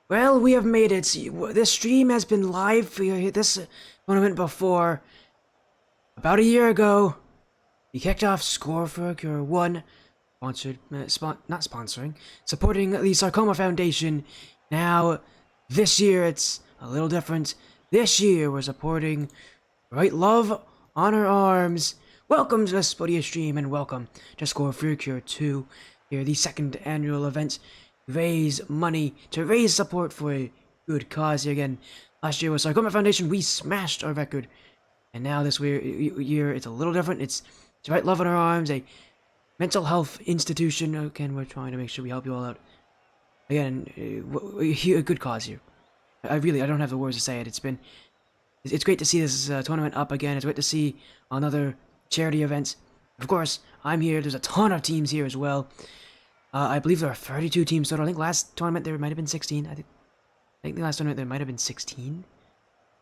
Well, we have made it. This stream has been live for this tournament before. About a year ago, we kicked off Swordfish 1, sponsored, not sponsoring, supporting the Sarcoma Foundation. Now, this year it's a little different. This year we're supporting Right Love Honor Arms. Welcome to the Spodia stream and welcome to Swordfish 2, here the second annual event. Raise money to raise support for a good cause here again. Last year was Sarcoma Foundation. We smashed our record, and now this year it's a little different. It's Right Love in Our Arms, a mental health institution. Again, we're trying to make sure we help you all out. Again, a good cause here. I don't have the words to say it. It's great to see this tournament up again. It's great to see another charity event. Of course, I'm here. There's a ton of teams here as well. I believe there are 32 teams total. I think last tournament there might have been 16. I think the last tournament there might have been 16.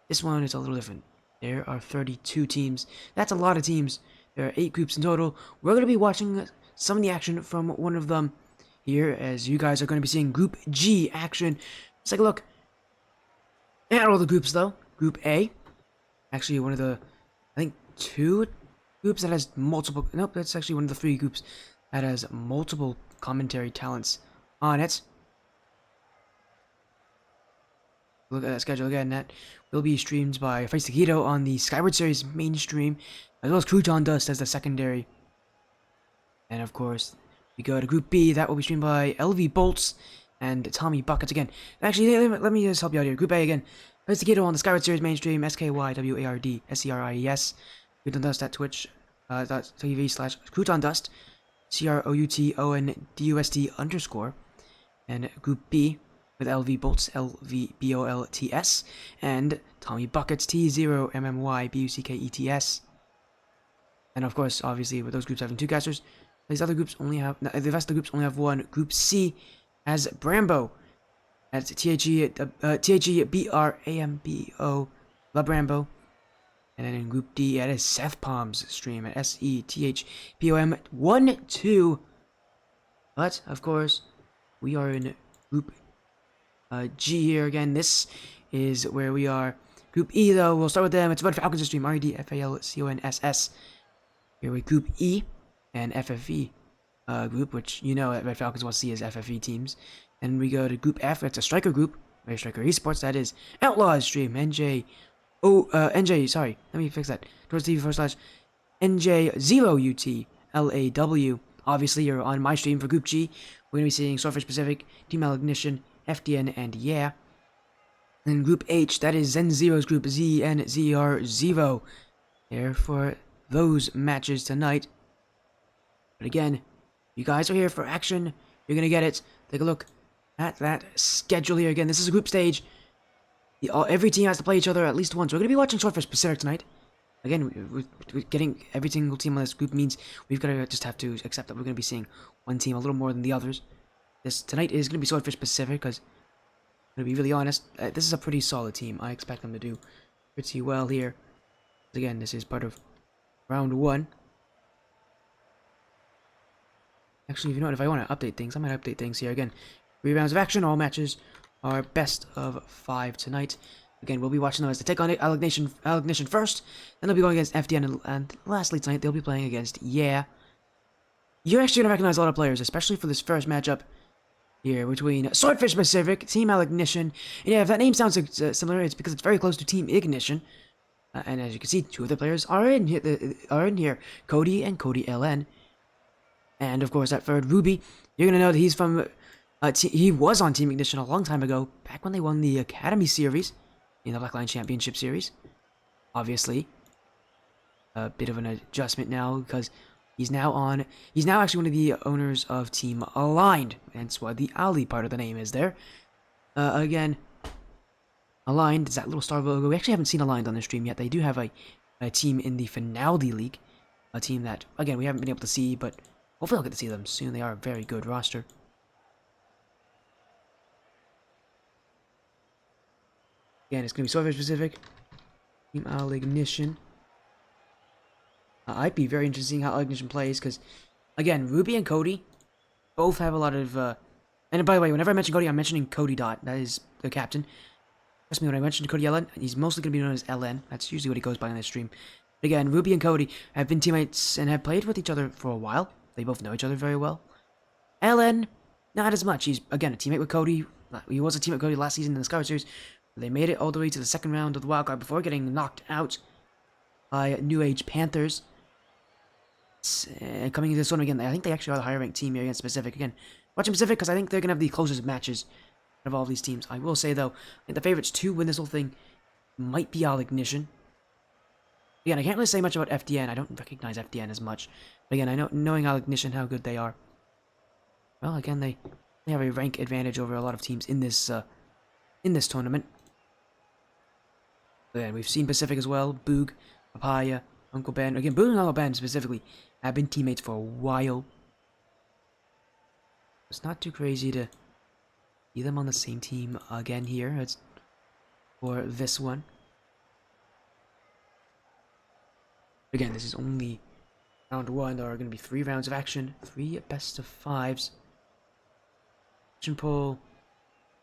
This one is a little different. There are 32 teams. That's a lot of teams. There are 8 groups in total. We're going to be watching some of the action from one of them here, as you guys are going to be seeing Group G action. Let's take a look at all the groups, though. Group A, actually one of the, I think, 2 groups that has multiple. Nope, that's actually one of the 3 groups that has multiple commentary talents on it. Look at that schedule again. That will be streamed by Face Taquito on the Skyward series mainstream, as well as Crouton Dust as the secondary. And of course, we go to Group B. That will be streamed by LV Bolts and Tommy Buckets again. Actually, let me just help you out here. Group A again. Face Taquito on the Skyward series mainstream. SKYWARD SERIES. Crouton Dust at Twitch.tv/Crouton Dust. CROUTONDUST_. And Group B with LV Bolts, LVBOLTS, and Tommy Buckets, T0MMYBUCKETS. And of course, obviously, with those groups having 2 casters, these other groups only have, the rest of the groups only have 1. Group C has Brambo. That's THEBRAMBO, La Brambo. And then in Group D, it is Seth Palm's stream at SETHPOM12. But, of course, we are in Group G here again. This is where we are. Group E, though, we'll start with them. It's Red Falcons stream, REDFALCONSS. Here with Group E and FFE group, which you know that Red Falcons want to see as FFE teams. And we go to Group F, that's a Striker group, Ray Striker Esports, that is Outlaws stream, NJ, sorry, let me fix that. Towards TV NJ0UTLAW. Obviously, you're on my stream for Group G. We're going to be seeing Swordfish Pacific, Team Alignition, FDN, and yeah. And Group H, that is Zen Zero's group, ZNZR0. There for those matches tonight. But again, you guys are here for action. You're going to get it. Take a look at that schedule here again. This is a group stage. Every team has to play each other at least once. We're going to be watching Swordfish Pacific tonight. Again, we're getting every single team on this group means we've got to just have to accept that we're going to be seeing one team a little more than the others. Tonight is going to be Swordfish Pacific, because I'm going to be really honest, this is a pretty solid team. I expect them to do pretty well here. Again, this is part of round 1. Actually, if you know what, if I want to update things, I might update things here again. 3 rounds of action. All matches are best of 5 tonight. Again, we'll be watching them as they take on Alignition first. Then they'll be going against FDN, and lastly tonight they'll be playing against yeah. You're actually going to recognize a lot of players, especially for this first matchup here between Swordfish Pacific, Team Alignition. And yeah, if that name sounds similar, it's because it's very close to Team Ignition. And as you can see, 2 of the players are in here, Cody and Cody LN. And of course, that third, Ruby, you're going to know that he's from, he was on Team Ignition a long time ago, back when they won the Academy Series, in the Black Line Championship Series. Obviously, a bit of an adjustment now, because he's now actually one of the owners of Team Aligned, hence why the Ali part of the name is there. Again, Aligned is that little star logo. We actually haven't seen Aligned on the stream yet. They do have a team in the Finaldi League, a team that, again, we haven't been able to see, but hopefully I'll get to see them soon. They are a very good roster. Again, it's going to be Swordfish Pacific, Team Alignition. I'd be very interested in how Alignition plays, because, again, Ruby and Cody both have a lot of And by the way, whenever I mention Cody, I'm mentioning Cody Dot. That is the captain. Trust me, when I mentioned Cody Ellen, he's mostly going to be known as LN. That's usually what he goes by on this stream. But again, Ruby and Cody have been teammates and have played with each other for a while. They both know each other very well. LN, not as much. He's, again, a teammate with Cody. He was a teammate with Cody last season in the Skyward Series. They made it all the way to the second round of the wildcard before getting knocked out by New Age Panthers. Coming into this one again, I think they actually are the higher ranked team here against Pacific. Again, watching Pacific because I think they're going to have the closest matches of all these teams. I will say, though, I think the favorites to win this whole thing might be Alignition. Again, I can't really say much about FDN. I don't recognize FDN as much. But again, I know, knowing Alignition, how good they are. Well, again, they have a rank advantage over a lot of teams in this tournament. Again, we've seen Pacific as well. Boog, Papaya, Uncle Ben. Again, Boog and Uncle Ben specifically have been teammates for a while. It's not too crazy to see them on the same team again here. It's for this one. Again, this is only round 1. There are going to be 3 rounds of action. 3 best of 5s. Action poll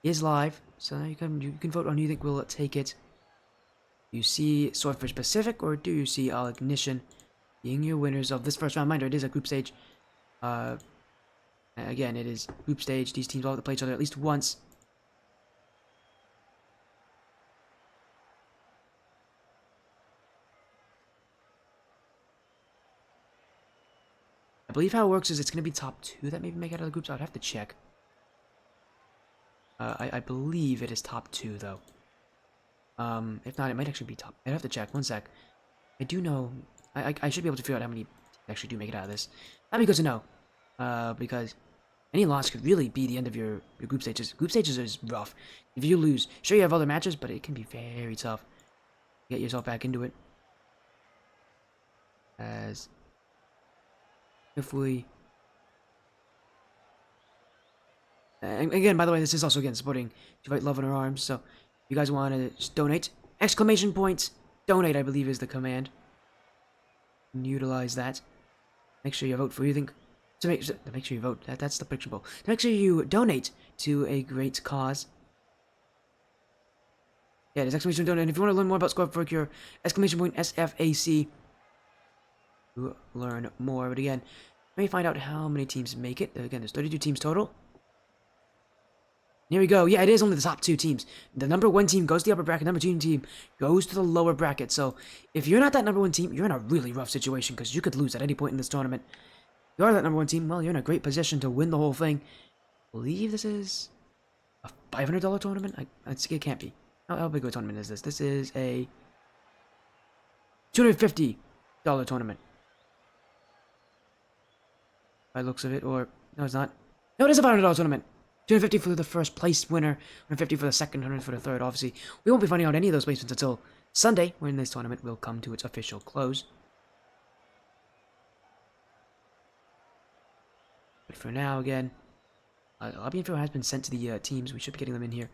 is live, so you can vote on who you think will take it. Do you see Swordfish Pacific or do you see Alignition being your winners of this first round? Reminder, it is a group stage. Again, it is group stage. These teams all have to play each other at least once. I believe how it works is it's going to be top 2 that maybe make it out of the groups. I'd have to check. I believe it is top 2, though. If not, it might actually be top. I'd have to check. One sec. I do know... I should be able to figure out how many actually do make it out of this. That'd be good to know. Because any loss could really be the end of your group stages. Group stages is rough. If you lose, sure you have other matches, but it can be very tough. Get yourself back into it. As... if we... And again, by the way, this is also, again, supporting To Fight Love in Her Arms, so if you guys want to just donate, exclamation point, donate, I believe is the command. And utilize that. Make sure you vote for who you think... To make sure you vote, that's the picture bowl. To make sure you donate to a great cause. Yeah, there's exclamation donate, and if you want to learn more about Skyward for your exclamation point SFAC, to learn more. But again, let me find out how many teams make it. Again, there's 32 teams total. Here we go. Yeah, it is only the top 2 teams. The number 1 team goes to the upper bracket. Number 2 team goes to the lower bracket. So if you're not that number 1 team, you're in a really rough situation because you could lose at any point in this tournament. If you are that number 1 team, well, you're in a great position to win the whole thing. I believe this is a $500 tournament. It can't be. How big of a tournament is this? This is a $250 tournament. By the looks of it, or no, it's not. No, it is a $500 tournament. $250 for the first place winner, $150 for the second, $100 for the third. Obviously, we won't be finding out any of those placements until Sunday, when this tournament will come to its official close. But for now, again, lobby info has been sent to the teams. We should be getting them in here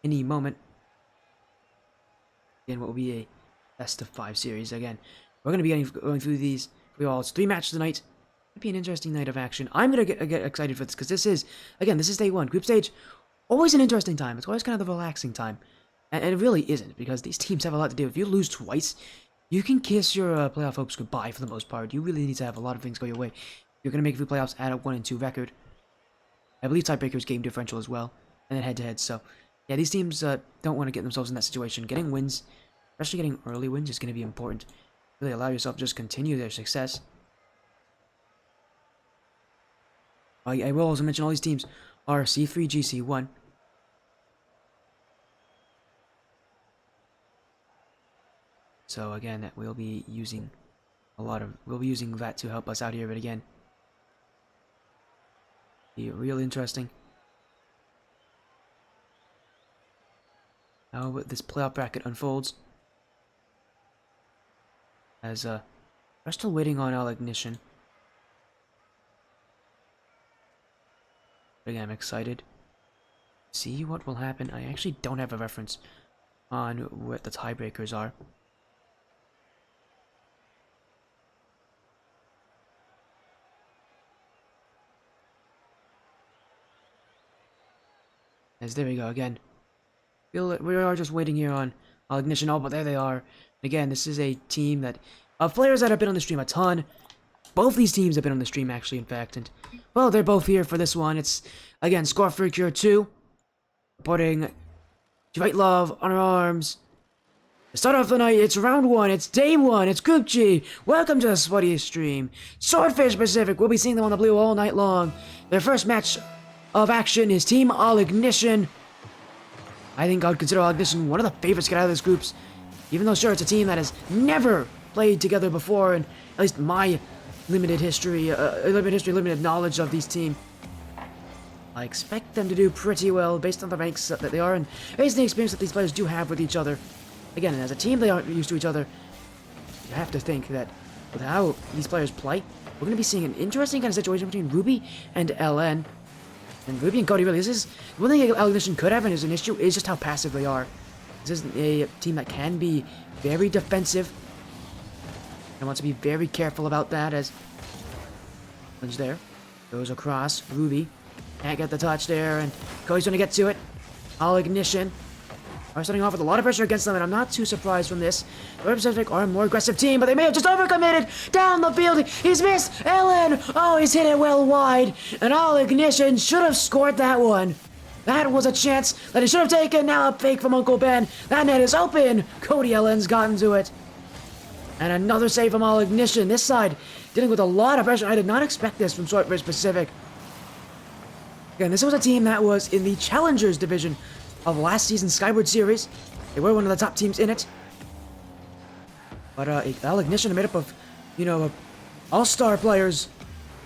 any moment. Again, what will be a best of 5 series. Again, we're going to be going through these. It's 3 matches tonight. It'd be an interesting night of action. I'm gonna get excited for this because this is day 1. Group stage, always an interesting time. It's always kind of the relaxing time, and it really isn't because these teams have a lot to do. If you lose twice, you can kiss your playoff hopes goodbye for the most part. You really need to have a lot of things go your way. You're gonna make it through playoffs at a 1-2 record. I believe tiebreakers game differential as well, and then head-to-head. So yeah, these teams don't want to get themselves in that situation. Getting wins, especially getting early wins, is going to be important. Really allow yourself to just continue their success. I will also mention all these teams are C3, GC1. So again, we'll be using that to help us out here. But again, be real interesting how this playoff bracket unfolds. As we're still waiting on Alignition. But again, I'm excited to see what will happen. I actually don't have a reference on what the tiebreakers are. As there we go again. We are just waiting here on Alignition. Oh, but there they are. Again, this is a team that of players that have been on the stream a ton. Both these teams have been on the stream, actually, in fact. And, well, they're both here for this one. It's, again, Score for Cure 2. Reporting Fight Love, Honor Arms. To start off the night, it's round 1. It's day 1. It's Group G. Welcome to the Sweaty Stream. Swordfish Pacific. We'll be seeing them on the blue all night long. Their first match of action is Team Alignition. I think I would consider Alignition one of the favorites to get out of this groups. Even though, sure, it's a team that has never played together before, and at least my limited limited knowledge of these teams. I expect them to do pretty well based on the ranks that they are and based on the experience that these players do have with each other. Again, as a team, they aren't used to each other. You have to think that with how these players play, we're going to be seeing an interesting kind of situation between Ruby and LN. And Ruby and Cody really, this is one thing Alignition could have and is an issue is just how passive they are. This is a team that can be very defensive. I want to be very careful about that as Lynch there goes across. Ruby can't get the touch there, and Cody's going to get to it. Alignition are starting off with a lot of pressure against them, and I'm not too surprised from this. The Red Pacific are a more aggressive team, but they may have just overcommitted down the field. He's missed. Ellen, oh, he's hit it well wide, and Alignition should have scored that one. That was a chance that he should have taken. Now a fake from Uncle Ben. That net is open. Cody Ellen's gotten to it. And another save from Alignition. This side dealing with a lot of pressure. I did not expect this from Swordfish Pacific. Again, this was a team that was in the Challengers division of last season's Skyward series. They were one of the top teams in it. But Alignition are made up of, all-star players.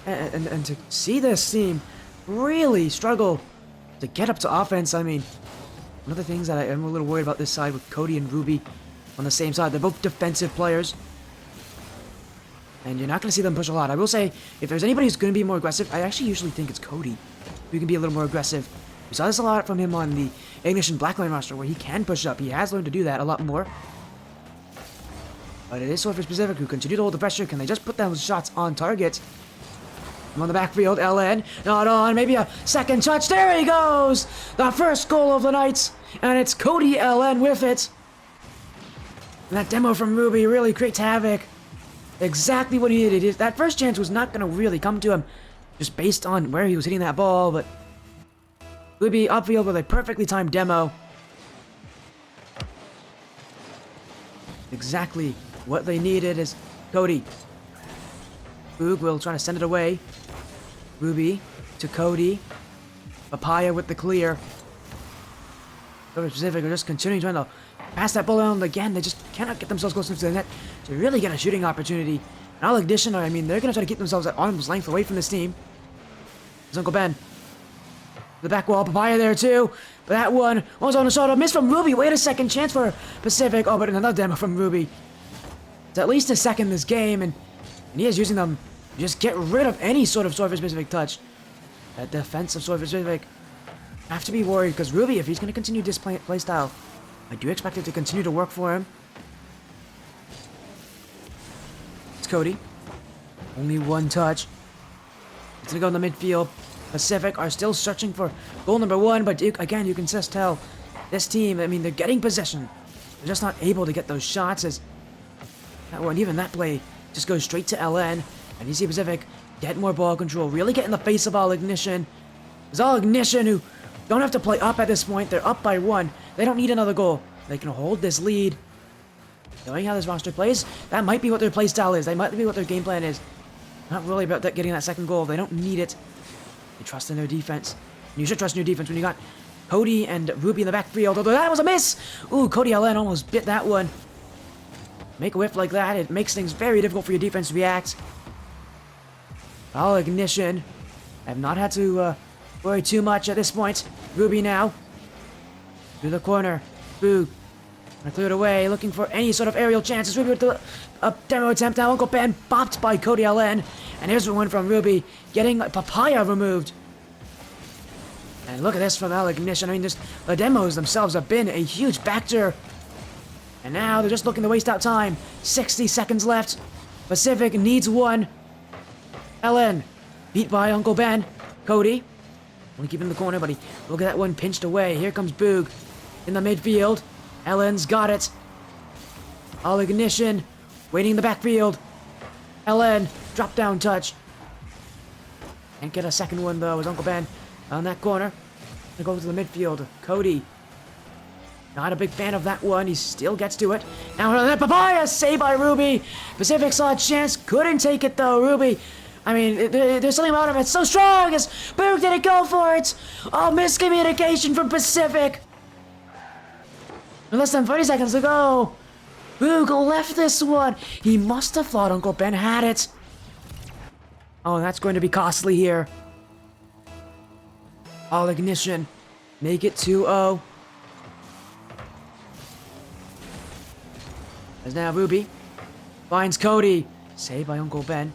And to see this team really struggle to get up to offense, I mean, one of the things that I am a little worried about this side with Cody and Ruby on the same side. They're both defensive players. And you're not going to see them push a lot. I will say, if there's anybody who's going to be more aggressive, I actually usually think it's Cody, who can be a little more aggressive. We saw this a lot from him on the Alignition Blackline roster, where he can push up. He has learned to do that a lot more. But it is Swordfish Pacific who continue to hold the pressure. Can they just put those shots on target? On the backfield, LN, not on, maybe a second touch. There he goes! The first goal of the night, and it's Cody LN with it. And that demo from Ruby really creates havoc. Exactly what he needed. That first chance was not going to really come to him just based on where he was hitting that ball, but Ruby upfield with a perfectly timed demo. Exactly what they needed is Cody. Boog will try to send it away. Ruby to Cody. Papaya with the clear. Pacific are just continuing trying to pass that ball around again. They just cannot get themselves close enough to the net to really get a shooting opportunity. And Alignition, I mean, they're going to try to keep themselves at arm's length away from this team. There's Uncle Ben. The back wall, Papaya there too. But that one was on a shot. A miss from Ruby. Wait a second, chance for Pacific. Oh, but another demo from Ruby. It's at least a second this game, and he is using them to just get rid of any sort of Swordfish Pacific touch. That defensive Swordfish Pacific have to be worried, because Ruby, if he's going to continue this play style, I do expect it to continue to work for him. It's Cody. Only one touch. It's going to go in the midfield. Pacific are still searching for goal number 1, but again, you can just tell this team, I mean, they're getting possession. They're just not able to get those shots as that one, even that play, just goes straight to LN. And you see Pacific get more ball control, really get in the face of Alignition. It's Alignition who don't have to play up at this point. They're up by 1. They don't need another goal. They can hold this lead. Knowing how this roster plays, that might be what their play style is. That might be what their game plan is. Not really about getting that second goal. They don't need it. They trust in their defense. And you should trust in your defense when you got Cody and Ruby in the backfield. Although that was a miss! Ooh, Cody LN almost bit that one. Make a whiff like that, it makes things very difficult for your defense to react. Alignition have not had to worry too much at this point. Ruby now. Through the corner. Boog. Gonna clear it away, looking for any sort of aerial chances. Ruby with a demo attempt now. Uncle Ben bopped by Cody LN. And here's the one from Ruby, getting Papaya removed. And look at this from Alignition. I mean, just the demos themselves have been a huge factor. And now they're just looking to waste out time. 60 seconds left. Pacific needs one. LN beat by Uncle Ben. Cody Only keep him in the corner, but look at that one pinched away. Here comes Boog in the midfield. Ellen's got it. Alignition waiting in the backfield. Ellen, drop down touch. Can't get a second one though, as Uncle Ben on that corner. Gonna go to the midfield. Cody. Not a big fan of that one. He still gets to it. Now that Papaya saved by Ruby. Pacific saw a chance. Couldn't take it though. Ruby. I mean, there's something about him. It's so strong. As Boog didn't go for it. Oh, miscommunication from Pacific. Less than 30 seconds to go. Boog left this one. He must have thought Uncle Ben had it. Oh, that's going to be costly here. Alignition. Make it 2-0. As now Ruby finds Cody. Saved by Uncle Ben.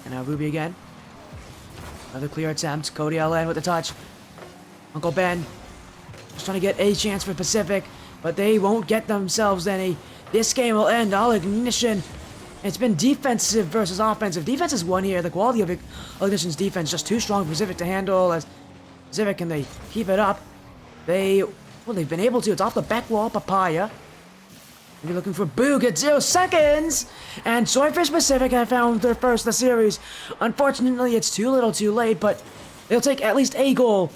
And now Ruby again. Another clear attempt. Cody LN with the touch. Uncle Ben just trying to get a chance for Pacific, but they won't get themselves any. This game will end. Alignition. It's been defensive versus offensive. Defense is won here. The quality of Alignition's defense just too strong for Pacific to handle. As Pacific, can they keep it up? They've been able to. It's off the back wall. Papaya. You're looking for Boog at 0 seconds. And Swordfish Pacific have found their first of the series. Unfortunately, it's too little too late, but they'll take at least a goal.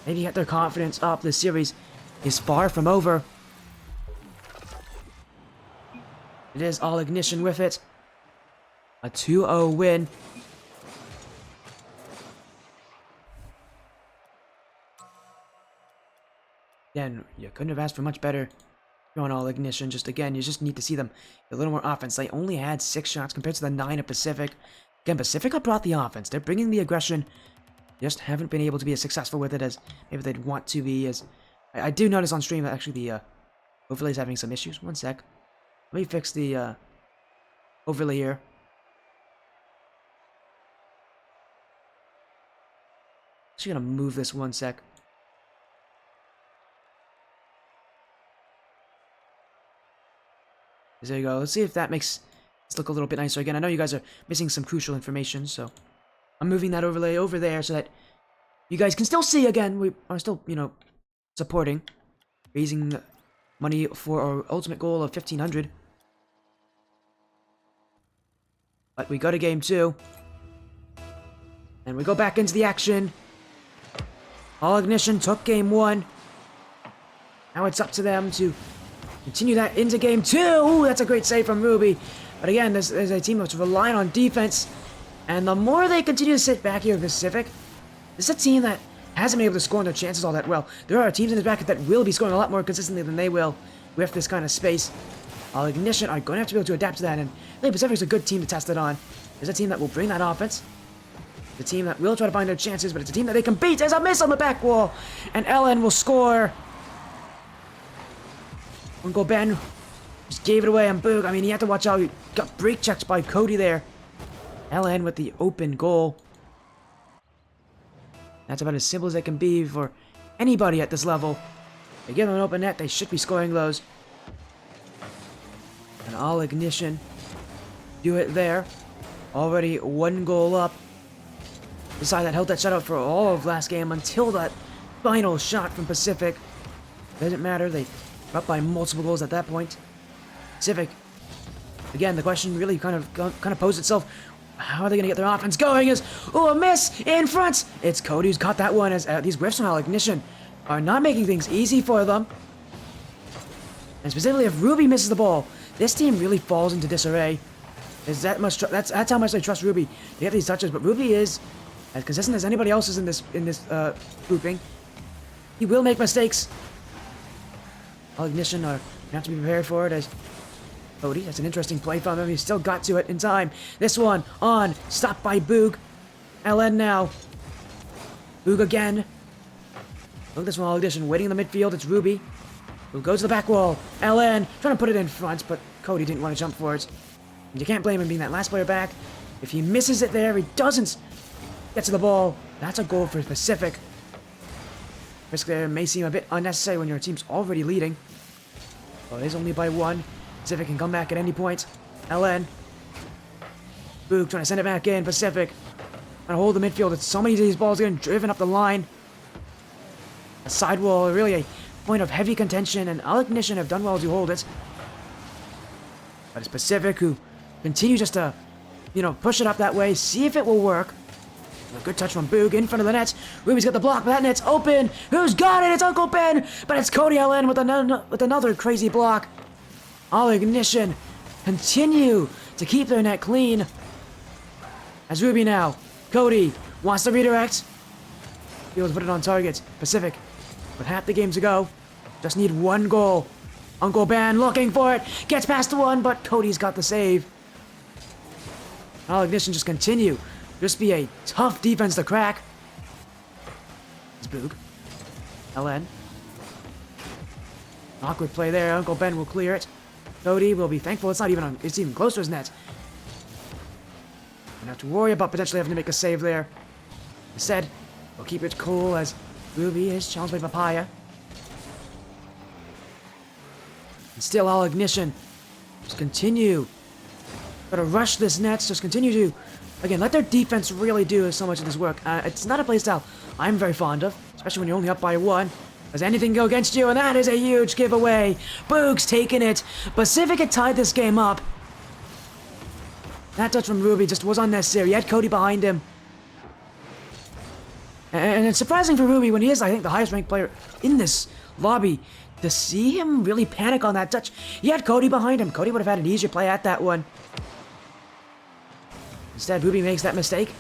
Maybe get their confidence up. This series is far from over. It is Alignition with it. A 2-0 win. Again, you couldn't have asked for much better on Alignition. Just again, you just need to see them a little more offense. They only had 6 shots compared to the 9 of Pacific. Again, Pacific have brought the offense. They're bringing the aggression. Just haven't been able to be as successful with it as maybe they'd want to be. As I do notice on stream that actually the overlay is having some issues. One sec. Let me fix the overlay here. Actually gonna move this one sec. There you go. Let's see if that makes this look a little bit nicer. Again, I know you guys are missing some crucial information, so I'm moving that overlay over there so that you guys can still see. Again, we are still, supporting, raising money for our ultimate goal of 1,500. But we go to game 2. And we go back into the action. Alignition took game 1. Now it's up to them to continue that into game 2. Ooh, that's a great save from Ruby. But again, there's a team that's relying on defense. And the more they continue to sit back here in Pacific, this is a team that hasn't been able to score on their chances all that well. There are teams in the bracket that will be scoring a lot more consistently than they will with this kind of space. Alignition are going to have to be able to adapt to that. And I think Pacific's a good team to test it on. There's a team that will bring that offense. The team that will try to find their chances, but it's a team that they can beat. There's a miss on the back wall. And Ellen will score. Uncle Ben just gave it away on Boog. I mean, he had to watch out. He got break checked by Cody there. Ellen with the open goal. That's about as simple as it can be for anybody at this level. They give them an open net, they should be scoring those. And Alignition do it there. Already 1 goal up. The side that held that shutout for all of last game until that final shot from Pacific. Doesn't matter, they were up by multiple goals at that point. Pacific, again, the question really kind of posed itself. How are they going to get their offense going? A miss in front. It's Cody who's caught that one, as these whiffs from Alignition are not making things easy for them. And specifically, if Ruby misses the ball, this team really falls into disarray. That's how much they trust Ruby to get these touches. But Ruby is as consistent as anybody else is in this grouping. He will make mistakes. Alignition are going to have to be prepared for it, as Cody, that's an interesting play from him. He still got to it in time. This one on, stopped by Boog. LN now. Boog again. Look at this one, Alignition waiting in the midfield. It's Ruby, who goes to the back wall. LN trying to put it in front, but Cody didn't want to jump for it. And you can't blame him being that last player back. If he misses it there, he doesn't get to the ball. That's a goal for Pacific. Risk there may seem a bit unnecessary when your team's already leading. Well, it is only by 1. Pacific can come back at any point. LN. Boog trying to send it back in. Pacific trying to hold the midfield. It's so many of these balls getting driven up the line. A sidewall, really a point of heavy contention, and Alignition have done well to hold it. But it's Pacific who continue just to, push it up that way, see if it will work. A good touch from Boog in front of the net. Ruby's got the block, but that net's open. Who's got it? It's Uncle Ben, but it's Cody LN with another crazy block. Alignition continue to keep their net clean. As Ruby now, Cody wants to redirect. Be able to put it on target. Pacific, with half the game to go, just need one goal. Uncle Ben looking for it, gets past the one, but Cody's got the save. Alignition just continue. Just be a tough defense to crack. It's Boog. LN. Awkward play there. Uncle Ben will clear it. Cody will be thankful it's even close to his net. Don't have to worry about potentially having to make a save there. Instead, we'll keep it cool as Ruby is challenged by Papaya. And still Alignition. Just continue. Gotta rush this net. Just continue to, again, let their defense really do so much of this work. It's not a playstyle I'm very fond of, especially when you're only up by one. Does anything go against you? And that is a huge giveaway. Boog's taking it. Pacific had tied this game up. That touch from Ruby just was unnecessary. He had Cody behind him. And it's surprising for Ruby when he is, I think, the highest ranked player in this lobby, to see him really panic on that touch. He had Cody behind him. Cody would have had an easier play at that one. Instead, Ruby makes that mistake.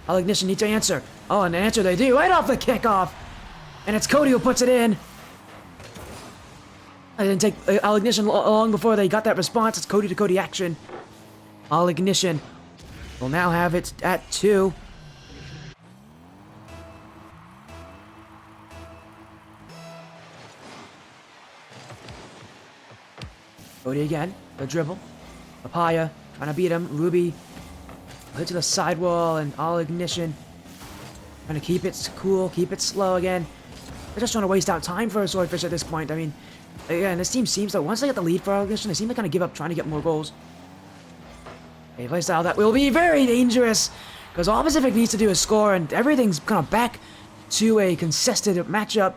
Alignition need to answer. Oh, and an answer they do right off the kickoff. And it's Cody who puts it in. It didn't take Alignition long before they got that response. It's Cody to Cody action. Alignition will now have it at 2. Cody again, the dribble. Papaya trying to beat him. Ruby hit to the sidewall, and Alignition trying to keep it cool, keep it slow again. They're just trying to waste out time for a Swordfish at this point. I mean, again, this team seems that once they get the lead for Alignition, they seem to kind of give up trying to get more goals. A playstyle that will be very dangerous, because all Pacific needs to do is score, and everything's kind of back to a consistent matchup.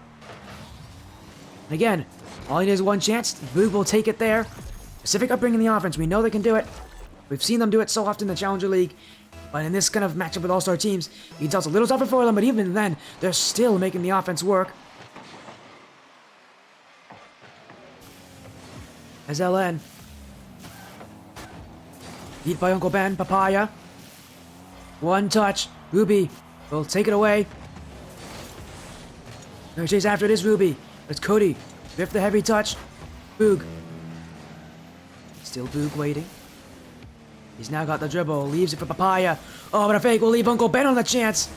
And again, all he needs is one chance. Boog will take it there. Pacific are bringing the offense. We know they can do it. We've seen them do it so often in the Challenger League. But in this kind of matchup with all-star teams, you can tell it's a little tougher for them, but even then, they're still making the offense work. As LN. Beat by Uncle Ben, Papaya. One touch. Ruby will take it away. No chase after it is Ruby. It's Cody. With the heavy touch. Boog. Still Boog waiting. He's now got the dribble. Leaves it for Papaya. Oh, but a fake will leave Uncle Ben on the chance.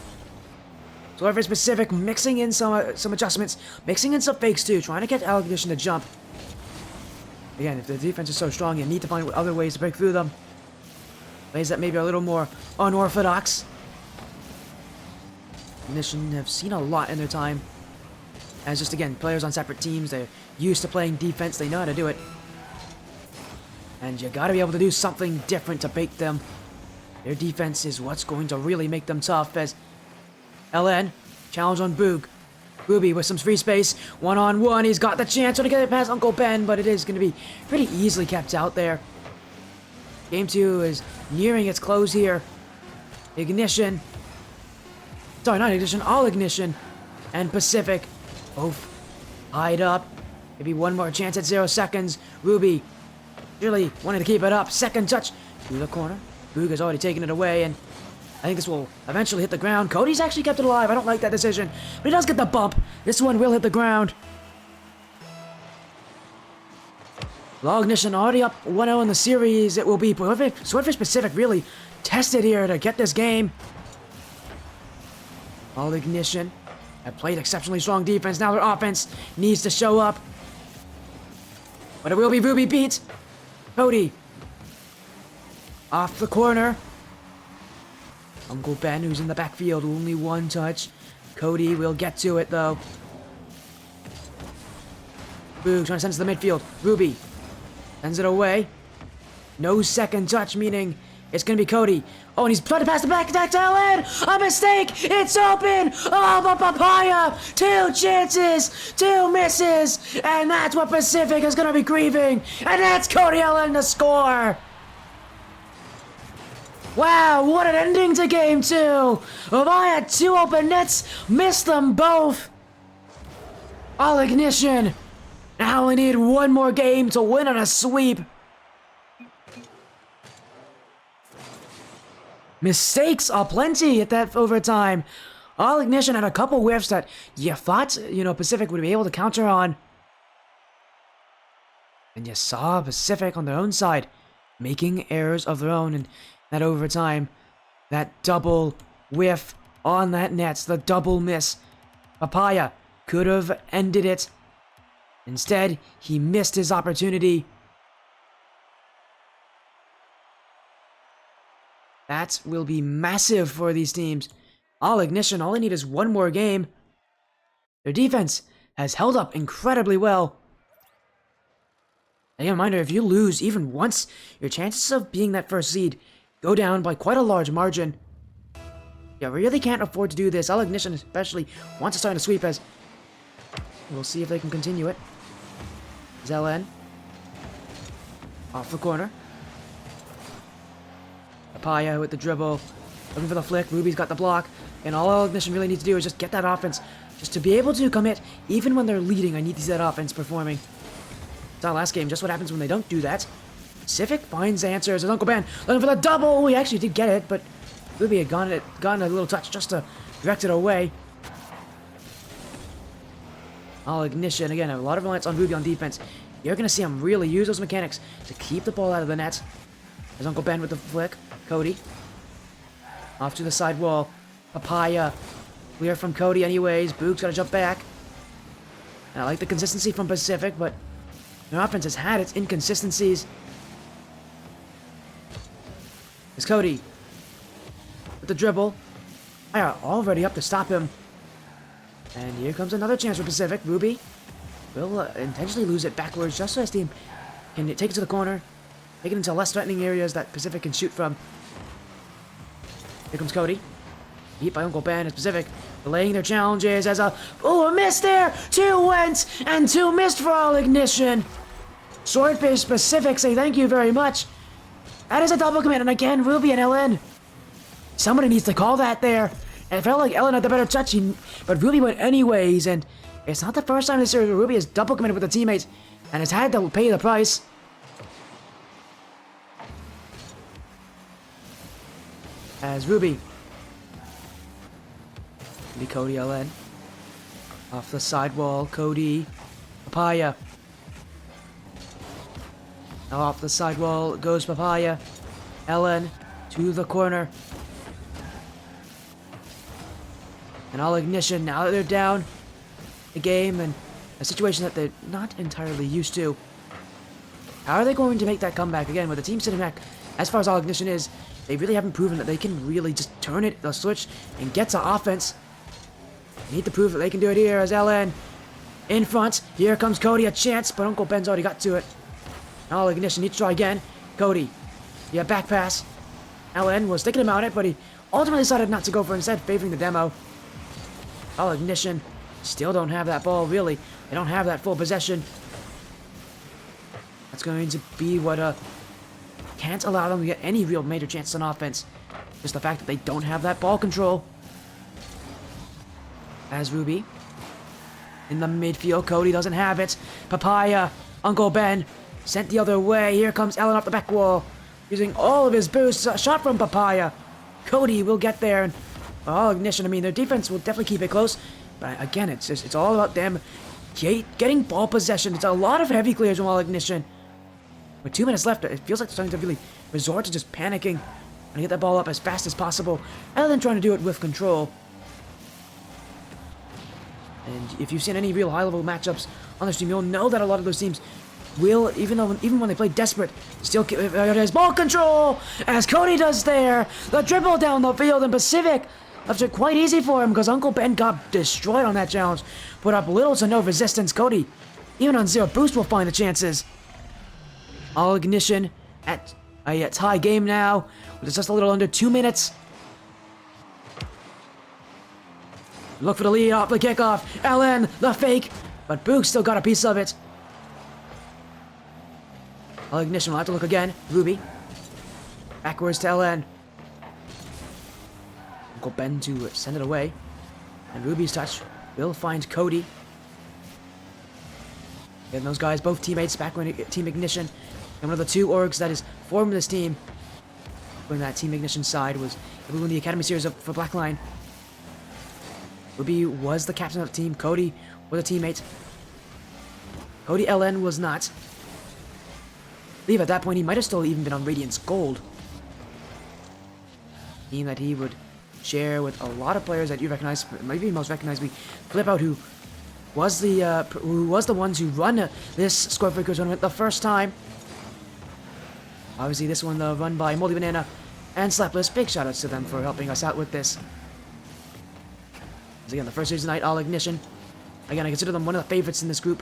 Swordfish Pacific mixing in some adjustments. Mixing in some fakes too. Trying to get Alignition to jump. Again, if the defense is so strong, you need to find other ways to break through them. Ways that maybe are a little more unorthodox. Alignition have seen a lot in their time. As just, again, players on separate teams. They're used to playing defense. They know how to do it. And you gotta be able to do something different to bait them. Their defense is what's going to really make them tough. As LN, challenge on Boog. Ruby with some free space. One-on-one. He's got the chance to get it past Uncle Ben, but it is going to be pretty easily kept out there. Game 2 is nearing its close here. Ignition. Sorry, not Ignition. Alignition and Pacific both tied up. Maybe one more chance at 0 seconds. Ruby really wanted to keep it up. Second touch through the corner. Boog has already taken it away, and I think this will eventually hit the ground. Cody's actually kept it alive. I don't like that decision, but he does get the bump. This one will hit the ground. Alignition already up 1-0 in the series. It will be Swordfish Pacific really tested here to get this game. Alignition have played exceptionally strong defense. Now their offense needs to show up. But it will be Ruby beat. Cody off the corner. Uncle Ben, who's in the backfield, only one touch. Cody will get to it, though. Boog trying to send it to the midfield. Ruby sends it away. No second touch, meaning It's gonna be Cody. Oh, and he's trying to pass the back attack to Ellen. A mistake. It's open. Oh, but Papaya. 2 chances, 2 misses, and that's what Pacific is gonna be grieving. And that's Cody Ellen to score. Wow, what an ending to game 2. I had 2 open nets, missed them both. Alignition. Now we need 1 more game to win on a sweep. Mistakes aplenty at that overtime. Alignition had a couple whiffs that you thought, Pacific would be able to counter on. And you saw Pacific on their own side making errors of their own in that overtime. That double whiff on that net, the double miss. Papaya could have ended it. Instead, he missed his opportunity. That will be massive for these teams. Alignition, all they need is 1 more game. Their defense has held up incredibly well. And a reminder, if you lose even once, your chances of being that first seed go down by quite a large margin. Yeah, we really can't afford to do this. Alignition especially wants to start a sweep as... We'll see if they can continue it. Zelen. Off the corner. Papaya with the dribble, looking for the flick. Ruby's got the block, and all Alignition really needs to do is just get that offense, just to be able to commit even when they're leading. I need to see that offense performing. It's our last game. Just what happens when they don't do that. Pacific finds answers. As Uncle Ben looking for the double. He actually did get it, but Ruby had gotten a little touch just to direct it away. Alignition again. A lot of reliance on Ruby on defense. You're gonna see him really use those mechanics to keep the ball out of the net. There's Uncle Ben with the flick. Cody. Off to the side wall. Papaya. Clear from Cody anyways. Boog's gotta jump back. And I like the consistency from Pacific, but their offense has had its inconsistencies. It's Cody. With the dribble. Papaya already up to stop him. And here comes another chance for Pacific. Ruby will intentionally lose it backwards just so his team can take it to the corner. Take it into less threatening areas that Pacific can shoot from. Here comes Cody. Beat by Uncle Ben as Pacific delaying their challenges as a miss there! 2 went and 2 missed for Alignition. Swordfish Pacific say thank you very much. That is a double commit, and again, Ruby and Ellen. Somebody needs to call that there. And it felt like Ellen had the better touch, but Ruby went anyways, and it's not the first time this year Ruby has double committed with a teammate and has had to pay the price. As Ruby. Cody Ellen. Off the sidewall, Cody. Papaya. Now off the sidewall goes Papaya. Ellen to the corner. And Alignition, now that they're down the game and a situation that they're not entirely used to. How are they going to make that comeback again with the team sitting back? As far as Alignition is, they really haven't proven that they can really just turn it, the switch, and get to offense. They need to prove that they can do it here as Ellen in front. Here comes Cody, a chance, but Uncle Ben's already got to it. Now Alignition needs to try again. Cody, yeah, back pass. Ellen was thinking about it, but he ultimately decided not to go for it, instead favoring the demo. Alignition still don't have that ball, really. They don't have that full possession. That's going to be what can't allow them to get any real major chances on offense. Just the fact that they don't have that ball control. As Ruby in the midfield, Cody doesn't have it. Papaya, Uncle Ben sent the other way. Here comes Ellen off the back wall, using all of his boosts. A shot from Papaya. Cody will get there. And Alignition, I mean, their defense will definitely keep it close. But again, it's all about them getting ball possession. It's a lot of heavy clears from Alignition. With 2 minutes left, it feels like they're starting to really resort to just panicking and get that ball up as fast as possible, rather than trying to do it with control. And if you've seen any real high-level matchups on this team, you'll know that a lot of those teams will, even when they play desperate, still get his ball control, as Cody does there. The dribble down the field, and Pacific left it quite easy for him because Uncle Ben got destroyed on that challenge. Put up little to no resistance. Cody, even on 0 boost, will find the chances. Alignition at a tie game now. but it's just a little under 2 minutes. Look for the lead off the kickoff. LN, the fake, but Boog still got a piece of it. Alignition will have to look again. Ruby. Backwards to LN. Uncle Ben to send it away. And Ruby's touch will find Cody. And those guys, both teammates, back when Team Ignition. And one of the two orgs that is formed this team when that Team Ignition side was in the Academy Series for Blackline. Ruby was the captain of the team. Cody was a teammate. Cody LN was not. I believe at that point he might have still even been on Radiant's Gold. Team that he would share with a lot of players that you recognize, maybe most recognizably Flip Out, who was the ones who run this Swordfish tournament the first time. Obviously this one run by Moldy Banana and Slapless. Big shout outs to them for helping us out with this. Again, the first series tonight, Alignition. Again, I consider them one of the favorites in this group.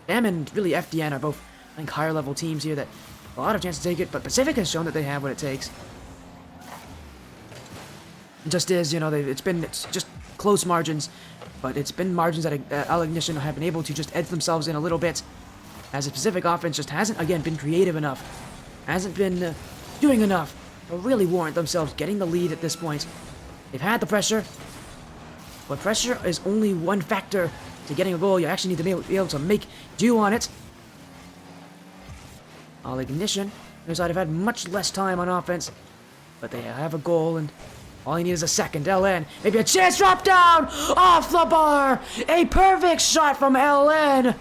Them and really FDN are both, I think, higher level teams here that a lot of chance to take it, but Pacific has shown that they have what it takes. It just is, you know, it's just close margins, but it's been margins that Alignition have been able to just edge themselves in a little bit, as the Pacific offense just hasn't, again, been creative enough, hasn't been doing enough to really warrant themselves getting the lead at this point. They've had the pressure, but pressure is only one factor to getting a goal. You actually need to be able to make do on it. Alignition, their side have had much less time on offense, but they have a goal, and all you need is a second. LN, maybe a chance, drop down, off the bar, a perfect shot from LN.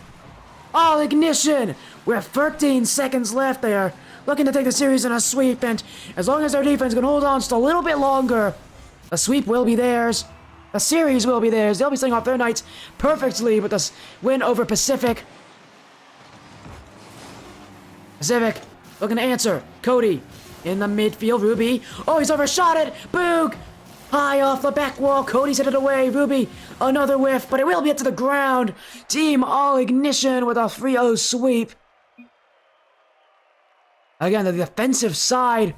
Alignition, with 13 seconds left, they are looking to take the series in a sweep, and as long as their defense can hold on just a little bit longer, the sweep will be theirs. The series will be theirs. They'll be starting off their nights perfectly with this win over Pacific. Pacific looking to answer. Cody in the midfield. Ruby. Oh, he's overshot it. Boog. High off the back wall. Cody's headed away. Ruby. Another whiff, but it will be hit to the ground. Team Alignition with a 3-0 sweep. Again, the defensive side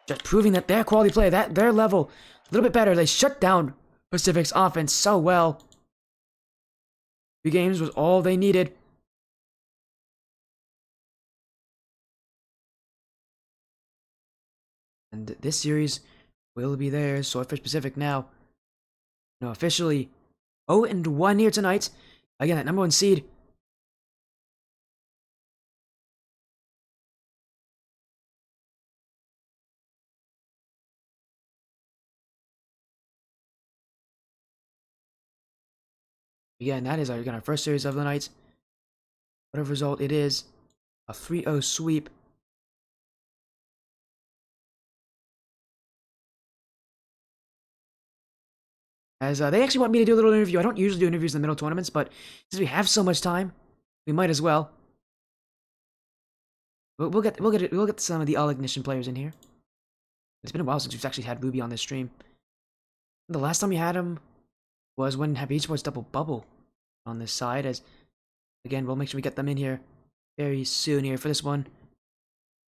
just proving that their quality play, that their level, a little bit better. They shut down Pacific's offense so well. 3 games was all they needed. And this series will be theirs. Swordfish Pacific now, officially 0-1 here tonight. Again, that number 1 seed. Again, that is our first series of the night. Whatever result it is, a 3-0 sweep. As they actually want me to do a little interview. I don't usually do interviews in the middle tournaments, but since we have so much time, we might as well. We'll get some of the Alignition players in here. It's been a while since we've actually had Ruby on this stream. The last time we had him was when Happy Esports double bubble on this side. As again, we'll make sure we get them in here very soon here for this one.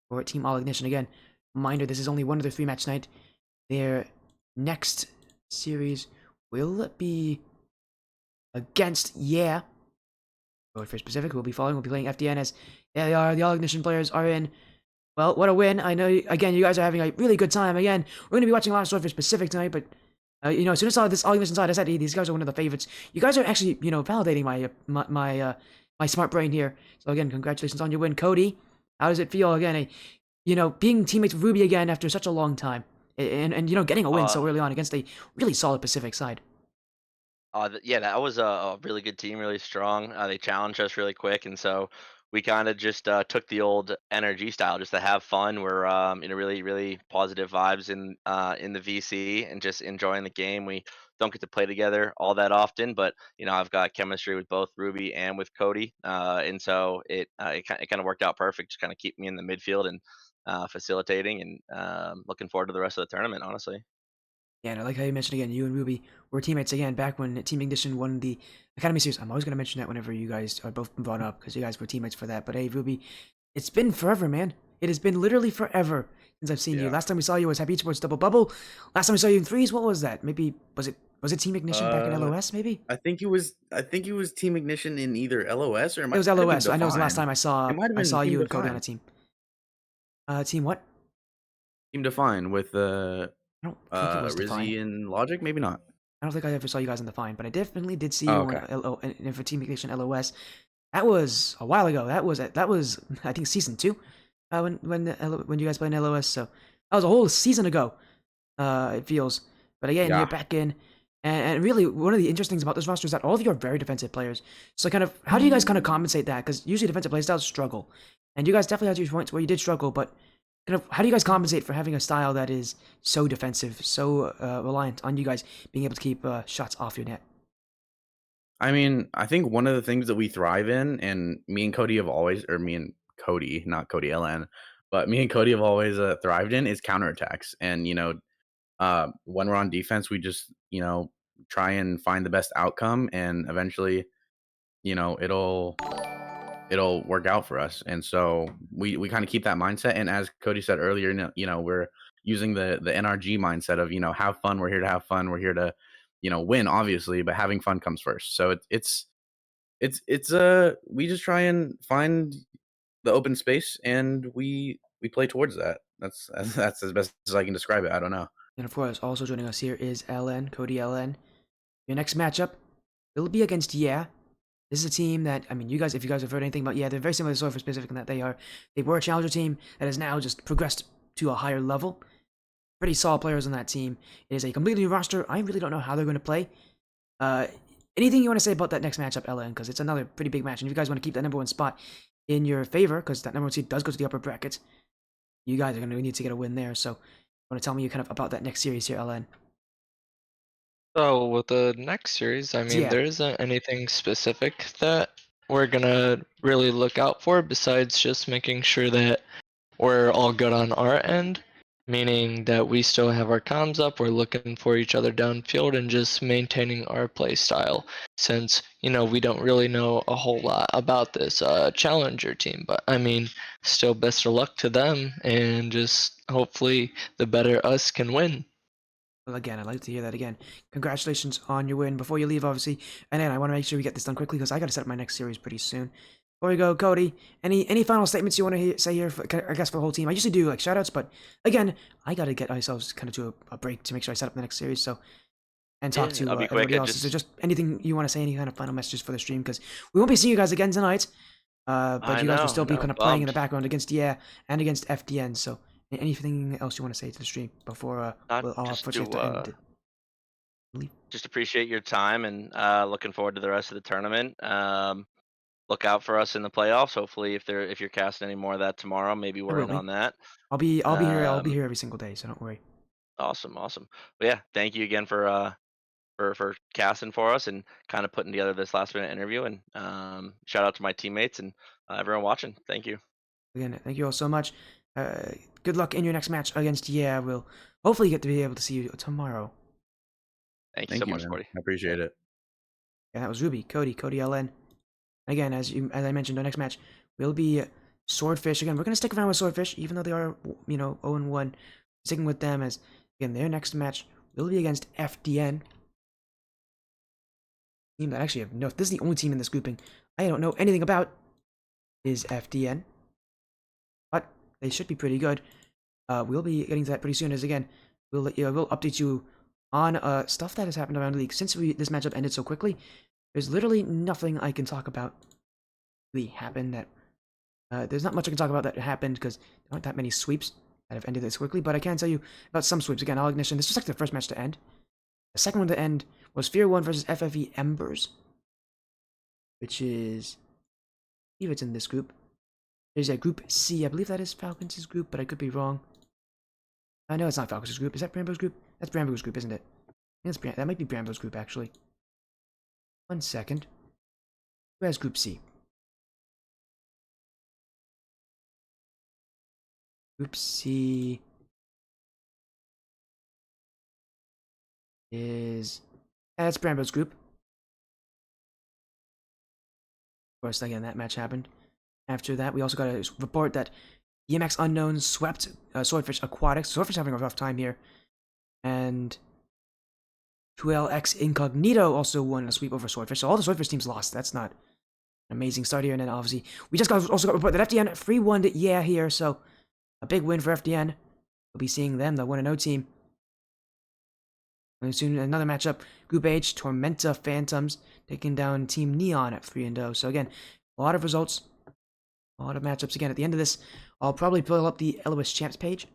For Team Alignition again. Reminder: this is only one of their 3-match night. Their next series will be against Swordfish Pacific. We'll be following. We'll be playing FDN as they are. The Alignition players are in. Well, what a win! I know. Again, you guys are having a really good time. Again, we're going to be watching a lot of Swordfish Pacific tonight, but. As soon as I saw this Alignition side, I said, hey, these guys are one of the favorites. You guys are actually, validating my smart brain here. So again, congratulations on your win, Cody. How does it feel again? Being teammates with Ruby again after such a long time, and getting a win so early on against a really solid Pacific side. Yeah, that was a really good team, really strong. They challenged us really quick, and so we kind of just took the old energy style, just to have fun. We're really, really positive vibes in the VC and just enjoying the game. We don't get to play together all that often, but I've got chemistry with both Ruby and with Cody, and so it kind of worked out perfect. Just kind of keep me in the midfield and facilitating, and looking forward to the rest of the tournament, honestly. Yeah, and I like how you mentioned again, you and Ruby were teammates again back when Team Ignition won the Academy Series. I'm always going to mention that whenever you guys are both brought up, because you guys were teammates for that. But hey, Ruby, it's been forever, man. It has been literally forever since I've seen you. Yeah. Last time we saw you was Happy Sports Double Bubble. Last time we saw you in threes, what was that? Maybe was it Team Ignition back in Uh, LOS? Maybe I think it was Team Ignition in either LOS or it it might was have been LOS. I know it was the last Define. time It might have I been saw Team you and Cody on a Define. team. Team what? Team Define with I don't think it was Define. Rizzy and Logic. Maybe not. I don't think I ever saw you guys in Define, but I definitely did see Oh, you on okay. and for Team Ignition LOS. That was a while ago. That was I think season 2. When you guys played in LOS, so that was a whole season ago. It feels. But again, you're Yeah. back in. And really, one of the interesting things about this roster is that all of you are very defensive players. So kind of, how do you guys kind of compensate that? Because usually defensive playstyles struggle. And you guys definitely had your points where you did struggle, but kind of, how do you guys compensate for having a style that is so defensive, so reliant on you guys being able to keep shots off your net? I mean, I think one of the things that we thrive in, and me and Cody have always, or me and Cody, not Cody LN, but me and Cody have always thrived in is counterattacks. And, when we're on defense, we just, try and find the best outcome, and eventually, it'll work out for us. And so we kind of keep that mindset. And as Cody said earlier, we're using the NRG mindset of, have fun. We're here to have fun. We're here to, win, obviously, but having fun comes first. So we just try and find the open space, and we play towards that. That's as best as I can describe it. I don't know. And of course, also joining us here is LN, Cody LN. Your next matchup will be against Yeah. This is a team that, I mean, if you guys have heard anything about, they're very similar to Swordfish Pacific in that they were a challenger team that has now just progressed to a higher level. Pretty solid players on that team. It is a completely new roster. I really don't know how they're going to play. Anything you want to say about that next matchup, LN? Because it's another pretty big match, and if you guys want to keep that number 1 spot in your favor, because that number 1 seed does go to the upper brackets, you guys are going to need to get a win there. So, want to tell me kind of about that next series here, LN? So with the next series, I mean, Yeah. there isn't anything specific that we're gonna really look out for besides just making sure that we're all good on our end, meaning that we still have our comms up, we're looking for each other downfield and just maintaining our play style since, we don't really know a whole lot about this challenger team. But I mean, still best of luck to them and just hopefully the better us can win. Well, again, I'd like to hear that again. Congratulations on your win. Before you leave, obviously, and then I want to make sure we get this done quickly because I got to set up my next series pretty soon. Before we go, Cody, any final statements you want to say here? I guess for the whole team. I usually do like shoutouts, but again, I got to get ourselves kind of to a break to make sure I set up the next series. So and talk to I'll be quick. everybody else. Is there just anything you want to say? Any kind of final messages for the stream? Because we won't be seeing you guys again tonight. But you guys will still be kind of playing in the background against and against FDN. So anything else you want to say to the stream before I'll unfortunately have to end it? Just appreciate your time and looking forward to the rest of the tournament. Look out for us in the playoffs. Hopefully, if you're casting any more of that tomorrow, maybe we're in on that. I'll be here. I'll be here every single day, so don't worry. Awesome. But yeah, thank you again for casting for us and kind of putting together this last minute interview. And shout out to my teammates and everyone watching. Thank you. Again, thank you all so much. Good luck in your next match against We'll hopefully get to be able to see you tomorrow. Thank you so much, Cody. I appreciate it. And that was Ruby, Cody LN. Again, as I mentioned, our next match will be Swordfish. Again, we're gonna stick around with Swordfish, even though they are 0-1. Sticking with them as again their next match will be against FDN. Team that actually have this is the only team in this grouping I don't know anything about is FDN, but they should be pretty good. We'll be getting to that pretty soon. As again, we'll update you on stuff that has happened around the league since this matchup ended so quickly. There's literally nothing I can talk about really happened that there's not much I can talk about that happened because there aren't that many sweeps that have ended this quickly, but I can tell you about some sweeps. Again, Alignition, this was like the first match to end. The second one to end was Fear 1 versus FFE Embers, which is, I believe it's in this group. There's a group C, I believe that is Falcons' group, but I could be wrong. I know it's not Falcons' group. Is that Brambo's group? That's Brambo's group, isn't it? That might be Brambo's group, actually. 1 second. Who has Group C? Group C is... that's Brambo's group. Of course, again, that match happened. After that, we also got a report that EMX Unknown swept Swordfish Aquatics. Swordfish having a rough time here. And 2LX Incognito also won a sweep over Swordfish. So all the Swordfish teams lost. That's not an amazing start here. And then obviously, we just also got reported that FDN free won yeah here. So a big win for FDN. We'll be seeing them, the 1-0 team. And soon another matchup. Group H, Tormenta Phantoms taking down Team Neon at 3-0. So again, a lot of results. A lot of matchups. Again, at the end of this, I'll probably pull up the Elois Champs page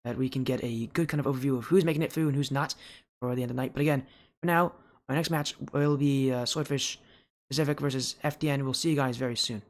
that we can get a good kind of overview of who's making it through and who's not for the end of the night. But again, for now, our next match will be Swordfish Pacific versus FDN. We'll see you guys very soon.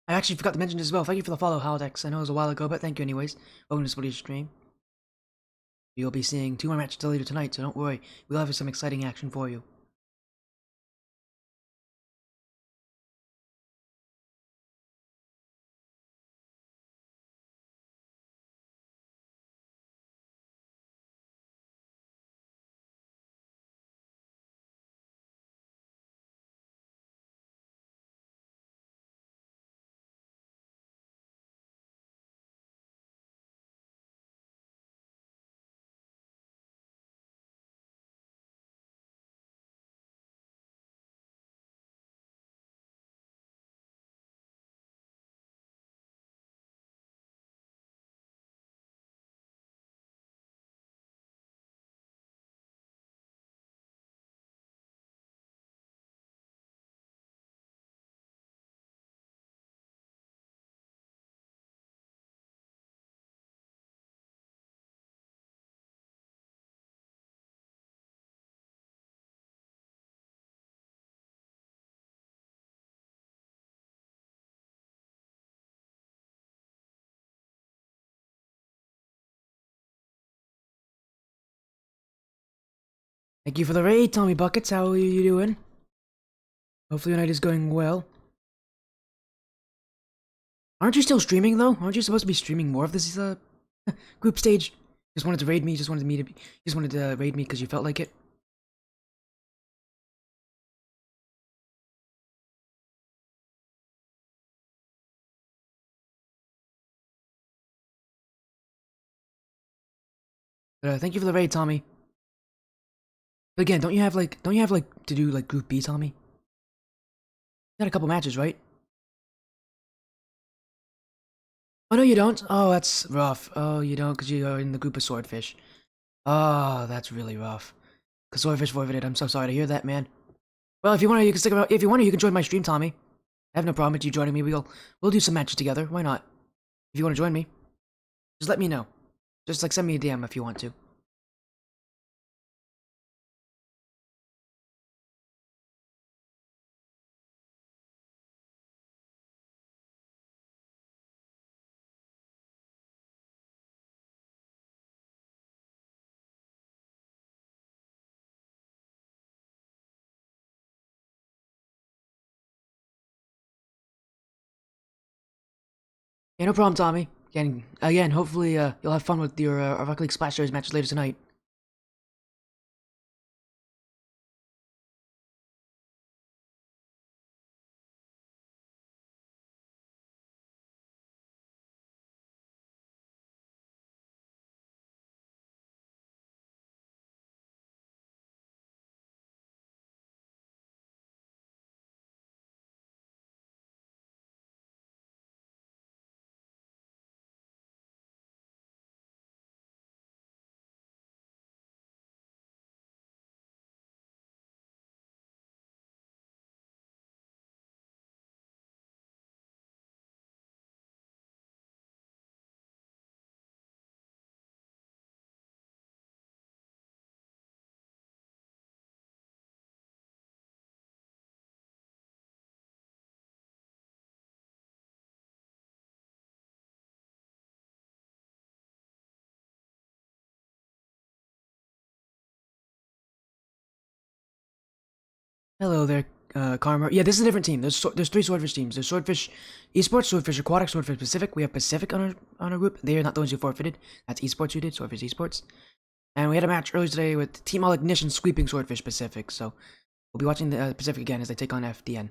I actually forgot to mention this as well. Thank you for the follow, Halodex. I know it was a while ago, but thank you anyways. Welcome to Splitty's stream. You'll be seeing 2 more matches later tonight, so don't worry. We'll have some exciting action for you. Thank you for the raid, Tommy Buckets. How are you doing? Hopefully your night is going well. Aren't you still streaming though? Aren't you supposed to be streaming more of this group stage? Just wanted to raid me. Just wanted to raid me because you felt like it. But thank you for the raid, Tommy. But again, don't you have like to do like Group B, Tommy? You got a couple matches, right? Oh no, you don't. Oh, that's rough. Oh, you don't because you are in the group of Swordfish. Oh, that's really rough. Cause Swordfish forfeited. I'm so sorry to hear that, man. Well, if you want to, you can stick around. If you want to, you can join my stream, Tommy. I have no problem with you joining me. We'll do some matches together. Why not? If you want to join me, just let me know. Just like send me a DM if you want to. Yeah, no problem, Tommy. Again, hopefully you'll have fun with your Rocket League Splash Series matches later tonight. Hello there, Karma. Yeah, this is a different team. There's 3 Swordfish teams. There's Swordfish Esports, Swordfish Aquatic, Swordfish Pacific. We have Pacific on our group. They are not the ones who forfeited. That's Esports who did, Swordfish Esports. And we had a match earlier today with Team Alignition sweeping Swordfish Pacific. So we'll be watching the Pacific again as they take on FDN.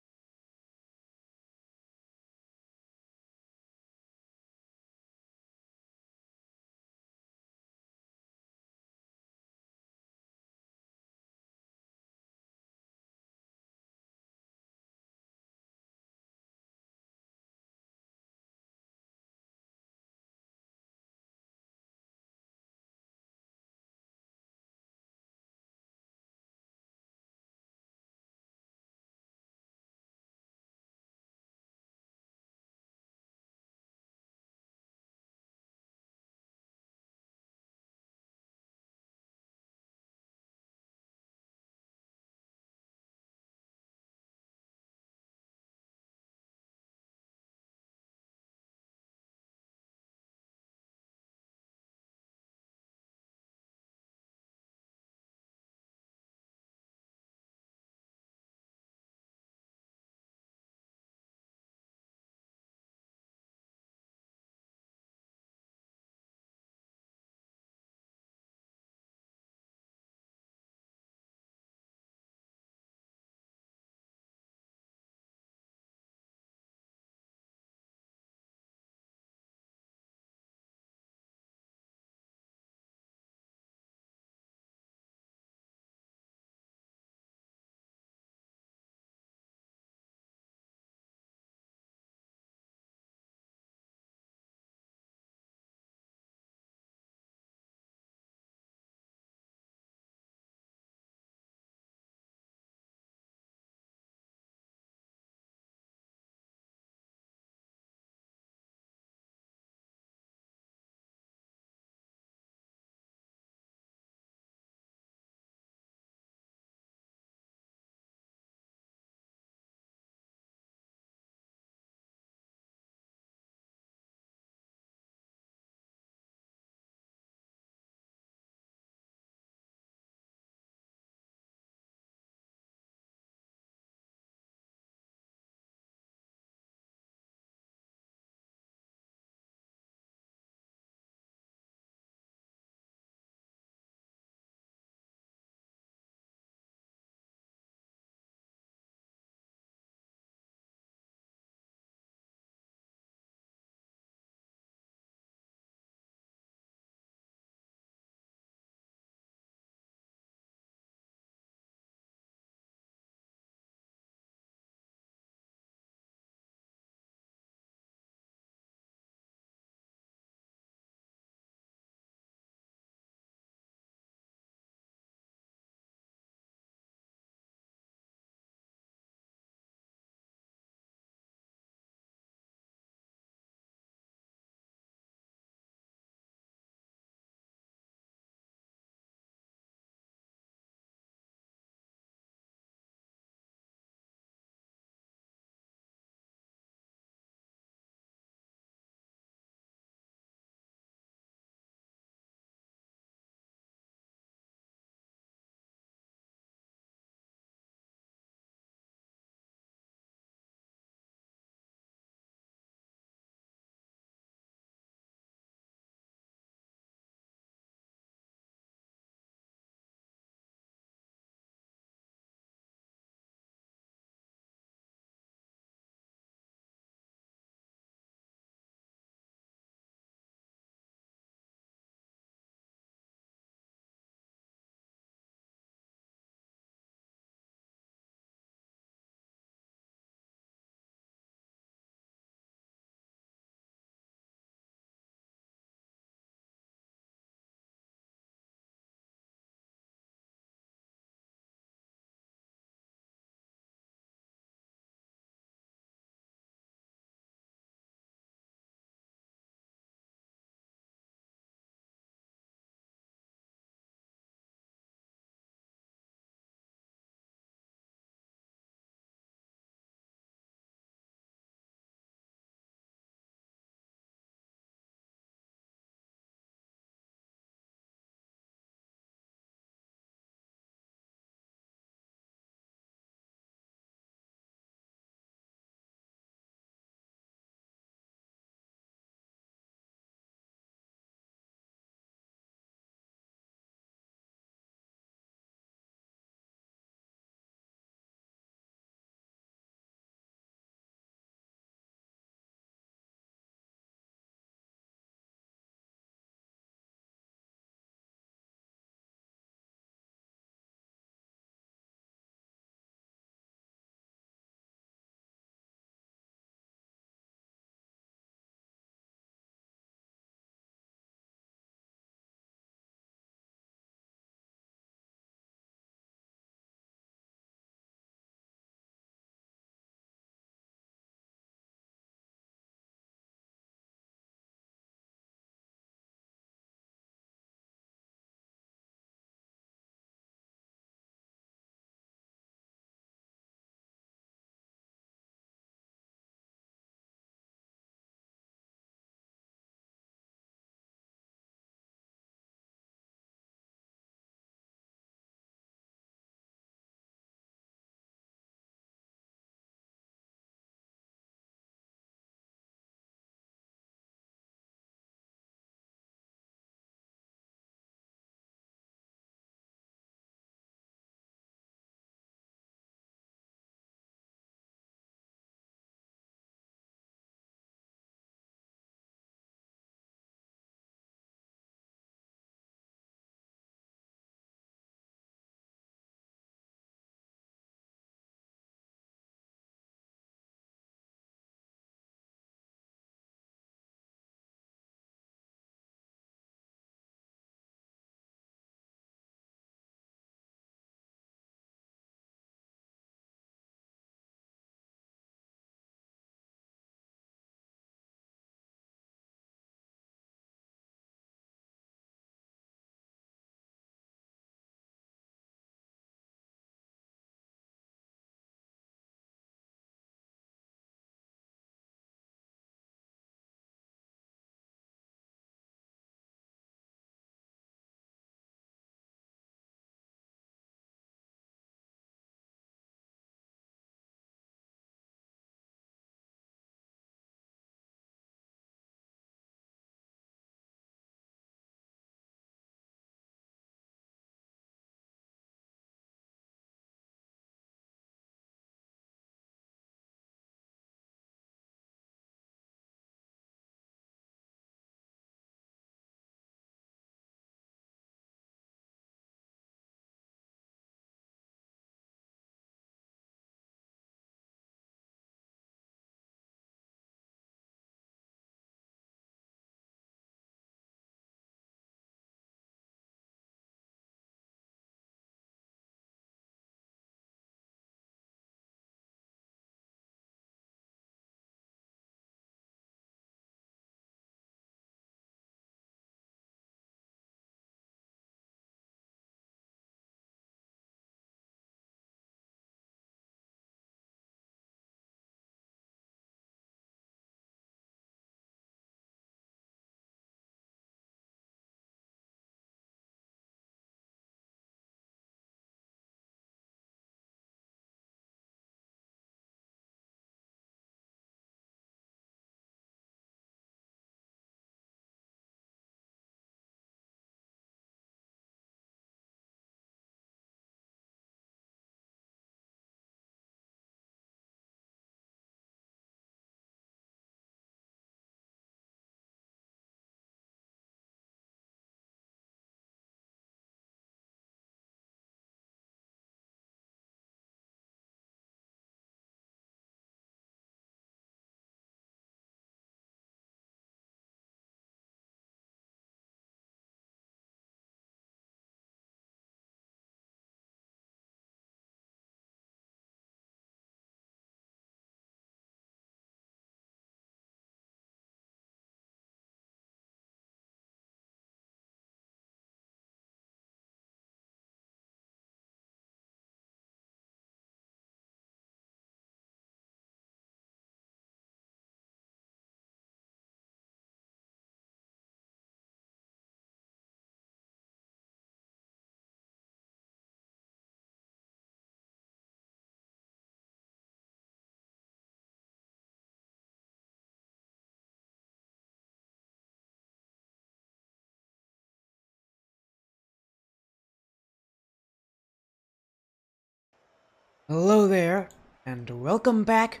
Hello there, and welcome back.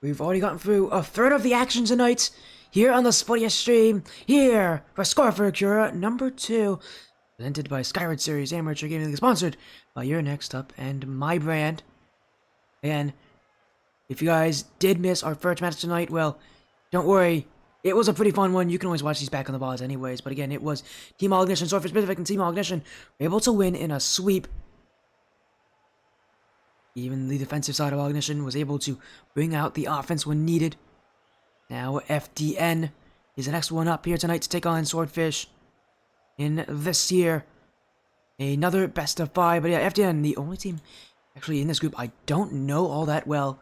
We've already gotten through a third of the action tonight here on the Spottiest stream, here for Score for a Cure number 2, presented by Skyward Series Amateur Gaming League, sponsored by Your Next Up and my brand. And if you guys did miss our first match tonight, well, don't worry. It was a pretty fun one. You can always watch these back on the VODs anyways. But again, it was Team Alignition, Swordfish Pacific, and Team Alignition were able to win in a sweep. Even the defensive side of Alignition was able to bring out the offense when needed. Now FDN is the next one up here tonight to take on Swordfish in this year. Another best of 5. But yeah, FDN, the only team actually in this group I don't know all that well.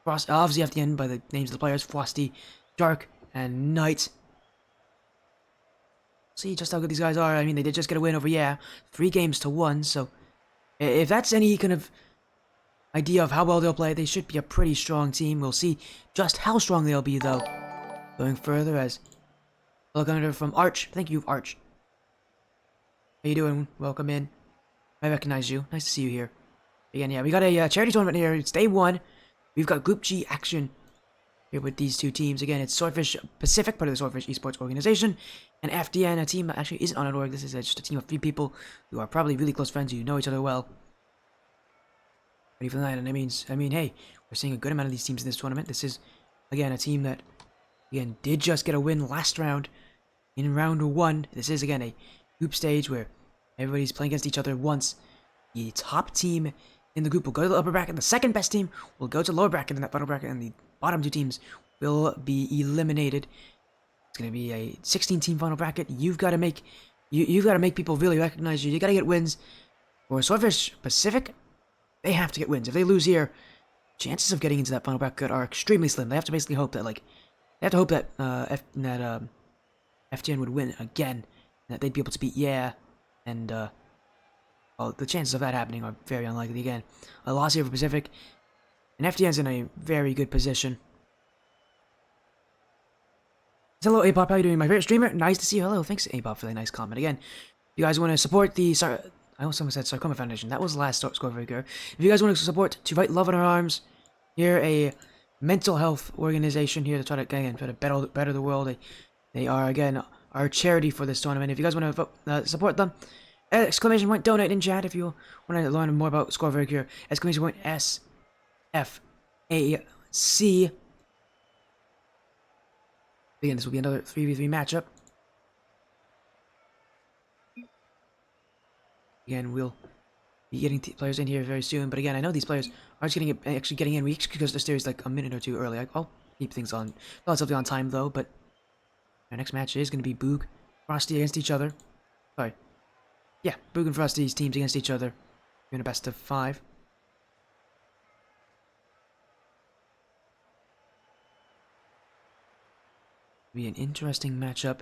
Obviously FDN by the names of the players, Frosty, Dark, and Knight. See just how good these guys are. I mean, they did just get a win over, 3 games to 1. So if that's any kind of idea of how well they'll play, they should be a pretty strong team. We'll see just how strong they'll be, though. Going further as look under from Arch. Thank you, Arch. How you doing? Welcome in. I recognize you. Nice to see you here. Again, yeah, we got a charity tournament here. It's day 1. We've got Group G action here with these 2 teams. Again, it's Swordfish Pacific, part of the Swordfish Esports organization, and FDN, a team that actually isn't on an org. This is just a team of 3 people who are probably really close friends who know each other well. Ready for the night, and I mean, hey, we're seeing a good amount of these teams in this tournament. This is, again, a team that, again, did just get a win last round in round 1. This is, again, a group stage where everybody's playing against each other once. The top team in the group will go to the upper bracket. The second best team will go to the lower bracket in that final bracket, and the bottom 2 teams will be eliminated. It's going to be a 16-team final bracket. You've got to make you've got to make people really recognize you. You got to get wins. For Swordfish Pacific, they have to get wins. If they lose here, chances of getting into that final bracket are extremely slim. They have to basically hope that FTN would win again, and that they'd be able to beat and well, the chances of that happening are very unlikely. Again, a loss here for Pacific, and FTN's in a very good position. Hello, Apop. How you doing, my favorite streamer? Nice to see you. Hello, thanks, Apop, for that nice comment. Again, if you guys want to support the I almost said Sarcoma Foundation. That was the last score breaker. If you guys want to support To Write Love in Our Arms, here a mental health organization here to try to better the world. They are, again, our charity for this tournament. If you guys want to support them, exclamation point donate in chat if you want to learn more about Score Breaker. Exclamation point SFAC. Again, this will be another 3v3 matchup. Again, we'll be getting players in here very soon. But again, I know these players are just actually getting in weeks because the series like a minute or 2 early. I'll keep things on relatively on time though. But our next match is going to be Boog, Frosty against each other. Sorry, yeah, Boog and Frosty's teams against each other. We're in a best of 5. Be an interesting matchup.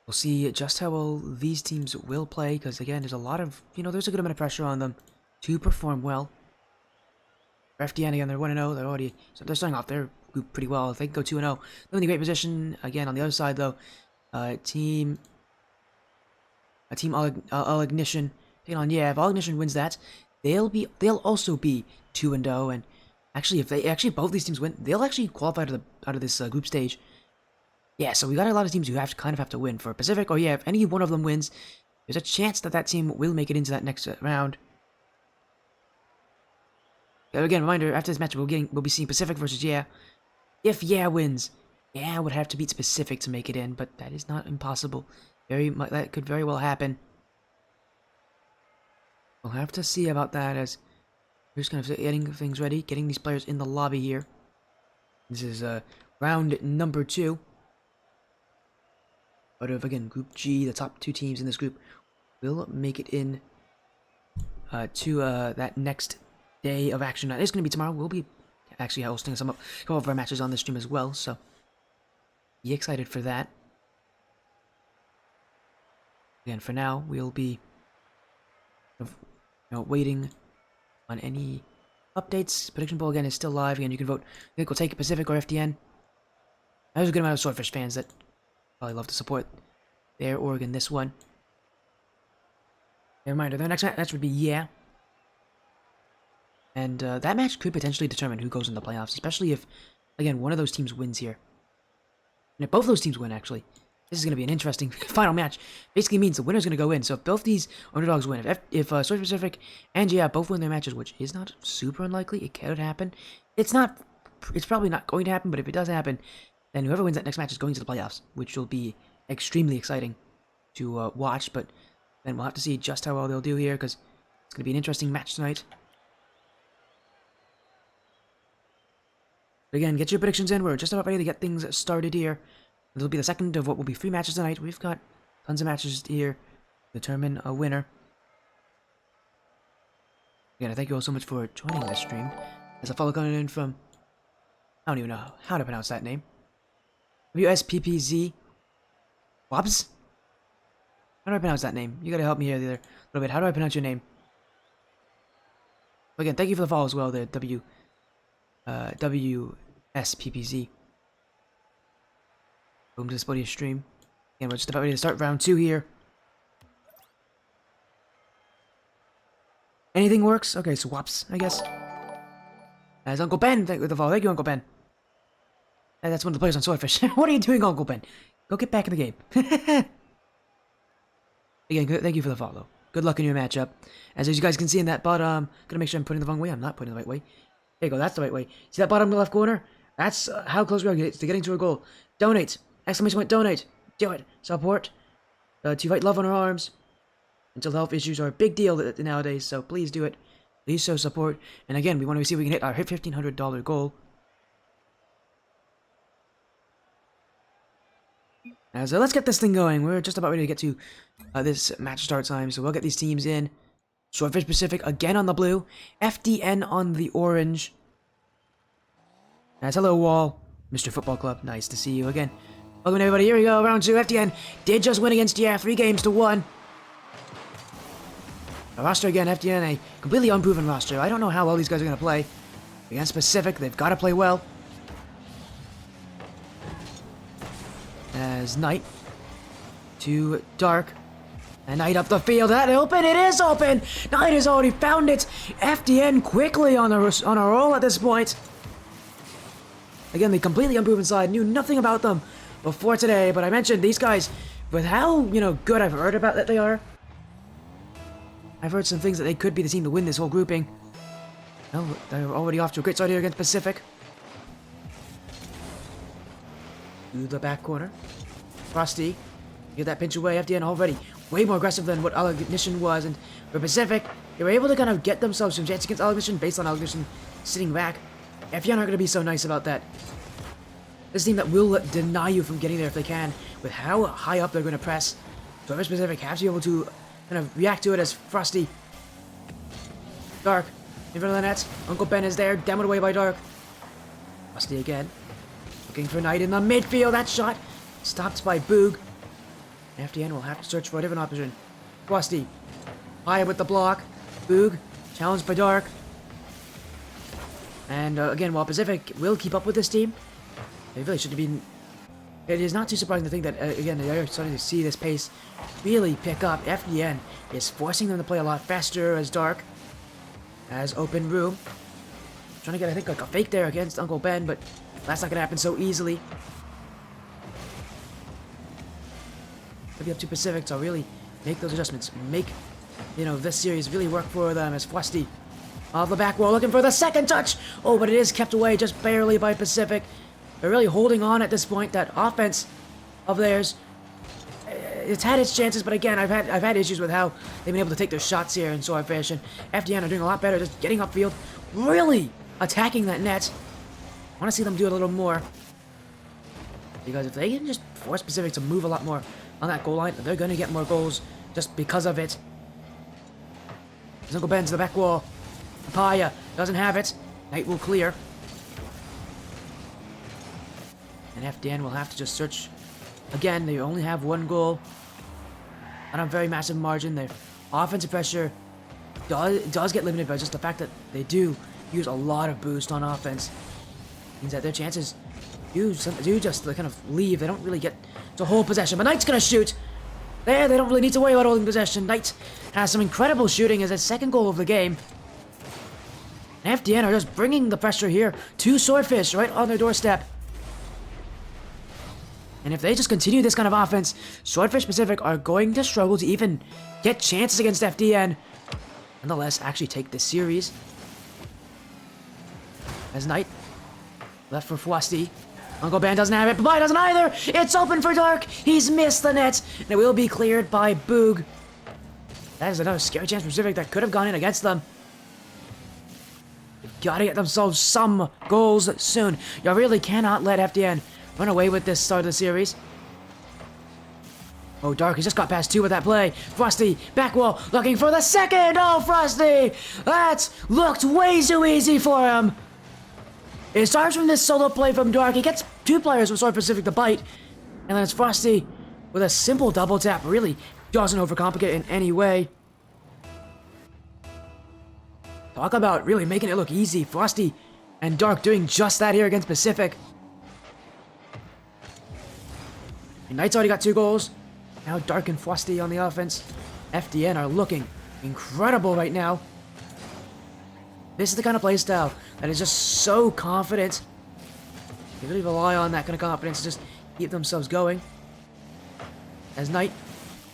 We'll see just how well these teams will play, because again, there's a lot of, there's a good amount of pressure on them to perform well. For FDN, again, they're 1-0. They're starting off their group pretty well. If they can go 2-0, they're in a great position. Again, on the other side, though, Team Alignition taking on, if Alignition wins that, they'll also be 2-0, and actually, if both these teams win, they'll actually qualify out of this group stage. Yeah, so we got a lot of teams who have to win. For Pacific, if any one of them wins, there's a chance that team will make it into that next round. Again, reminder, after this match, we'll be seeing Pacific versus If wins, would have to beat Pacific to make it in, but that is not impossible. That could very well happen. We'll have to see about that as we're just kind of getting things ready, getting these players in the lobby here. This is round number 2. Out of, again, Group G, the top 2 teams in this group will make it in to that next day of action. Now, it's going to be tomorrow. We'll be actually hosting a couple of our matches on the stream as well, so be excited for that. Again, for now, we'll be waiting on any updates. Prediction poll, again, is still live. Again, you can vote. I think we'll take Pacific or FDN. There's a good amount of Swordfish fans that probably love to support their org in this one. Never mind. The next match would be yeah. And that match could potentially determine who goes in the playoffs, especially if, again, one of those teams wins here. And if both those teams win, actually, this is going to be an interesting final match. Basically means the winner's going to go in. So if both these underdogs win, if Swordfish Pacific and GF both win their matches, which is not super unlikely, it could happen. It's probably not going to happen, but if it does happen, then whoever wins that next match is going to the playoffs, which will be extremely exciting to watch. But then we'll have to see just how well they'll do here, because it's going to be an interesting match tonight. But again, get your predictions in. We're just about ready to get things started here. This will be the second of what will be 3 matches tonight. We've got tons of matches here to determine a winner. Again, I thank you all so much for joining this stream. There's a follow coming in from, I don't even know how to pronounce that name. WSPPZ Wobs? How do I pronounce that name? You gotta help me here a little bit. How do I pronounce your name? Again, thank you for the follow as well, the WSPPZ. Welcome to this buddy stream. Again, we're just about ready to start round 2 here. Anything works? Okay, swaps, I guess. As Uncle Ben, thank you for the follow. Thank you, Uncle Ben. That's one of the players on Swordfish. What are you doing, Uncle Ben? Go get back in the game. Again, thank you for the follow. Good luck in your matchup. As you guys can see in that bottom, gonna make sure I'm putting it the wrong way. I'm not putting it the right way. There you go, that's the right way. See that bottom left corner? That's how close we are to getting to a goal. Donate! Exclamation point, donate! Do it! Support! To write love on our arms. Mental health issues are a big deal nowadays, so please do it. Please show support. And again, we want to see if we can hit our $1,500 goal. So let's get this thing going. We're just about ready to get to this match start time, so we'll get these teams in. Swordfish Pacific again on the blue. FDN on the orange. That's hello, Wall. Mr. Football Club, nice to see you again. Welcome everybody, here we go, round 2. FDN did just win against GF, 3 games to 1. The roster again, FDN, a completely unproven roster. I don't know how well these guys are going to play. Against Pacific, they've got to play well. As Knight to Dark. And Knight up the field. That open? It is open! Knight has already found it! FDN quickly on a roll at this point. Again, the completely unproven side. Knew nothing about them before today, but I mentioned these guys, with how, good I've heard about that they are. I've heard some things that they could be the team to win this whole grouping. Well, they're already off to a great start here against Pacific. To the back corner. Frosty. Get that pinch away. FDN already way more aggressive than what Alignition was. And for Pacific, they were able to kind of get themselves some chance against Alignition based on Alignition sitting back. FDN aren't going to be so nice about that. This team that will deny you from getting there if they can, with how high up they're going to press. So Pacific have to be able to kind of react to it as Frosty. Dark. In front of the net. Uncle Ben is there. Demoed away by Dark. Frosty again. Looking for Knight in the midfield. That shot stopped by Boog. FDN will have to search for a different option. Frosty. High with the block. Boog. Challenged by Dark. And again, while Pacific will keep up with this team, they really shouldn't have been. It is not too surprising to think that, again, they are starting to see this pace really pick up. FDN is forcing them to play a lot faster as Dark has open room. Trying to get, I think, like a fake there against Uncle Ben, but that's not going to happen so easily. It'll be up to Pacific to really make those adjustments. Make, this series really work for them as Frosty off the back wall looking for the second touch. Oh, but it is kept away just barely by Pacific. They're really holding on at this point. That offense of theirs, it's had its chances, but again, I've had issues with how they've been able to take their shots here in Swordfish, and FDN are doing a lot better just getting upfield, really attacking that net. I want to see them do it a little more, because if they can just force Pacific to move a lot more on that goal line, they're going to get more goals just because of it. Uncle Ben to the back wall. Papaya doesn't have it. Knight will clear. And FDN will have to just search. Again, they only have 1 goal. Not a very massive margin. Their offensive pressure does get limited by just the fact that they do use a lot of boost on offense. Means that their chances do just kind of leave. They don't really get to hold possession. But Knight's going to shoot. There, they don't really need to worry about holding possession. Knight has some incredible shooting as his second goal of the game. FDN are just bringing the pressure here to Swordfish right on their doorstep. And if they just continue this kind of offense, Swordfish Pacific are going to struggle to even get chances against FDN. Nonetheless, actually take this series. As Knight left for Fwasti. Uncle Ben doesn't have it, Papaya doesn't either! It's open for Dark! He's missed the net! And it will be cleared by Boog. That is another scary chance for Pacific that could have gone in against them. They've got to get themselves some goals soon. You really cannot let FDN run away with this start of the series. Oh, Dark, he just got past 2 with that play. Frosty, back wall, looking for the second! Oh, Frosty! That looked way too easy for him! It starts from this solo play from Dark. He gets 2 players from Sword Pacific to bite. And then it's Frosty with a simple double tap. Really doesn't overcomplicate it in any way. Talk about really making it look easy. Frosty and Dark doing just that here against Pacific. And Knight's already got 2 goals. Now Dark and Frosty on the offense. FDN are looking incredible right now. This is the kind of play style that is just so confident. They really rely on that kind of confidence to just keep themselves going. As Knight,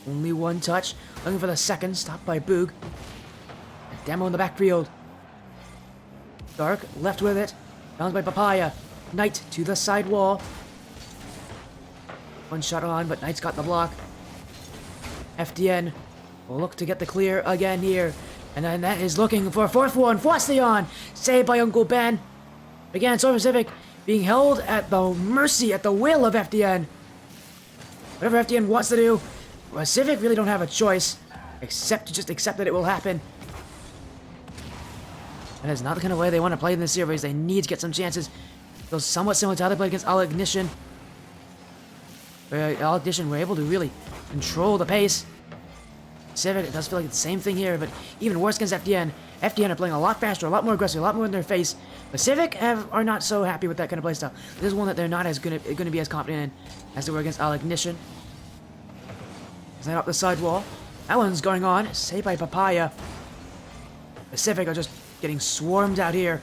only 1 touch, looking for the second, stopped by Boog. A demo in the backfield. Dark, left with it, bounced by Papaya. Knight to the side wall. 1 shot on, but Knight's got the block. FDN will look to get the clear again here. And then that is looking for a 4th one. Fwastion, saved by Uncle Ben. Again, Sword Pacific being held at the mercy, at the will of FDN. Whatever FDN wants to do, Pacific really don't have a choice except to just accept that it will happen. That is not the kind of way they want to play in this series. They need to get some chances. Feels somewhat similar to how they played against Alignition. Where Alignition were able to really control the pace. Pacific, it does feel like it's the same thing here, but even worse against FDN. FDN are playing a lot faster, a lot more aggressive, a lot more in their face. Pacific are not so happy with that kind of playstyle. This is one that they're not as going to be as confident in as they were against Alignition. Is that up the side wall? That one's going on. Saved by Papaya. Pacific are just getting swarmed out here.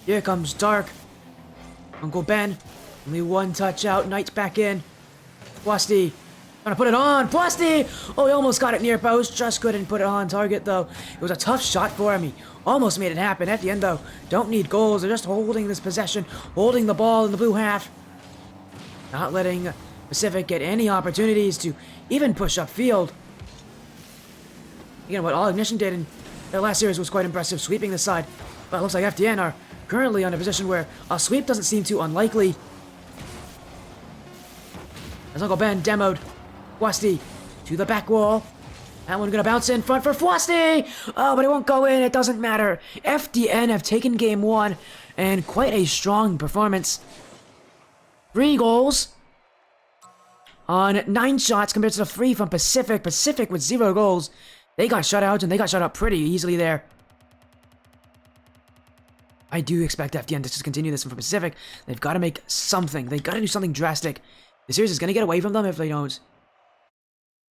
Here comes Dark. Uncle Ben. Only 1 touch out. Knight's back in. Fwasti. Trying to put it on. Fwasti! Oh, he almost got it near post. Just couldn't put it on target, though. It was a tough shot for him. He almost made it happen. At the end, though, don't need goals. They're just holding this possession, holding the ball in the blue half. Not letting Pacific get any opportunities to even push upfield. Again, what Alignition did in their last series was quite impressive, sweeping the side. But it looks like FDN are currently on a position where a sweep doesn't seem too unlikely. As Uncle Ben demoed Fwasti to the back wall. That one gonna bounce in front for Fwasti! Oh, but it won't go in, it doesn't matter. FDN have taken game 1, and quite a strong performance. 3 goals on 9 shots compared to the 3 from Pacific. Pacific with 0 goals. They got shut out, and they got shut out pretty easily there. I do expect FDN to just continue this one for Pacific. They've got to make something. They've got to do something drastic. The series is going to get away from them if they don't.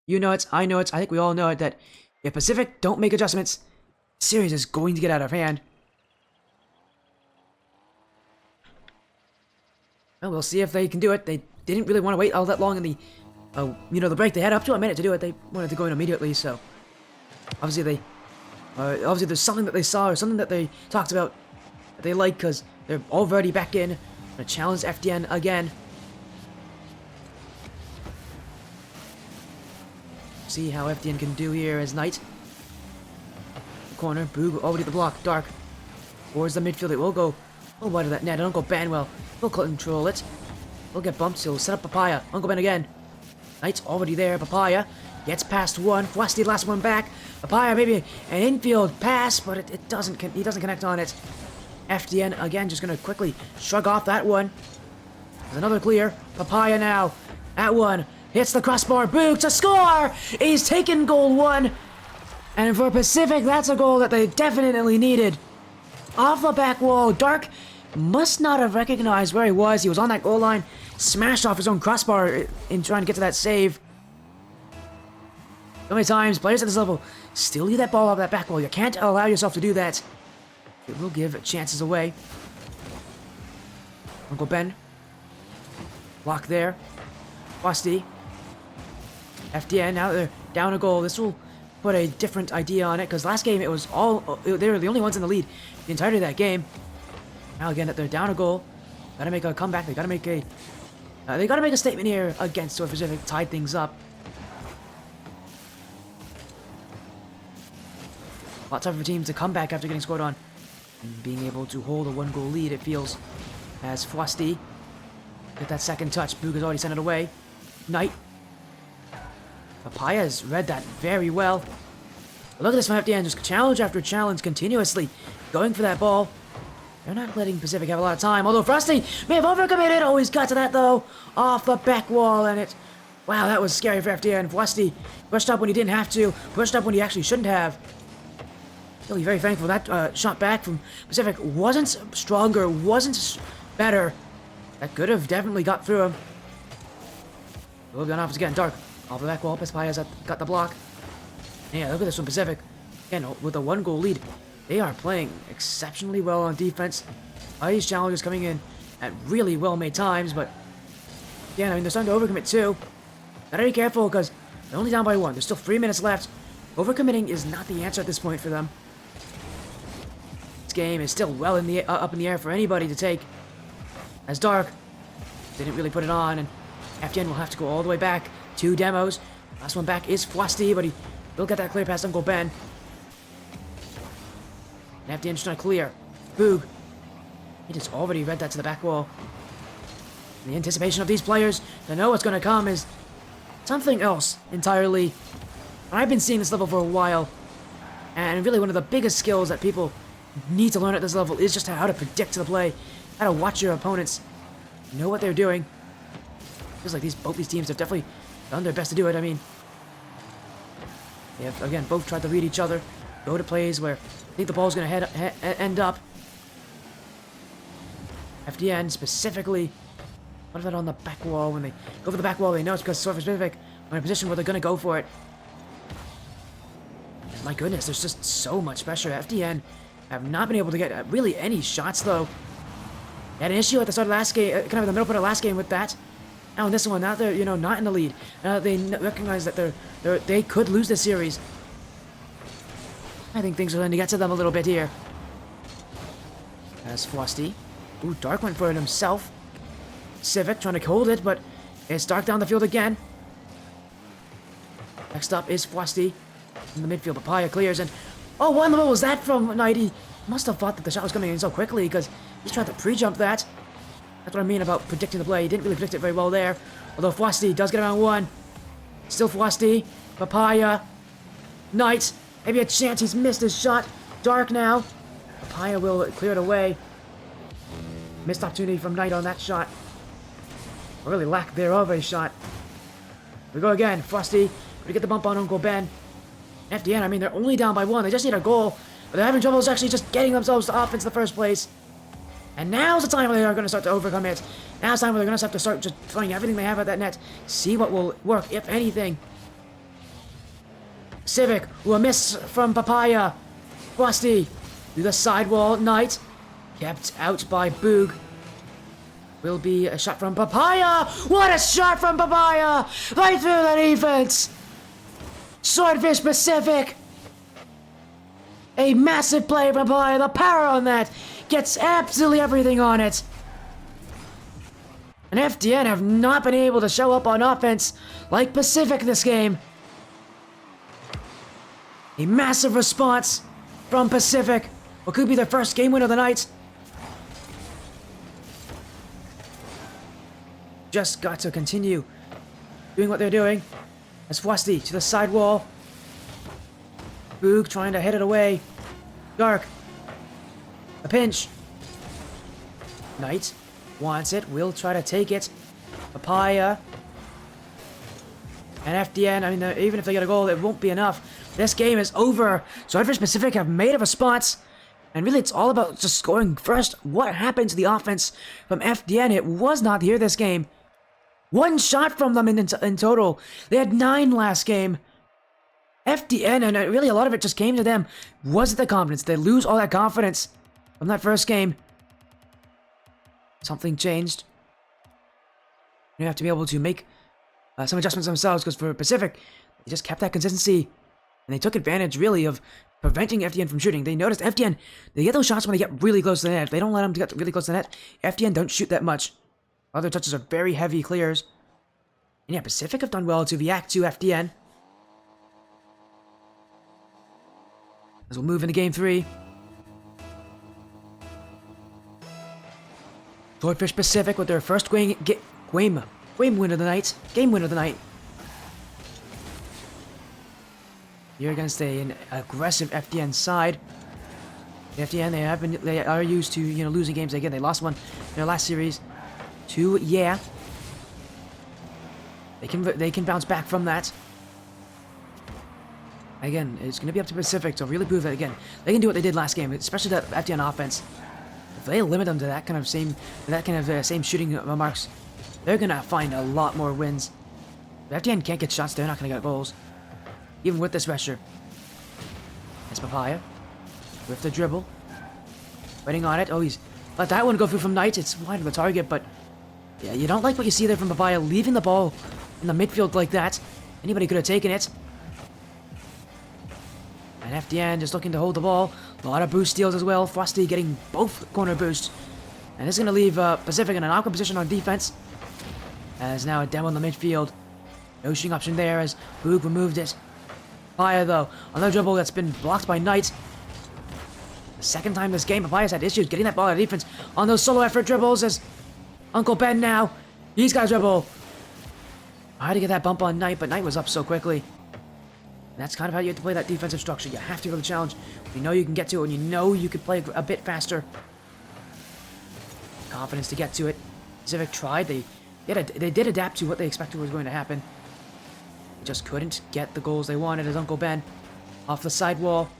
You know it, I know it, I think we all know it, that if Pacific don't make adjustments, the series is going to get out of hand. Well, we'll see if they can do it. They didn't really want to wait all that long in the, the break. They had up to a minute to do it. They wanted to go in immediately, so obviously there's something that they saw or something that they talked about that they like, because they're already back in. Gonna challenge FDN again. See how FDN can do here as Knight. Corner, Boog already the block. Dark towards the midfield. It will go wide of that net. Uncle Ben will control it. We'll get bumped. He'll set up Papaya. Uncle Ben again. Knight's already there. Papaya gets past 1. Fwasti last one back. Papaya maybe an infield pass, but it doesn't. He doesn't connect on it. FDN again just gonna quickly shrug off that one. There's another clear. Papaya now. That one hits the crossbar. Boog to score! He's taken goal 1. And for Pacific, that's a goal that they definitely needed. Off the back wall, Dark must not have recognized where he was. He was on that goal line, smashed off his own crossbar in trying to get to that save. So many times, players at this level still leave that ball off that back wall. You can't allow yourself to do that. It will give chances away. Uncle Ben. Block there. Frosty. FDN, now that they're down a goal, this will put a different idea on it, because last game it was they were the only ones in the lead the entirety of that game. Now again that they're down a goal, gotta make a comeback, they gotta make a statement here against Swordfish Pacific, tie things up. A lot tougher for teams to come back after getting scored on and being able to hold a 1-goal lead, it feels, as Frosty get that second touch. Boog has already sent it away. Knight. Papaya's read that very well. But look at this from FDN, just challenge after challenge continuously going for that ball. They're not letting Pacific have a lot of time, although Frosty may have overcommitted. Always got to that though, off the back wall, and it... Wow, that was scary for FDN. Frosty pushed up when he didn't have to, pushed up when he actually shouldn't have. Really very thankful that shot back from Pacific wasn't stronger, wasn't better. That could have definitely got through him. A little bit on offense again, Dark. Off the back wall, Papaya's got the block. Yeah, look at this from Pacific. Again, with a 1-goal lead, they are playing exceptionally well on defense. All these challenges coming in at really well-made times, but again, I mean, they're starting to overcommit too. Gotta be careful because they're only down by 1. There's still 3 minutes left. Overcommitting is not the answer at this point for them. This game is still well in the up in the air for anybody to take. As Dark didn't really put it on, and FDN will have to go all the way back. 2 demos. Last one back is Frosty, but he will get that clear past Uncle Ben. And FDN just trying to clear. Boog. He just already read that to the back wall. And the anticipation of these players to know what's going to come is something else entirely. I've been seeing this level for a while, and really one of the biggest skills that people need to learn at this level is just how to predict the play, how to watch your opponents, know what they're doing. Feels like both these teams have definitely done their best to do it. I mean, they have, again, both tried to read each other, go to plays where I think the ball's going to end up. FDN specifically, what if that on the back wall? When they go for the back wall, they know it's because Swordfish Pacific are in a position where they're going to go for it. And my goodness, there's just so much pressure. FDN have not been able to get really any shots, though. They had an issue at the start of last game, kind of in the middle part of last game with that. Now in this one, now they're, not in the lead. Now they recognize that they could lose this series. I think things are going to get to them a little bit here. As Frosty. Ooh, Dark went for it himself. Civic trying to hold it, but it's Dark down the field again. Next up is Frosty in the midfield. Papaya clears, and oh, what in the world was that from Knight? He must have thought that the shot was coming in so quickly because he's trying to pre-jump that. That's what I mean about predicting the play. He didn't really predict it very well there. Although Frosty does get around 1. Still Frosty. Papaya. Knight. Maybe a chance he's missed his shot. Dark now. Papaya will clear it away. Missed opportunity from Knight on that shot. Or really lack thereof a shot. We go again. Frosty. We get the bump on Uncle Ben. FDN, I mean, they're only down by 1. They just need a goal. But they're having trouble actually just getting themselves to offense in the first place. And now's the time where they are going to start to overcome it. Now's the time where they're going to have to start just throwing everything they have at that net. See what will work, if anything. Civic, a miss from Papaya. Frosty, through the sidewall. Knight, kept out by Boog. Will be a shot from Papaya. What a shot from Papaya! Right through the defense. Swordfish Pacific. A massive play from Papaya. The power on that. Gets absolutely everything on it. And FDN have not been able to show up on offense like Pacific this game. A massive response from Pacific. What could be their first game win of the night. Just got to continue doing what they're doing. As Frosty to the side wall. Boog trying to head it away. Dark. A pinch. Knight wants it. Will try to take it. Papaya. And FDN, I mean, even if they get a goal, it won't be enough. This game is over. Swordfish Pacific have made a response. And really, it's all about just scoring first. What happened to the offense from FDN? It was not here this game. 1 shot from them in total. They had 9 last game. FDN, and really a lot of it just came to them, wasn't the confidence. They lose all that confidence from that first game. Something changed. You have to be able to make some adjustments themselves, because for Pacific, they just kept that consistency, and they took advantage, really, of preventing FDN from shooting. They noticed FDN, they get those shots when they get really close to the net. If they don't let them get really close to the net, FDN don't shoot that much. Other touches are very heavy clears. And yeah, Pacific have done well to react to FDN. As we'll move into game 3. Swordfish Pacific with their first game win of the night. Game win of the night. Here against an aggressive FDN side. The FDN, they are used to, you know, losing games. Again, they lost one in their last series to Yeah. They can bounce back from that. Again, it's going to be up to Pacific to really prove that, again, they can do what they did last game, especially that FDN offense. If they limit them to that kind of same shooting marks, they're going to find a lot more wins. If FDN can't get shots, they're not going to get goals. Even with this pressure. It's Papaya. With the dribble. Waiting on it. Oh, he's let that one go through from Knight. It's wide of the target, but yeah, you don't like what you see there from Papaya, leaving the ball in the midfield like that. Anybody could have taken it. And FDN just looking to hold the ball. A lot of boost steals as well. Frosty getting both corner boosts. And this is going to leave Pacific in an awkward position on defense. As now a demo in the midfield. No shooting option there as Boog removed it. Papaya, though, another dribble that's been blocked by Knight. The second time this game, Papaya's had issues getting that ball out of defense on those solo effort dribbles as Uncle Ben now. He's got a dribble. Hard to get that bump on Knight, but Knight was up so quickly. And that's kind of how you have to play that defensive structure. You have to go to the challenge. You know you can get to it, and you know you can play a bit faster. Confidence to get to it. Pacific tried. They did adapt to what they expected was going to happen. They just couldn't get the goals they wanted as Uncle Ben off the sidewall.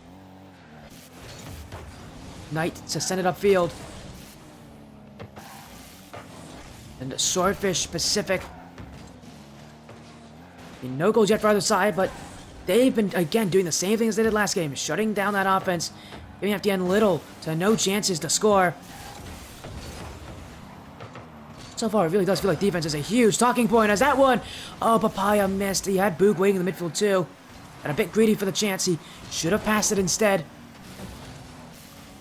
Knight to send it upfield. And Swordfish Pacific. No goals yet for either side, but they've been, again, doing the same thing as they did last game. Shutting down that offense. Giving FDN little to no chances to score. So far, it really does feel like defense is a huge talking point as that one. Oh, Papaya missed. He had Boog waiting in the midfield too. And a bit greedy for the chance. He should have passed it instead.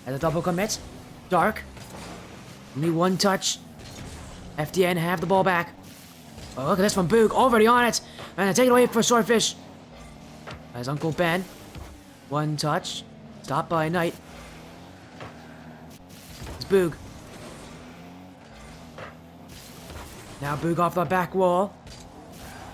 As a double commit. Dark. Only one touch. FDN have the ball back. Oh, look at this from Boog. Already on it. And take it away for Swordfish. As Uncle Ben. One touch. Stopped by Knight. It's Boog. Now Boog off the back wall.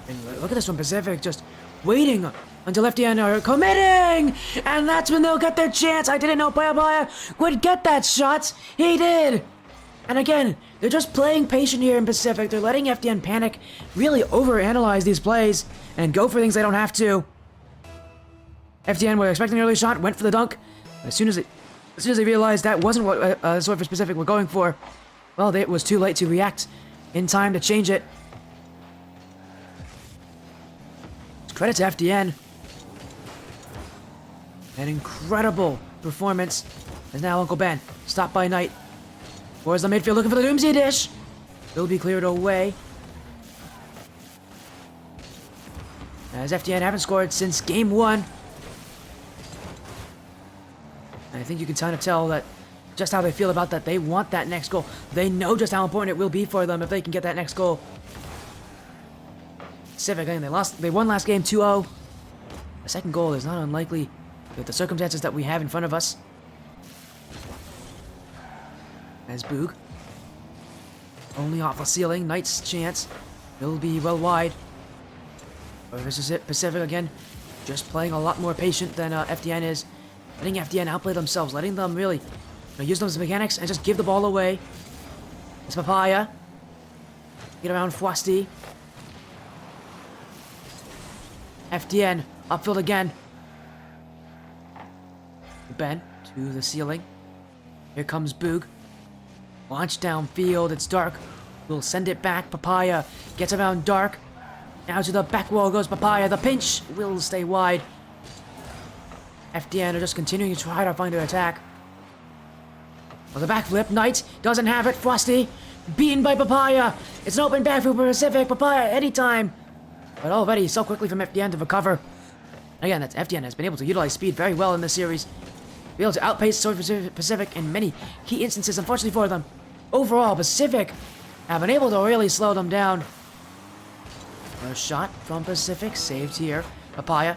And look at this from Pacific. Just waiting until FDN are committing. And that's when they'll get their chance. I didn't know Papaya would get that shot. He did. And again, they're just playing patient here in Pacific. They're letting FDN panic, really overanalyze these plays, and go for things they don't have to. FDN were expecting an early shot, went for the dunk. But as soon as they realized that wasn't what Swordfish Pacific were going for, well, it was too late to react in time to change it. Credit to FDN. An incredible performance. As now Uncle Ben, stopped by Knight. Towards the midfield, looking for the Doomsday dish. Will be cleared away. As FDN haven't scored since game 1. And I think you can kind of tell that just how they feel about that. They want that next goal. They know just how important it will be for them if they can get that next goal. Pacific, again, they won last game 2-0. The second goal is not unlikely with the circumstances that we have in front of us. As Boog. Only off the ceiling. Knight's chance. Will be well wide. But this is it. Pacific again. Just playing a lot more patient than FDN is. Letting FDN outplay themselves. Letting them really use those mechanics and just give the ball away. It's Papaya. Get around Frosty. FDN. Upfield again. Ben to the ceiling. Here comes Boog. Launch downfield, it's Dark. We'll send it back. Papaya gets around Dark. Now to the back wall goes Papaya. The pinch will stay wide. FDN are just continuing to try to find their attack. Well, the backflip, Knight doesn't have it. Frosty, beaten by Papaya. It's an open backflip for Pacific. Papaya anytime. But already so quickly from FDN to recover. Again, that's FDN has been able to utilize speed very well in this series. Be able to outpace Swordfish Pacific in many key instances, unfortunately for them. Overall, Pacific have been able to really slow them down. A shot from Pacific, saved here. Papaya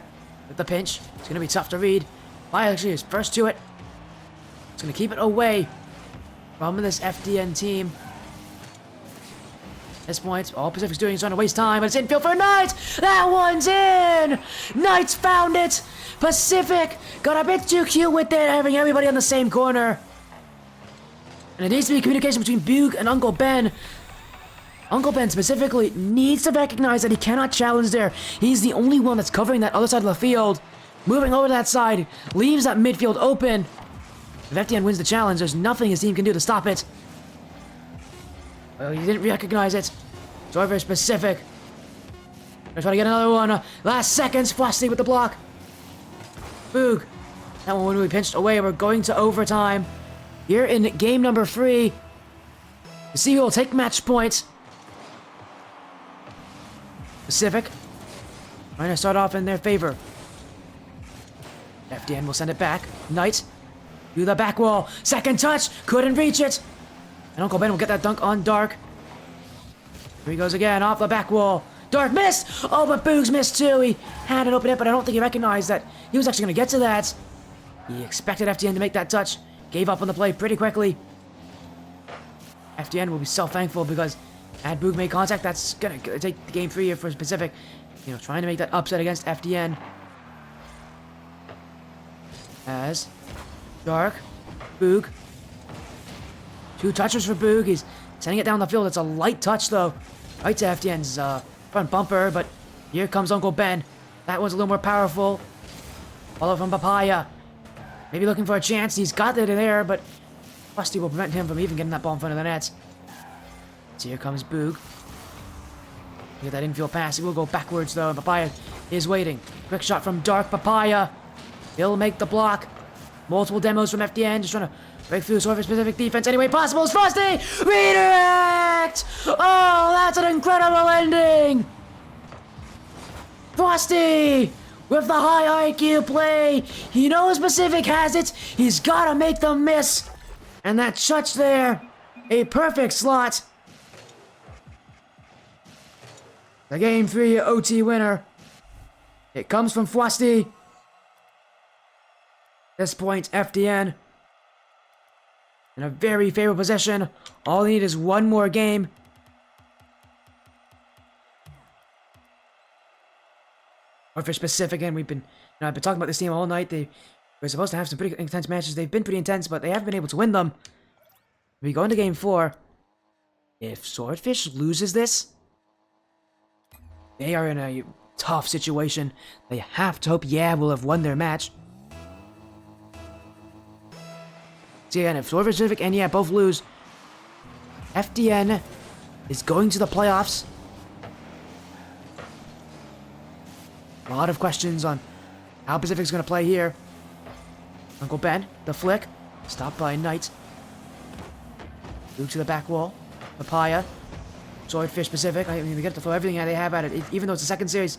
with the pinch. It's going to be tough to read. Papaya actually is first to it. It's going to keep it away from this FDN team. At this point, all Pacific's doing is trying to waste time, but it's infield for Knight! That one's in! Knight's found it! Pacific got a bit too cute with it, having everybody on the same corner. And it needs to be communication between Boog and Uncle Ben. Uncle Ben specifically needs to recognize that he cannot challenge there. He's the only one that's covering that other side of the field. Moving over to that side, leaves that midfield open. If FDN wins the challenge, there's nothing his team can do to stop it. Well, he didn't recognize it. Swordfish Pacific. Gonna try to get another one. Last seconds, Frosty with the block. Boog. That one will be pinched away. We're going to overtime. Here in game number 3. The see who will take match point. Pacific. Trying to start off in their favor. FDN will send it back. Knight. Do the back wall. Second touch. Couldn't reach it. And Uncle Ben will get that dunk on Dark. Here he goes again. Off the back wall. Dark missed. Oh, but Boog's missed too. He had it open it, but I don't think he recognized that he was actually going to get to that. He expected FDN to make that touch. Gave up on the play pretty quickly. FDN will be so thankful because had Boog made contact, that's going to take the game 3 here for Pacific. You know, trying to make that upset against FDN. As Dark, Boog. 2 touches for Boog. He's sending it down the field. It's a light touch, though. Right to FDN's front bumper, but here comes Uncle Ben. That was a little more powerful. Follow from Papaya. Maybe looking for a chance. He's got it there, but Frosty will prevent him from even getting that ball in front of the net. So here comes Boog. Get that infield pass. He will go backwards, though, and Papaya is waiting. Quick shot from Dark. Papaya. He'll make the block. Multiple demos from FDN, just trying to break through Swordfish Pacific defense any way possible. It's Frosty! Redirect! Oh, that's an incredible ending! Frosty! With the high IQ play, he knows Pacific has it. He's got to make them miss. And that touch there, a perfect slot. The game 3 OT winner. It comes from Frosty. This point, FDN in a very favorable position. All they need is one more game. Swordfish Pacific, and I've been talking about this team all night. They were supposed to have some pretty intense matches. They've been pretty intense, but they haven't been able to win them. We go into game 4. If Swordfish loses this, they are in a tough situation. They have to hope will have won their match. So again, if Swordfish Pacific and both lose, FDN is going to the playoffs. A lot of questions on how Pacific's going to play here. Uncle Ben, the flick, stopped by Knight. Move to the back wall. Papaya, Swordfish Pacific. I mean, we get to throw everything they have at it, even though it's a second series,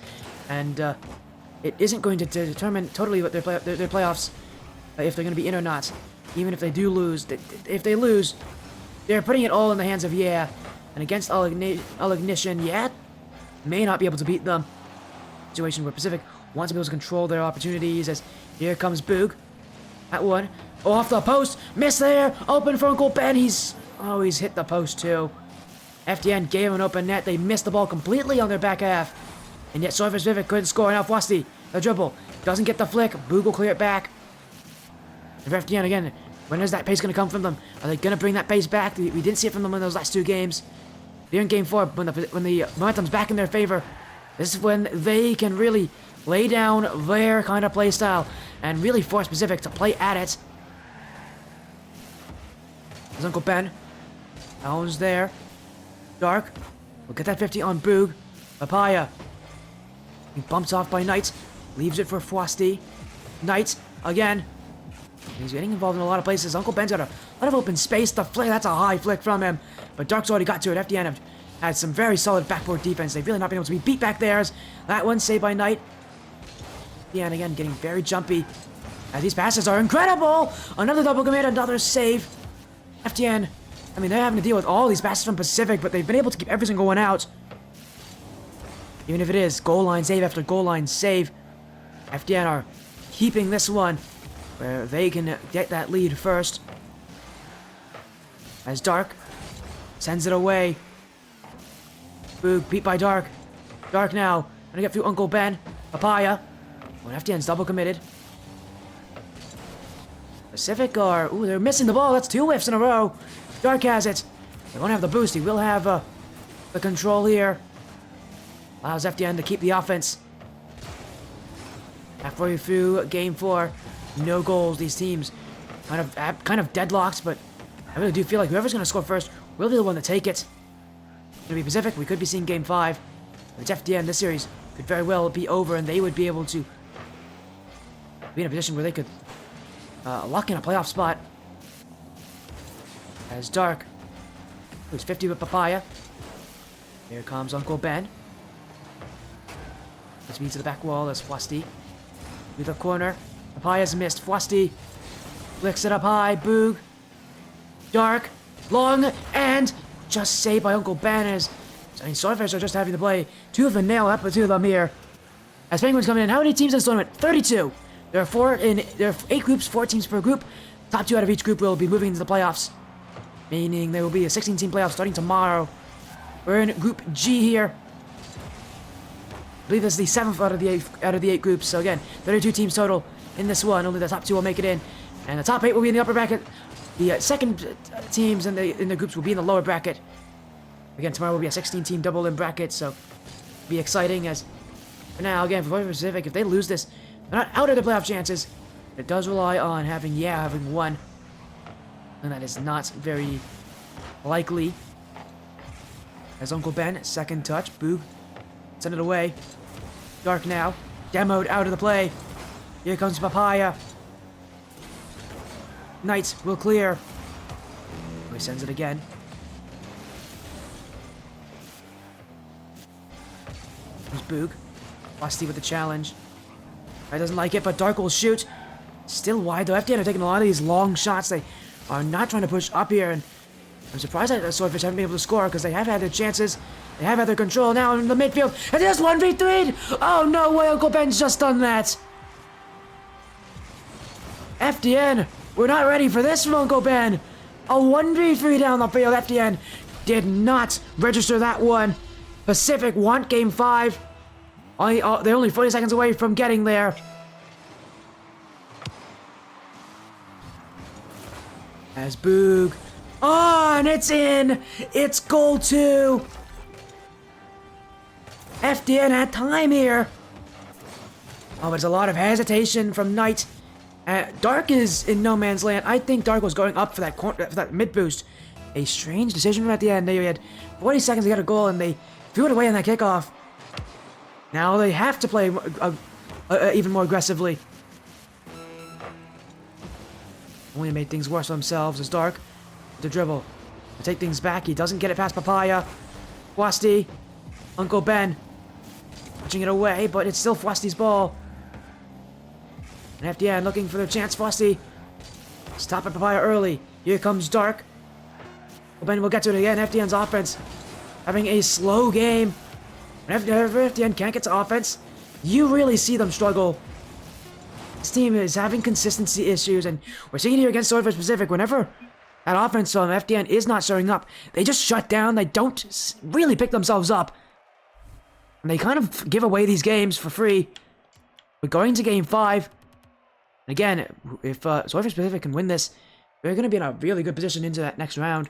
and it isn't going to determine totally what their playoffs, if they're going to be in or not. Even if they do lose, if they lose, they're putting it all in the hands of and against Alignition, may not be able to beat them. Situation where Pacific wants to be able to control their opportunities. As here comes Boog. That one off the post, miss there, open for Uncle Ben. He's hit the post too. FDN gave him an open net. They missed the ball completely on their back half, and yet Swordfish Pacific couldn't score. Now Frosty, the dribble, doesn't get the flick. Boog will clear it back. If FDN again, when is that pace going to come from them? Are they going to bring that pace back? We didn't see it from them in those last 2 games. They're in game 4 when the momentum's back in their favor. This is when they can really lay down their kind of play style and really force Pacific to play at it. There's Uncle Ben. Allen's there. Dark. We'll get that 50 on Boog. Papaya. He bumps off by Knight. Leaves it for Frosty. Knight again. He's getting involved in a lot of places. Uncle Ben's got a lot of open space. The flick, that's a high flick from him. But Dark's already got to it. FDN have had some very solid backboard defense. They've really not been able to be beat back there. As that one saved by Knight. FDN again getting very jumpy. As these passes are incredible. Another double commit, another save. FDN, I mean, they're having to deal with all these passes from Pacific, but they've been able to keep every single one out. Even if it is goal line save after goal line save, FDN are keeping this one where they can get that lead first. As Dark sends it away. Boog beat by Dark. Dark now gonna get through Uncle Ben. Papaya. When FDN's double committed. Pacific are, ooh, they're missing the ball. That's 2 whiffs in a row. Dark has it. They won't have the boost. He will have the control here. Allows FDN to keep the offense. Halfway through game 4, no goals. These teams kind of deadlocked, but I really do feel like whoever's going to score first will be the one to take it. It's going to be Pacific. We could be seeing game 5. If it's FDN, this series could very well be over, and they would be able to be in a position where they could lock in a playoff spot. As Dark, who's 50 with Papaya. Here comes Uncle Ben. Let's meet to the back wall as Flusty. Through the corner. Papaya's missed. Flusty flicks it up high. Boog. Dark. Long. And just saved by Uncle Ben as Swordfish are just having to play 2 of the nail up, but 2 of them here. As Penguins come in, how many teams in this tournament? 32. There are 8 groups, 4 teams per group. Top 2 out of each group will be moving into the playoffs. Meaning there will be a 16-team playoff starting tomorrow. We're in Group G here. I believe this is the 7th out of the 8 groups. So again, 32 teams total in this one. Only the top 2 will make it in, and the top 8 will be in the upper bracket. The second teams in the groups will be in the lower bracket. Again, tomorrow will be a 16-team double-in bracket, so it'll be exciting. As for now, again, for Swordfish Pacific, if they lose this, they're not out of their playoff chances. It does rely on having one, and that is not very likely. As Uncle Ben, second touch, Boog, send it away. Dark now, demoed out of the play. Here comes Papaya. Knight will clear. He sends it again. Here's Boog. Lusty with the challenge. Guy doesn't like it, but Dark will shoot. Still wide though. FDN are taking a lot of these long shots. They are not trying to push up here, and I'm surprised that the Swordfish haven't been able to score because they have had their chances. They have had their control now in the midfield. And there's 1v3! Oh, no way, Uncle Ben's just done that. FDN, we're not ready for this from Uncle Ben. A 1v3 down the field. FDN did not register that one. Pacific want game 5. They're only 40 seconds away from getting there. As Boog. Oh, and it's in! It's goal 2! FDN had time here. Oh, but there's a lot of hesitation from Knight. Dark is in no man's land. I think Dark was going up for that mid boost. A strange decision at the end. They had 40 seconds to get a goal, and they threw it away in that kickoff. Now they have to play even more aggressively. Only made things worse for themselves as Dark to dribble. To take things back, he doesn't get it past Papaya. Fwasty. Uncle Ben. Punching it away, but it's still Fwasty's ball. And FDN looking for their chance. Fwasty. Stop at Papaya early. Here comes Dark. Uncle Ben will get to it again. FDN's offense having a slow game. Whenever FDN can't get to offense, you really see them struggle. This team is having consistency issues, and we're seeing it here against Swordfish Pacific. Whenever that offense from FDN is not showing up, they just shut down. They don't really pick themselves up. And they kind of give away these games for free. We're going to game 5. And again, if Swordfish Pacific can win this, they're going to be in a really good position into that next round.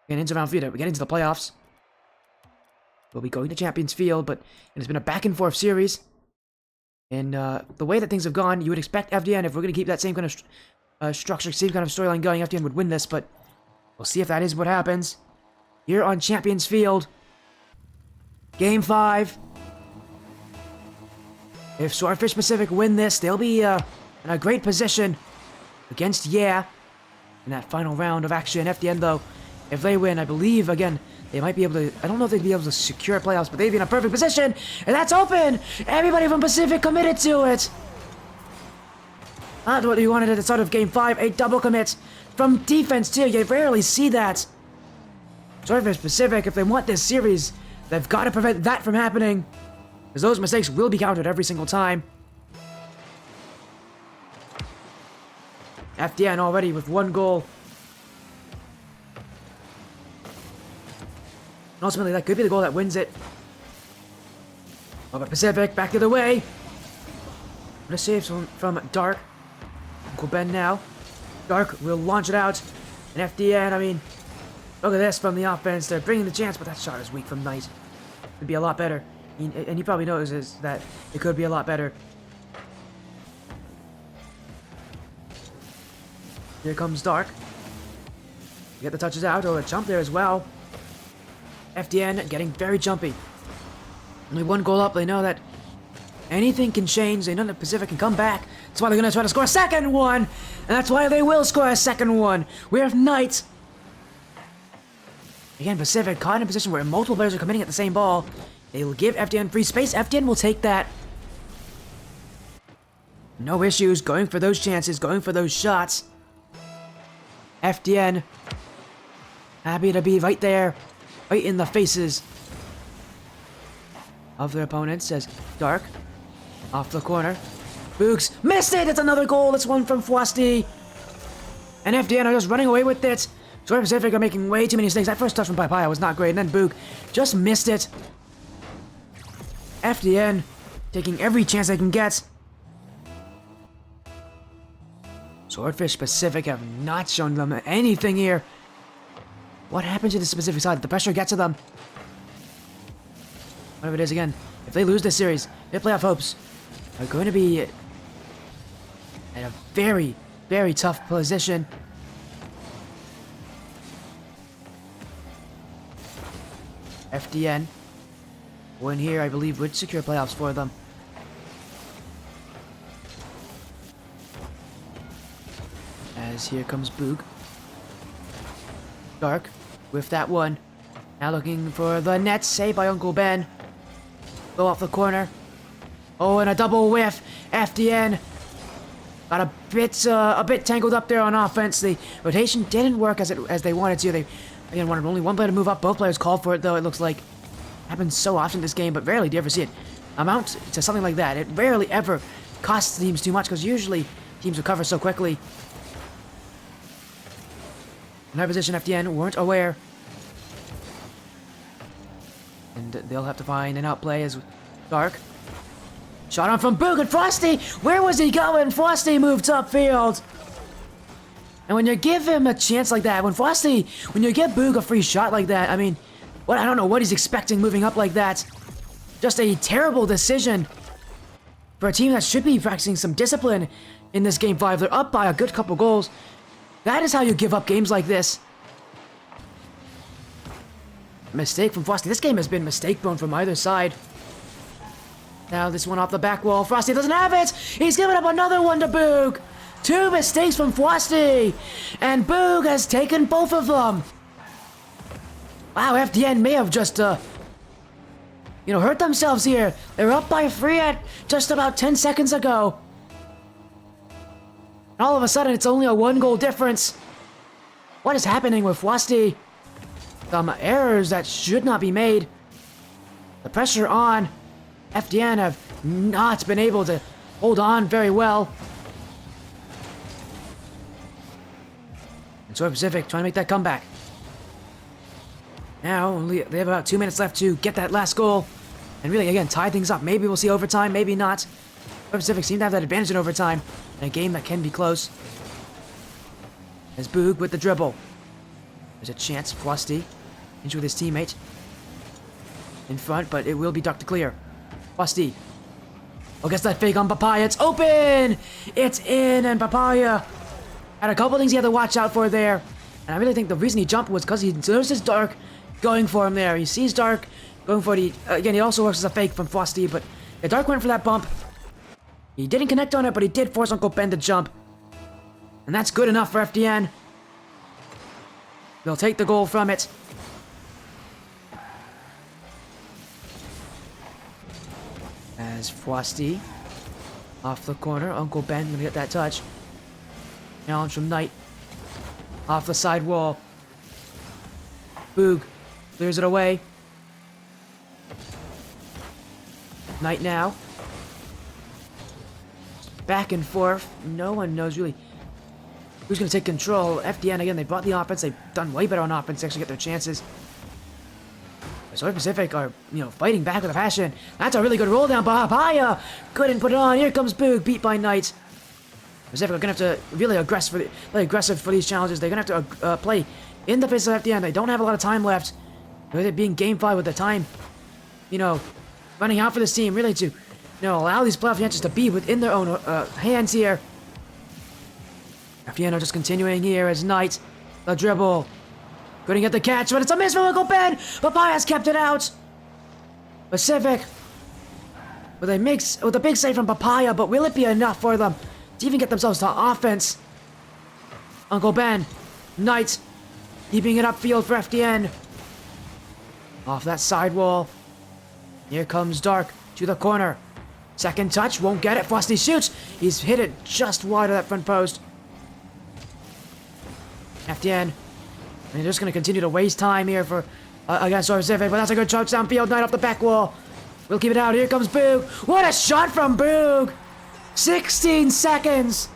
Again, into round 3, we get into the playoffs. We'll be going to Champions Field, but it's been a back-and-forth series. And the way that things have gone, you would expect FDN, if we're going to keep that same kind of structure, same kind of storyline going, FDN would win this, but we'll see if that is what happens. Here on Champions Field, Game 5. If Swordfish Pacific win this, they'll be in a great position against Yeah in that final round of action. FDN, though, if they win, I believe, again, they might be able to, I don't know if they'd be able to secure playoffs, but they'd be in a perfect position, and that's open! Everybody from Pacific committed to it! Not what you wanted at the start of Game 5, a double commit from defense, too. You rarely see that. Swordfish Pacific, if they want this series, they've got to prevent that from happening, because those mistakes will be counted every single time. FDN already with 1 goal. And ultimately, that could be the goal that wins it. Oh, but Pacific, back the other way. What a save from Dark. Uncle Ben now. Dark will launch it out. And FDN, I mean, look at this from the offense. They're bringing the chance, but that shot is weak from Knight. Could be a lot better. And he probably notices that it could be a lot better. Here comes Dark. Get the touches out. Oh, a jump there as well. FDN getting very jumpy. Only 1 goal up. They know that anything can change. They know that Pacific can come back. That's why they're going to try to score a second one. And that's why they will score a second one. We have Knight. Again, Pacific caught in a position where multiple players are committing at the same ball. They will give FDN free space. FDN will take that. No issues. Going for those chances. Going for those shots. FDN happy to be right there, right in the faces of their opponents as Dark off the corner. Boogs missed it! It's another goal! It's one from Fwasti. And FDN are just running away with it. Swordfish Pacific are making way too many mistakes. That first touch from Papaya was not great, and then Boog just missed it. FDN taking every chance they can get. Swordfish Pacific have not shown them anything here. What happened to the Pacific side? The pressure gets to them. Whatever it is, again, if they lose this series, their playoff hopes are going to be at a very, very tough position. FDN win here, I believe, would secure playoffs for them. As here comes Boog. Dark with that one. Now looking for the net. Saved by Uncle Ben. Go off the corner. Oh, and a double whiff. FDN got a bit tangled up there on offense. The rotation didn't work as they wanted to. They again wanted only one player to move up. Both players called for it, though. It looks like happens so often in this game, but rarely do you ever see it amount to something like that. It rarely ever costs teams too much because usually teams recover so quickly. In that position, FDN weren't aware. And they'll have to find an outplay as Dark. Shot on from Boog and Frosty! Where was he going? Frosty moved upfield! And when you give him a chance like that, when you give Boog a free shot like that, I mean, I don't know what he's expecting moving up like that. Just a terrible decision for a team that should be practicing some discipline in this Game 5. They're up by a good couple goals. That is how you give up games like this. Mistake from Frosty. This game has been mistake-prone from either side. Now this one off the back wall. Frosty doesn't have it! He's giving up another one to Boog! 2 mistakes from Frosty! And Boog has taken both of them! Wow, FDN may have just, hurt themselves here. They're up by 3 at just about 10 seconds ago. And all of a sudden, it's only a 1-goal difference. What is happening with Frosty? Some errors that should not be made. The pressure on. FDN have not been able to hold on very well. And Sword Pacific trying to make that comeback. Now, they have about 2 minutes left to get that last goal. And really, again, tie things up. Maybe we'll see overtime, maybe not. Sword Pacific seem to have that advantage in overtime. In a game that can be close. As Boog with the dribble. There's a chance, Frosty. Inch with his teammate. In front, but it will be ducked clear. Frosty. Oh, gets that fake on Papaya. It's open! It's in, and Papaya had a couple things he had to watch out for there. And I really think the reason he jumped was because he notices Dark going for him there. He sees Dark going for the... Again, he also works as a fake from Frosty, but yeah, Dark went for that bump. He didn't connect on it, but he did force Uncle Ben to jump. And that's good enough for FDN. They'll take the goal from it. As Frosty off the corner. Uncle Ben gonna get that touch. Challenge from Knight. Off the side wall. Boog clears it away. Knight now. Back and forth. No one knows really who's going to take control. FDN, again, they brought the offense. They've done way better on offense to actually get their chances. Swordfish Pacific are, fighting back with a passion. That's a really good roll down. Papaya couldn't put it on. Here comes Boog, beat by Knight. Pacific are going to have to really play aggressive for these challenges. They're going to have to play in the face of FDN. They don't have a lot of time left. With it being game 5 with the time, running out for this team, really to, allow these playoff chances to be within their own hands here. FDN are just continuing here as Knight, the dribble. Couldn't get the catch, but it's a miss from Uncle Ben. Papaya's kept it out. Pacific with a big save from Papaya, but will it be enough for them to even get themselves to offense? Uncle Ben, Knight, keeping it upfield for FDN. Off that side wall. Here comes Dark to the corner. Second touch, won't get it. Frosty shoots. He's hit it just wide of that front post. FDN. And they're just going to continue to waste time here for against Swordfish Pacific, but that's a good touch downfield. Knight off the back wall. We'll keep it out. Here comes Boog. What a shot from Boog! 16 seconds.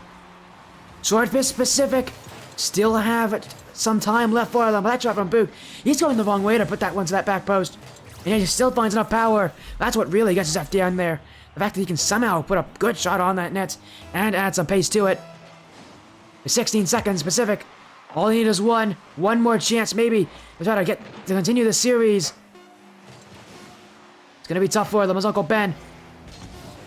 Swordfish Pacific still have some time left for them. But that shot from Boog, he's going the wrong way to put that one to that back post. And he still finds enough power. That's what really gets his FDN there. The fact that he can somehow put a good shot on that net and add some pace to it. 16 seconds, Pacific. All they need is one more chance, maybe, to try to continue the series. It's gonna be tough for them as Uncle Ben.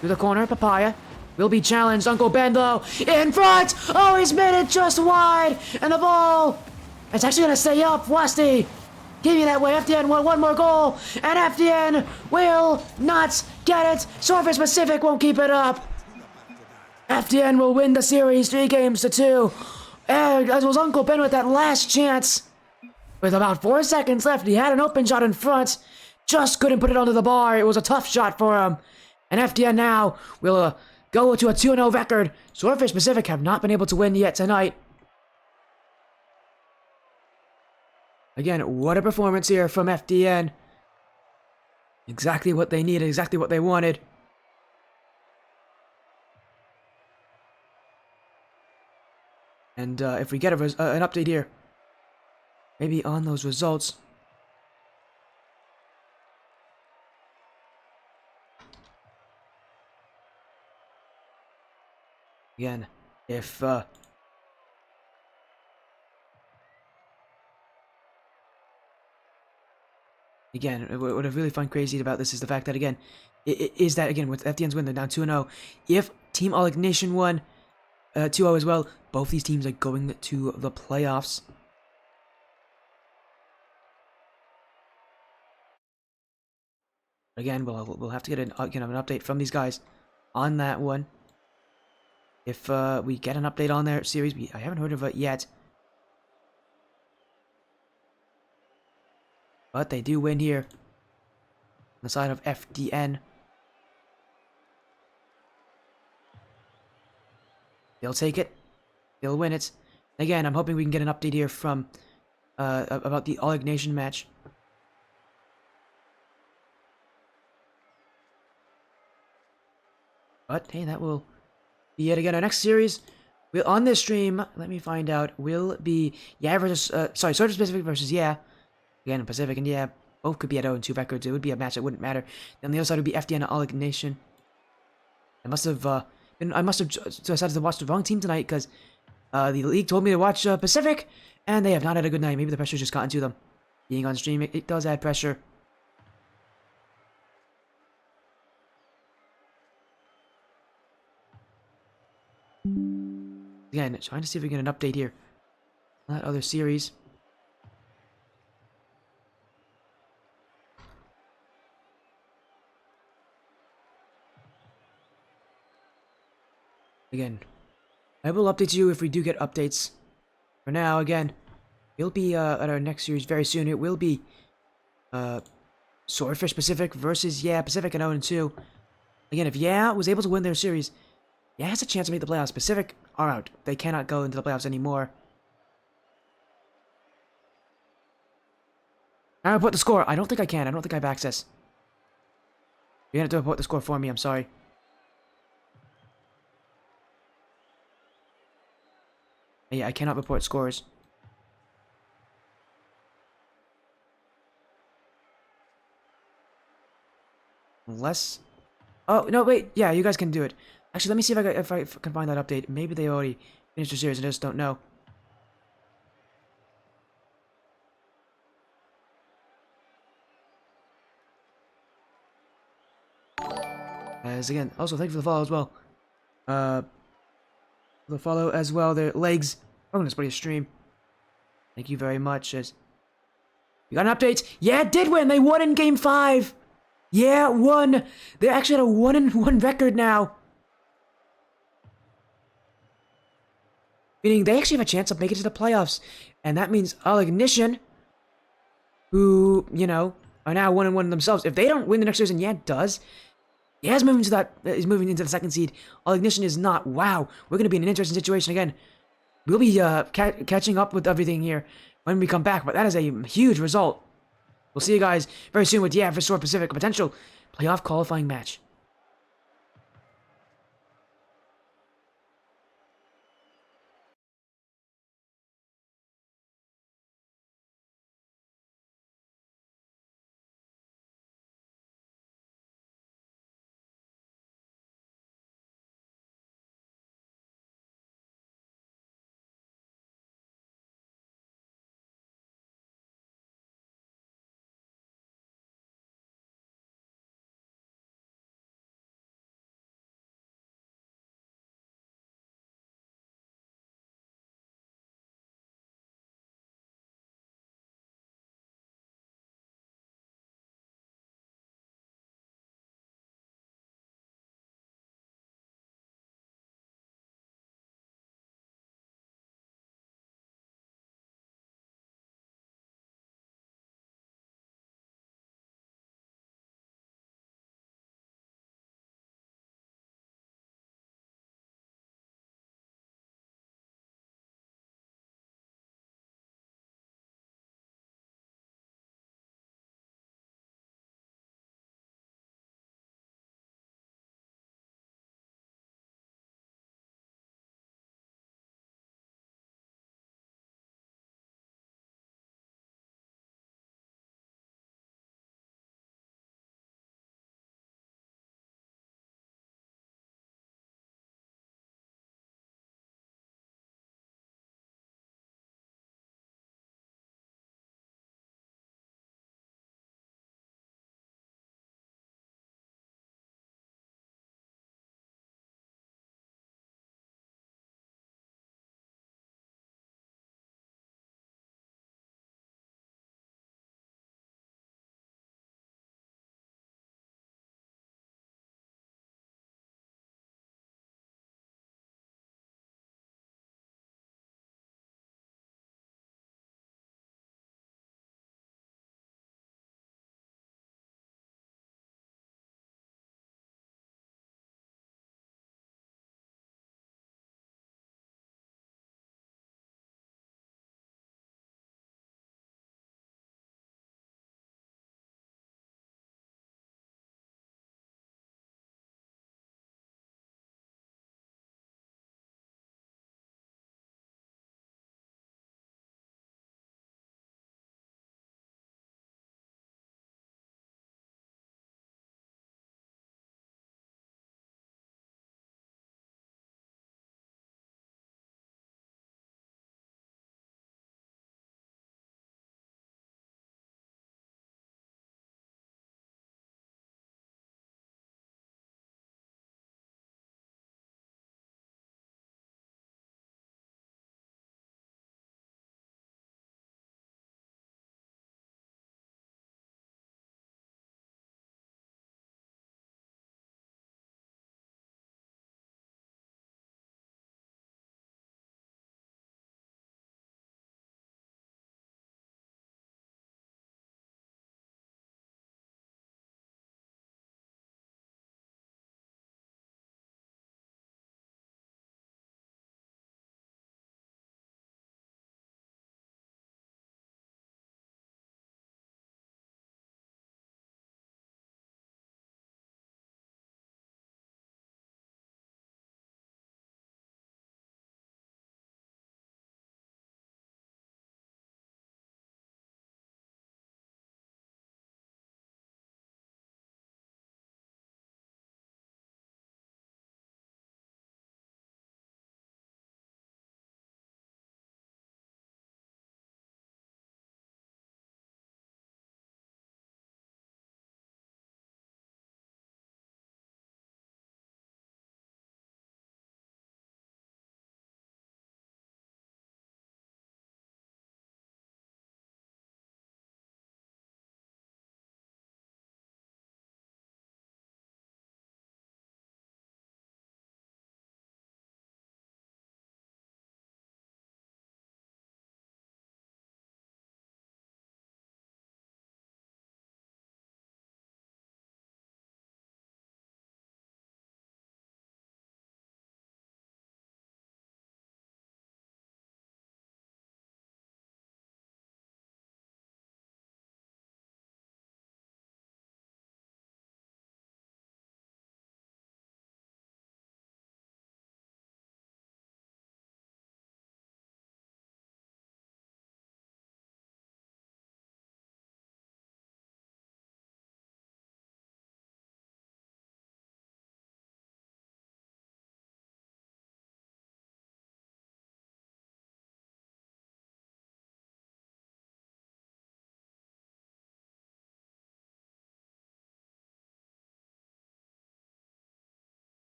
Through the corner, Papaya will be challenged. Uncle Ben, though, in front! Oh, he's made it just wide! And the ball, it's actually gonna stay up. Westy, give me that way. FDN won one more goal, and FDN will not get it. Swordfish Pacific won't keep it up. FDN will win the series 3-2. And as was Uncle Ben with that last chance. With about 4 seconds left, he had an open shot in front. Just couldn't put it onto the bar. It was a tough shot for him. And FDN now will go to a 2-0 record. Swordfish Pacific have not been able to win yet tonight. Again, what a performance here from FDN. Exactly what they needed, exactly what they wanted. And if we get an update here, maybe on those results. Again, if again, what I really find crazy about this is the fact that again, is that again with FDN's win, they're down 2-0. If Team Alignition won 2-0 as well, both these teams are going to the playoffs. Again, we'll have to get an update from these guys on that one. If we get an update on their series, I haven't heard of it yet. But they do win here on the side of FDN. They'll take it. They'll win it. Again, I'm hoping we can get an update here from about the Alignition match. But hey, that will be it again. Our next series on this stream, let me find out, will be versus Swordfish Pacific versus Again, Pacific and both could be at 0-2 records. It would be a match that wouldn't matter. Then the other side would be FDN and Alignition. I must have decided to watch the wrong team tonight because the league told me to watch Pacific, and they have not had a good night. Maybe the pressure just gotten to them. Being on stream, it does add pressure. Again, trying to see if we can get an update here on that other series. Again, I will update you if we do get updates. For now, again, we'll be at our next series very soon. It will be Swordfish Pacific versus Pacific and 0-2. Again, if was able to win their series, has a chance to make the playoffs. Pacific are out. They cannot go into the playoffs anymore. I'll report the score. I don't think I can. I don't think I have access. You're gonna have to report the score for me. I'm sorry. Yeah, I cannot report scores. Unless... Oh, no, wait. Yeah, you guys can do it. Actually, let me see if I can find that update. Maybe they already finished the series and I just don't know. As again, also thank you for the follow as well. The follow as well. Their legs. Oh, goodness, buddy, stream. Thank you very much. As you got an update? Yeah, it did win. They won in Game 5. Yeah, won. They're actually at a 1-1 record now. Meaning they actually have a chance of making it to the playoffs. And that means Alignition, who, are now 1-1 themselves. If they don't win the next series and does, is moving into the second seed. Alignition is not. Wow, we're going to be in an interesting situation again. We'll be catching up with everything here when we come back, but that is a huge result. We'll see you guys very soon with versus Sword Pacific, a potential playoff qualifying match.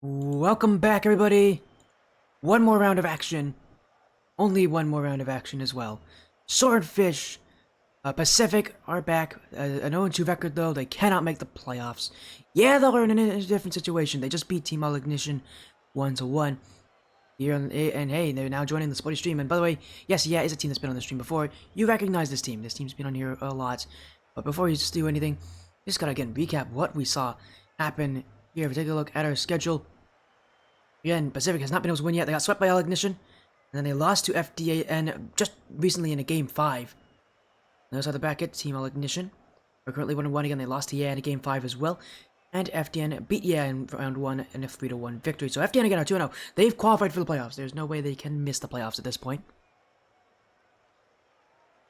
Welcome back, everybody. One more round of action. Only one more round of action as well. Swordfish Pacific are back. An 0-2 record, though. They cannot make the playoffs. Yeah, they're in a different situation. They just beat Team Alignition 1-1. Here and hey, they're now joining the Spotty stream. And by the way, yes, yeah, is a team that's been on the stream before. You recognize this team. This team's been on here a lot. But before you just do anything, just gotta again recap what we saw happen here. If we take a look at our schedule, again, Pacific has not been able to win yet. They got swept by Alignition, and then they lost to FDN just recently in a game 5. And those are the bracket. Team Alignition are currently 1-1 again. They lost to in a game 5 as well. And FDN beat in round 1 in a 3-1 victory. So FDN again are 2-0. They've qualified for the playoffs. There's no way they can miss the playoffs at this point.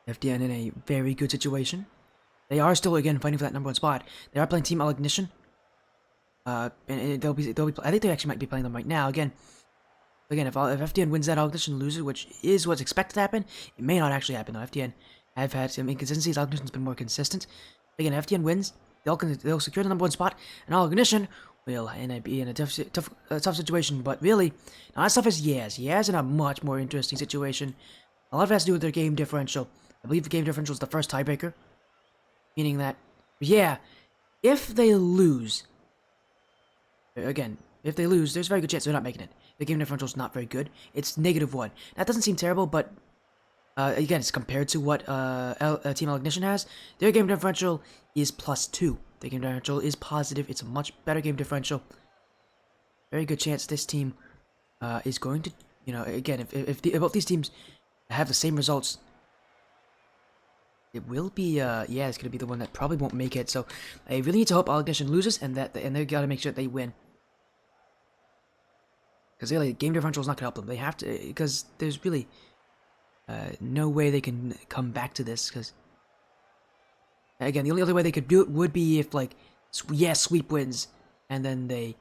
FDN in a very good situation. They are still again fighting for that #1 spot. They are playing Team Alignition. And they'll be. I think they actually might be playing them right now. Again, if FDN wins that, Alignition loses, which is what's expected to happen. It may not actually happen though. FDN have had some inconsistencies. Alignition's been more consistent. Again, FDN wins. They'll secure the #1 spot, and Alignition will be in a tough situation. But really, not as tough as Yaz. Yaz in a much more interesting situation. A lot of it has to do with their game differential. I believe the game differential is the first tiebreaker, meaning that if they lose, again, if they lose, there's a very good chance they're not making it. The game differential is not very good. It's -1. That doesn't seem terrible, but again, it's compared to what Team Alignition has. Their game differential is +2. Their game differential is positive. It's a much better game differential. Very good chance this team is going to, again, if both these teams have the same results, it will be, it's going to be the one that probably won't make it. So I really need to hope Alignition loses and they got to make sure that they win. Because really, game differential is not going to help them. They have to, because there's really no way they can come back to this. Because again, the only other way they could do it would be if sweep wins and then they,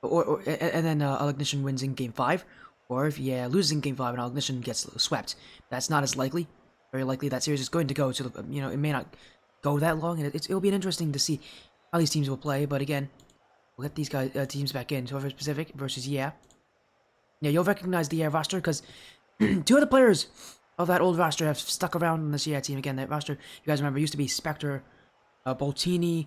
and then Alignition wins in game 5, or if loses in game 5 and Alignition gets swept. That's not as likely. Very likely that series is going to go to the, it may not go that long, and it'll be interesting to see how these teams will play. But again, we'll get these teams back in. Swordfish Pacific versus you'll recognize the roster because 2 of the players of that old roster have stuck around on this team. Again, that roster, you guys remember, used to be Spectre, Boltini,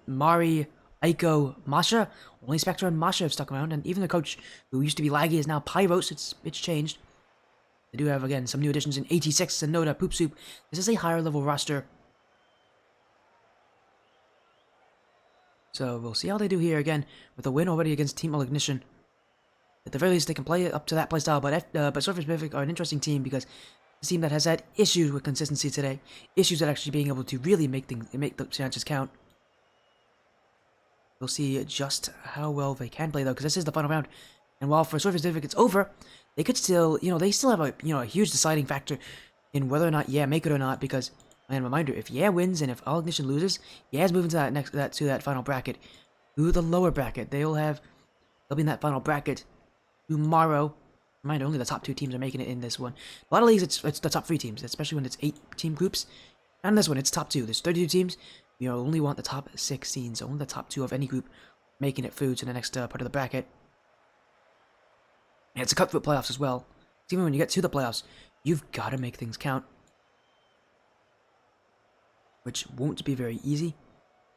Mari, Aiko, Masha. Only Spectre and Masha have stuck around, and even the coach who used to be Laggy is now Pyros. It's changed. They do have, again, some new additions in 86, Sonoda, Poop Soup. This is a higher level roster. So we'll see how they do here again with a win already against Team Alignition. At the very least, they can play up to that playstyle, but Swordfish Pacific are an interesting team because it's a team that has had issues with consistency today. Issues at actually being able to really make the chances count. We'll see just how well they can play, though, because this is the final round. And while for Swordfish Pacific it's over, they could still, they still have a huge deciding factor in whether or not make it or not. Because, and reminder, if wins and if Alignition loses, is moving to that final bracket, to the lower bracket. They'll be in that final bracket tomorrow. Reminder, only the top 2 teams are making it in this one. A lot of leagues, it's the top 3 teams, especially when it's 8-team groups. And this one, it's top 2. There's 32 teams. You only want the top 16, so only the top 2 of any group making it through to the next part of the bracket. And it's a cutthroat playoffs as well. Even when you get to the playoffs, you've got to make things count. Which won't be very easy,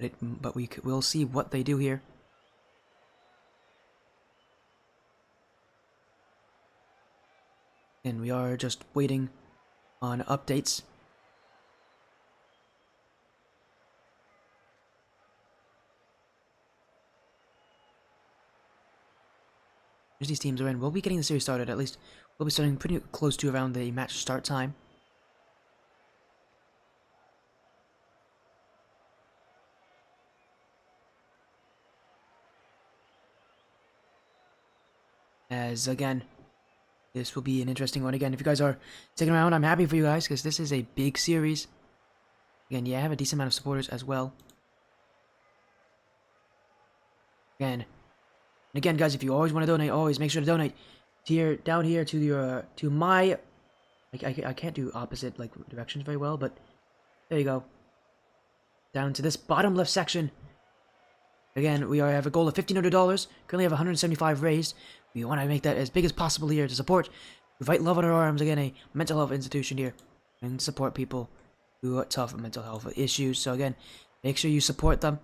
but we'll see what they do here. And we are just waiting on updates. These teams are in. We'll be getting the series started. At least we'll be starting pretty close to around the match start time. As again, this will be an interesting one. Again, if you guys are sticking around, I'm happy for you guys because this is a big series. Again, I have a decent amount of supporters as well. Again, guys, if you always want to donate, always make sure to donate down here to my. I can't do opposite directions very well, but there you go. Down to this bottom left section. Again, we have a goal of $1,500. Currently have 175 raised. We want to make that as big as possible here to support Fight Love Under Arms, again, a mental health institution here, and support people who have tough mental health issues. So again, make sure you support them.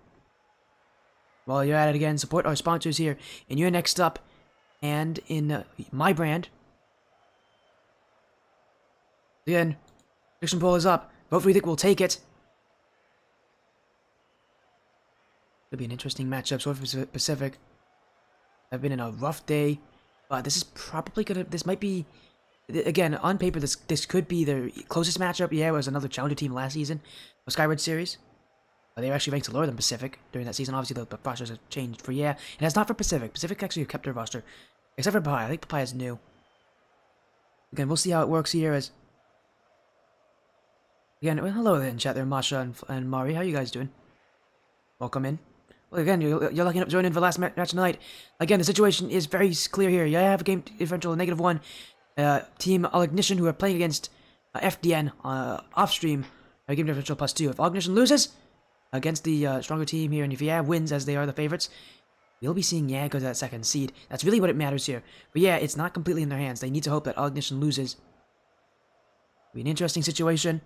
While you're at it, again, support our sponsors here in Your Next Up and in my brand. Again, prediction poll is up. Vote for who you think will take it. It'll be an interesting matchup. Swordfish Pacific have been in a rough day, but this is probably gonna. This might be, again, on paper. This could be their closest matchup. Yeah, it was another challenger team last season, the Skyward series. But they were actually ranked lower than Pacific during that season. Obviously, the rosters have changed for and it's not for Pacific. Pacific actually kept their roster, except for Papaya. I think Papaya is new. Again, we'll see how it works here. As again, well, hello there in chat there, Masha and Mari. How you guys doing? Welcome in. Well, again, you're lucky enough to join in for the last match tonight. Again, the situation is very clear here. You have a game differential of -1. Team Alignition, who are playing against FDN off stream, a game differential +2. If Alignition loses against the stronger team here, and if wins, as they are the favorites, we'll be seeing go to that second seed. That's really what it matters here. But it's not completely in their hands. They need to hope that Alignition loses. It'll be an interesting situation.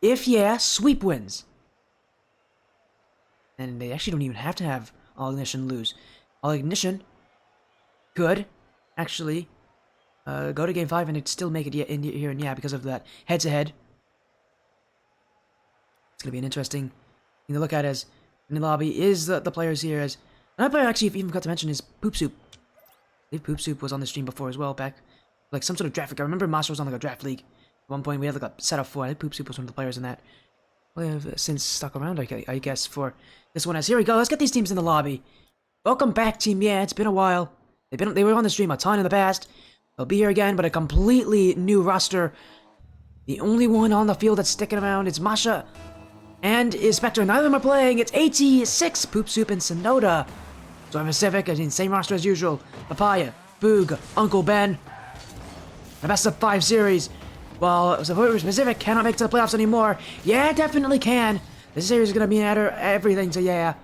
If Sweep wins, and they actually don't even have to have Alignition lose. Alignition could actually go to Game 5 and it'd still make it here and because of that head-to-head. It's going to be an interesting thing to look at, as in the lobby is the players here. As another player actually even got to mention is Poop Soup. I believe Poop Soup was on the stream before as well, back like some sort of draft league. I remember Master was on like a draft league. At one point we had like a setup for. I think Poop Soup was one of the players in that. Well, have since stuck around, I guess, for this one. As here we go. Let's get these teams in the lobby. Welcome back, team. It's been a while. They were on the stream a ton in the past. They'll be here again, but a completely new roster. The only one on the field that's sticking around is Masha and is Spectre. Neither of them are playing. It's 86, Poop Soup, and Sonoda. So I'm Pacific, same roster as usual. Papaya, Boog, Uncle Ben. The best of 5 series. While Swordfish Pacific cannot make it to the playoffs anymore. Definitely can. This series is going to be matter everything to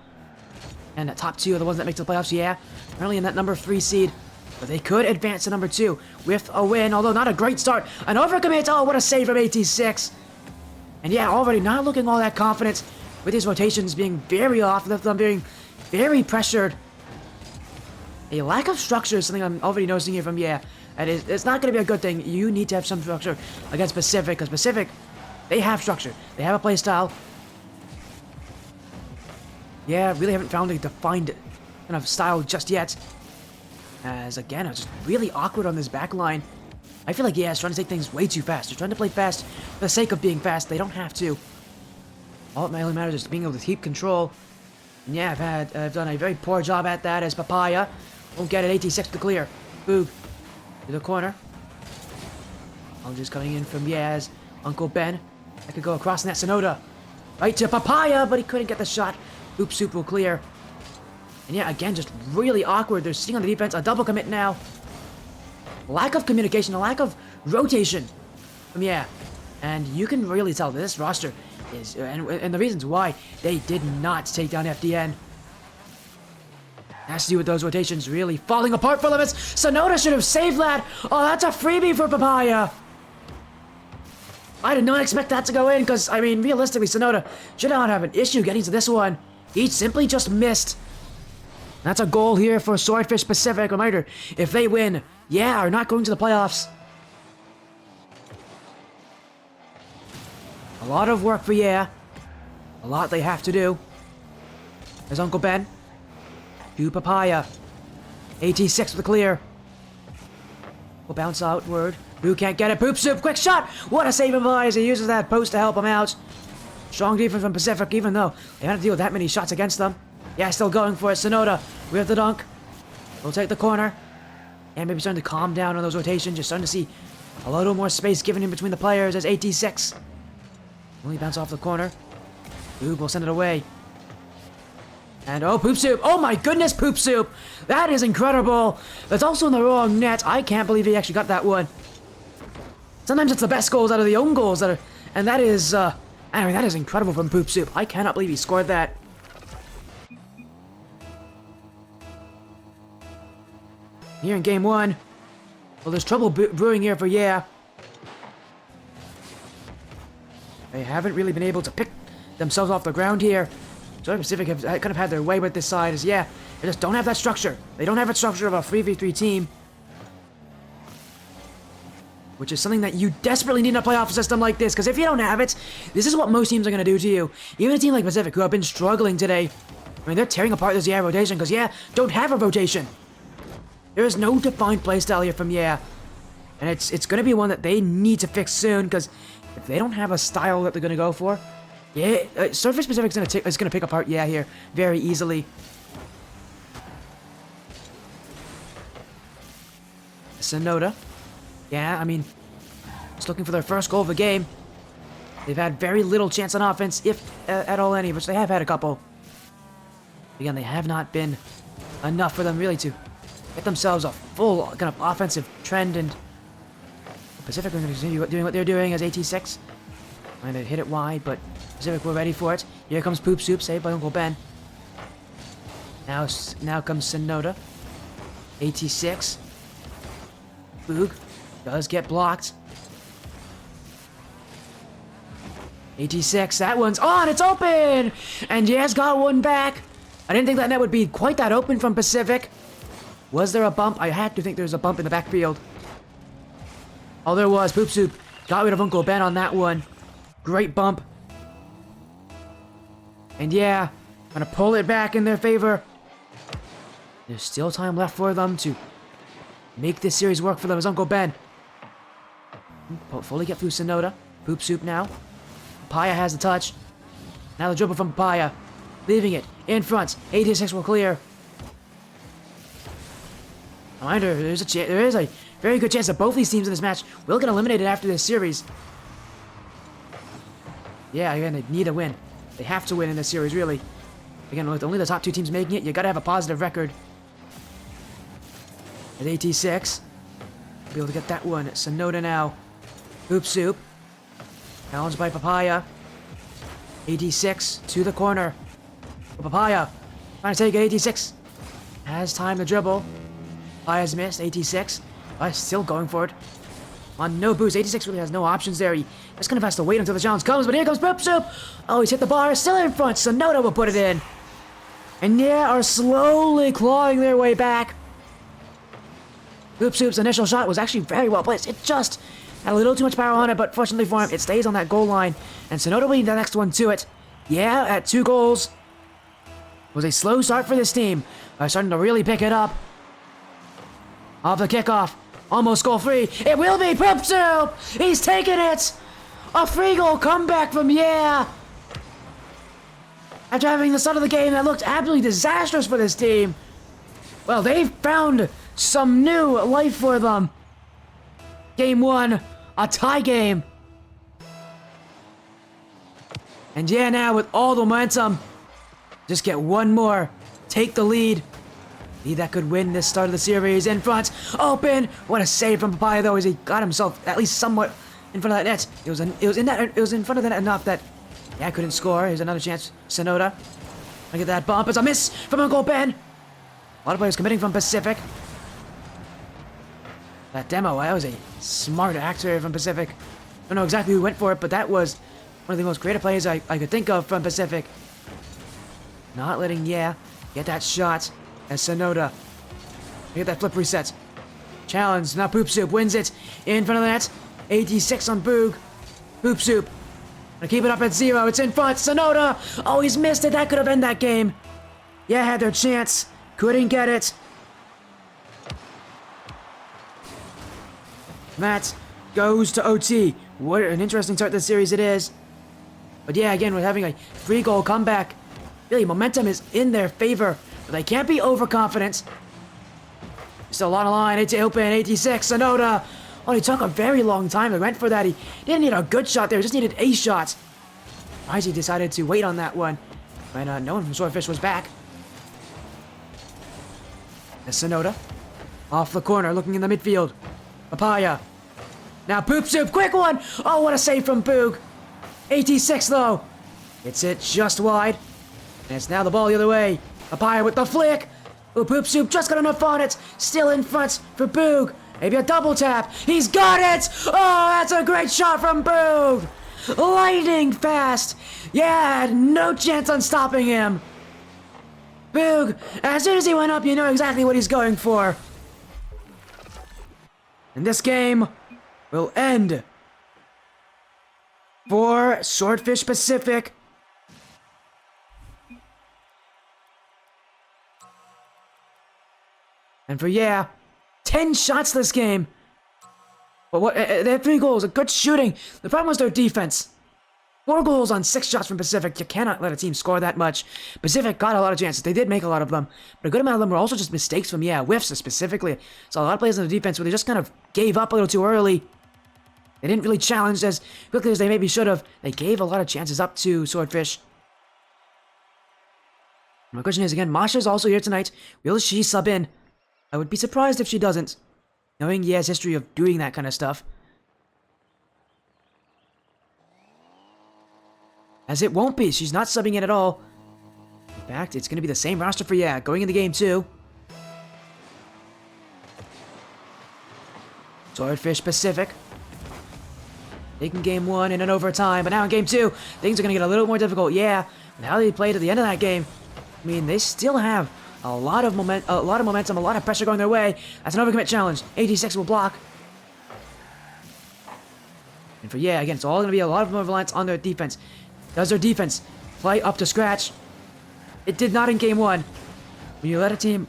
And the top 2 are the ones that make it to the playoffs, Currently in that number 3 seed. But they could advance to number 2 with a win, although not a great start. An overcommit, oh, what a save from 86. And already not looking all that confident with his rotations being very off, them being very pressured. A lack of structure is something I'm already noticing here from and it's not going to be a good thing. You need to have some structure against Pacific, because Pacific, they have structure. They have a play style. Really haven't found a defined kind of style just yet. As again, it's just really awkward on this back line. I feel like it's trying to take things way too fast. They're trying to play fast for the sake of being fast. They don't have to. All that really matters is being able to keep control. And I've done a very poor job at that, as Papaya won't get it. 86 to clear. Boog. To the corner. I'm just coming in from as Uncle Ben. I could go across that Sonoda. Right to Papaya, but he couldn't get the shot. Poop Soup will clear. And again, just really awkward. They're sitting on the defense. A double commit now. Lack of communication, a lack of rotation. And you can really tell this roster is, and the reasons why they did not take down FDN. Has to do with those rotations really falling apart for limits. Sonoda should have saved that. Oh, that's a freebie for Papaya. I did not expect that to go in, because, realistically, Sonoda should not have an issue getting to this one. He simply just missed. That's a goal here for Swordfish Pacific. Reminder, if they win, are not going to the playoffs. A lot of work for A lot they have to do. There's Uncle Ben. To Papaya. 86 for the clear. Will bounce outward. Who can't get it? Poop Soup, quick shot! What a save of Papaya as he uses that post to help him out. Strong defense from Pacific, even though they had to deal with that many shots against them. Still going for it. Sonoda with the dunk. We'll take the corner. And maybe starting to calm down on those rotations. You're starting to see a little more space given in between the players as 86. Only bounce off the corner. Boog will send it away. And Poop Soup. Oh my goodness, Poop Soup. That is incredible. That's also in the wrong net. I can't believe he actually got that one. Sometimes it's the best goals out of the own goals that are, and that is, that is incredible from Poop Soup. I cannot believe he scored that. Here in game 1. Well, there's trouble brewing here for Yeah. They haven't really been able to pick themselves off the ground here. Swordfish Pacific could have had their way with this side as Yeah. They just don't have that structure. They don't have a structure of a 3v3 team. Which is something that you desperately need in a playoff system like this, because if you don't have it, this is what most teams are going to do to you. Even a team like Pacific, who have been struggling today, I mean, they're tearing apart this Yeah rotation, because Yeah don't have a rotation. There is no defined playstyle here from Yeah. And it's going to be one that they need to fix soon, because if they don't have a style that they're going to go for, Yeah, Swordfish Pacific is going to pick apart Yeah here very easily. Sonoda. Yeah, I mean, just looking for their first goal of the game. They've had very little chance on offense, if at all any, which they have had a couple. Again, they have not been enough for them really to get themselves a full kind of offensive trend, and Pacific are going to continue doing what they're doing as AT6. Trying to hit it wide, but Pacific were ready for it. Here comes Poop Soup, saved by Uncle Ben. Now comes Sonoda. AT6. Boog does get blocked. 86, that one's on, it's open! And Jazz got one back. I didn't think that net would be quite that open from Pacific. Was there a bump? I had to think there was a bump in the backfield. Oh, there was. Poop Soup got rid of Uncle Ben on that one. Great bump. And yeah, gonna pull it back in their favor. There's still time left for them to make this series work for them as Uncle Ben. Fully get through Sonoda. Poop Soup now. Papaya has the touch. Now the dribble from Papaya. Leaving it in front. 86 will clear. Reminder, there is a very good chance that both these teams in this match will get eliminated after this series. Yeah, again, they need a win. They have to win in this series, really. Again, with only the top 2 teams making it, you gotta have a positive record. At AT6. Be able to get that one. Sonoda now. Poop Soup. Challenged by Papaya. 86 to the corner. Papaya trying to take it. 86 has time to dribble. Papaya's missed. 86. Papaya's still going for it. On no boost. 86 really has no options there. He just kind of has to wait until the challenge comes. But here comes Poop Soup. Oh, he's hit the bar. Still in front. Sonoda will put it in. And yeah, are slowly clawing their way back. Poop Soup's initial shot was actually very well placed. It just had a little too much power on it, but fortunately for him, it stays on that goal line. And Sonoda will lead the next one to it. Yeah, at 2 goals. It was a slow start for this team. Starting to really pick it up. Off the kickoff. Almost goal free. It will be Poop Soup! He's taking it! A 3-goal comeback from Yeah! After having the start of the game that looked absolutely disastrous for this team. Well, they've found some new life for them. Game 1, a tie game. And yeah, now with all the momentum, just get one more, take the lead. Lead that could win this start of the series. In front, open. What a save from Papaya though, as he got himself at least somewhat in front of that net. It was in front of the net enough that yeah, couldn't score. Here's another chance. Sonoda. I get that bump. It's a miss from Uncle Ben. A lot of players committing from Pacific. That demo, that was a smart actor from Pacific. I don't know exactly who went for it, but that was one of the most creative plays I could think of from Pacific. Not letting Yeah get that shot as Sonoda. Get that flip reset. Challenge, now Poop Soup wins it in front of the net. 86 on Boog. Poop Soup. Gonna keep it up at 0. It's in front. Sonoda. Oh, he's missed it. That could have ended that game. Yeah, had their chance. Couldn't get it. That goes to OT. What an interesting start to the series it is. But yeah, again, with having a 3-goal comeback, really, momentum is in their favor. But they can't be overconfident. Still a lot of line. It's open. 86. Sonoda. Oh, he took a very long time. They went for that. He didn't need a good shot there. He just needed a shot. Risey decided to wait on that one. And no one from Swordfish was back. As Sonoda. Off the corner, looking in the midfield. Papaya. Now Poop Soup. Quick one. Oh, what a save from Boog. 86, though. It's it just wide. And it's now the ball the other way. Papaya with the flick. Oh, Poop Soup just got enough on it. Still in front for Boog. Maybe a double tap. He's got it! Oh, that's a great shot from Boog! Lightning fast. Yeah, no chance on stopping him. Boog, as soon as he went up, you know exactly what he's going for. And this game will end for Swordfish Pacific. And for, 10 shots this game. But what? They had 3 goals, a good shooting. The problem was their defense. 4 goals on 6 shots from Pacific. You cannot let a team score that much. Pacific got a lot of chances. They did make a lot of them. But a good amount of them were also just mistakes from, whiffs specifically. So a lot of plays on the defense where they just kind of gave up a little too early. They didn't really challenge as quickly as they maybe should have. They gave a lot of chances up to Swordfish. My question is, again, Masha's also here tonight. Will she sub in? I would be surprised if she doesn't, knowing Ye's history of doing that kind of stuff. As it won't be. She's not subbing in at all. In fact, it's going to be the same roster for going into game 2. Swordfish Pacific. Taking game 1 in an overtime, but now in game 2, things are going to get a little more difficult. Yeah, and how they played at the end of that game. I mean, they still have a lot of momentum, a lot of pressure going their way. That's an overcommit challenge. 86 will block. And for again, it's all going to be a lot of more reliance on their defense. Does their defense play up to scratch? It did not in game 1. When you let a team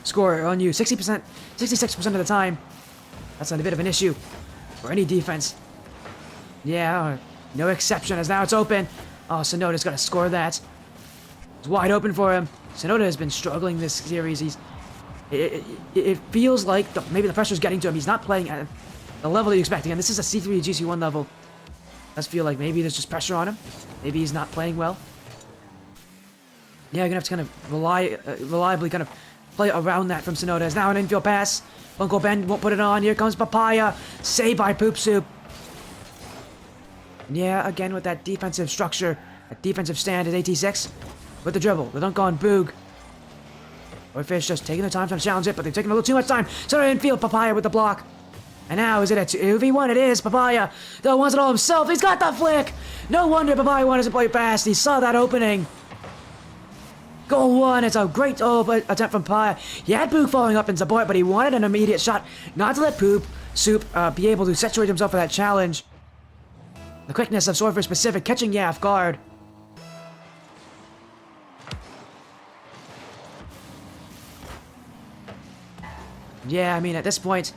score on you 60%, 66% of the time, that's a bit of an issue for any defense. Yeah, no exception as now it's open. Oh, Sonoda's got to score that. It's wide open for him. Sonoda has been struggling this series. It feels like maybe the pressure's getting to him. He's not playing at the level that you expect. Again, this is a C3 GC1 level. Does feel like maybe there's just pressure on him. Maybe he's not playing well. Yeah, you're gonna have to kind of reliably kind of play around that from Sonoda. It's now an infield pass. Uncle Ben won't put it on. Here comes Papaya. Saved by Poop Soup. Yeah, again with that defensive structure, that defensive stand at 86. With the dribble, the dunk on Boog. Swordfish just taking their time to challenge it, but they've taken a little too much time. So they're infield, Papaya with the block. And now is it a 2v1? It is. Papaya though wants it all himself. He's got the flick. No wonder Papaya wanted to play fast. He saw that opening. Goal 1. It's a great attempt from Papaya. He had Boog following up in support, but he wanted an immediate shot. Not to let Poop Soup be able to saturate himself for that challenge. The quickness of Swordfish Pacific catching off guard. Yeah, I mean, at this point,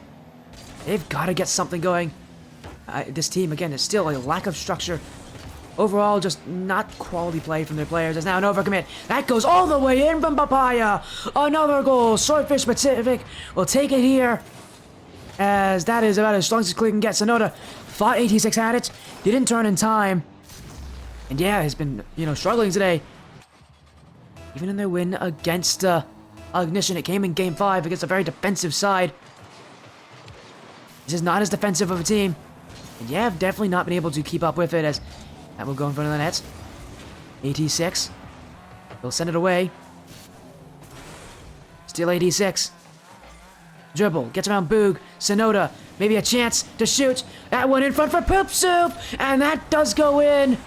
they've got to get something going. This team, again, is still a lack of structure. Overall, just not quality play from their players. There's now an overcommit. That goes all the way in from Papaya. Another goal. Swordfish Pacific will take it here. As that is about as strong as Clee can get. Sonoda fought 86 at it. Didn't turn in time. And has been, struggling today. Even in their win against Alignition, it came in game 5 against a very defensive side. This is not as defensive of a team. And have definitely not been able to keep up with it as that will go in front of the net. 86. They'll send it away. Still 86. Dribble. Gets around Boog. Sonoda. Maybe a chance to shoot. That one in front for Poop Soup. And that does go in.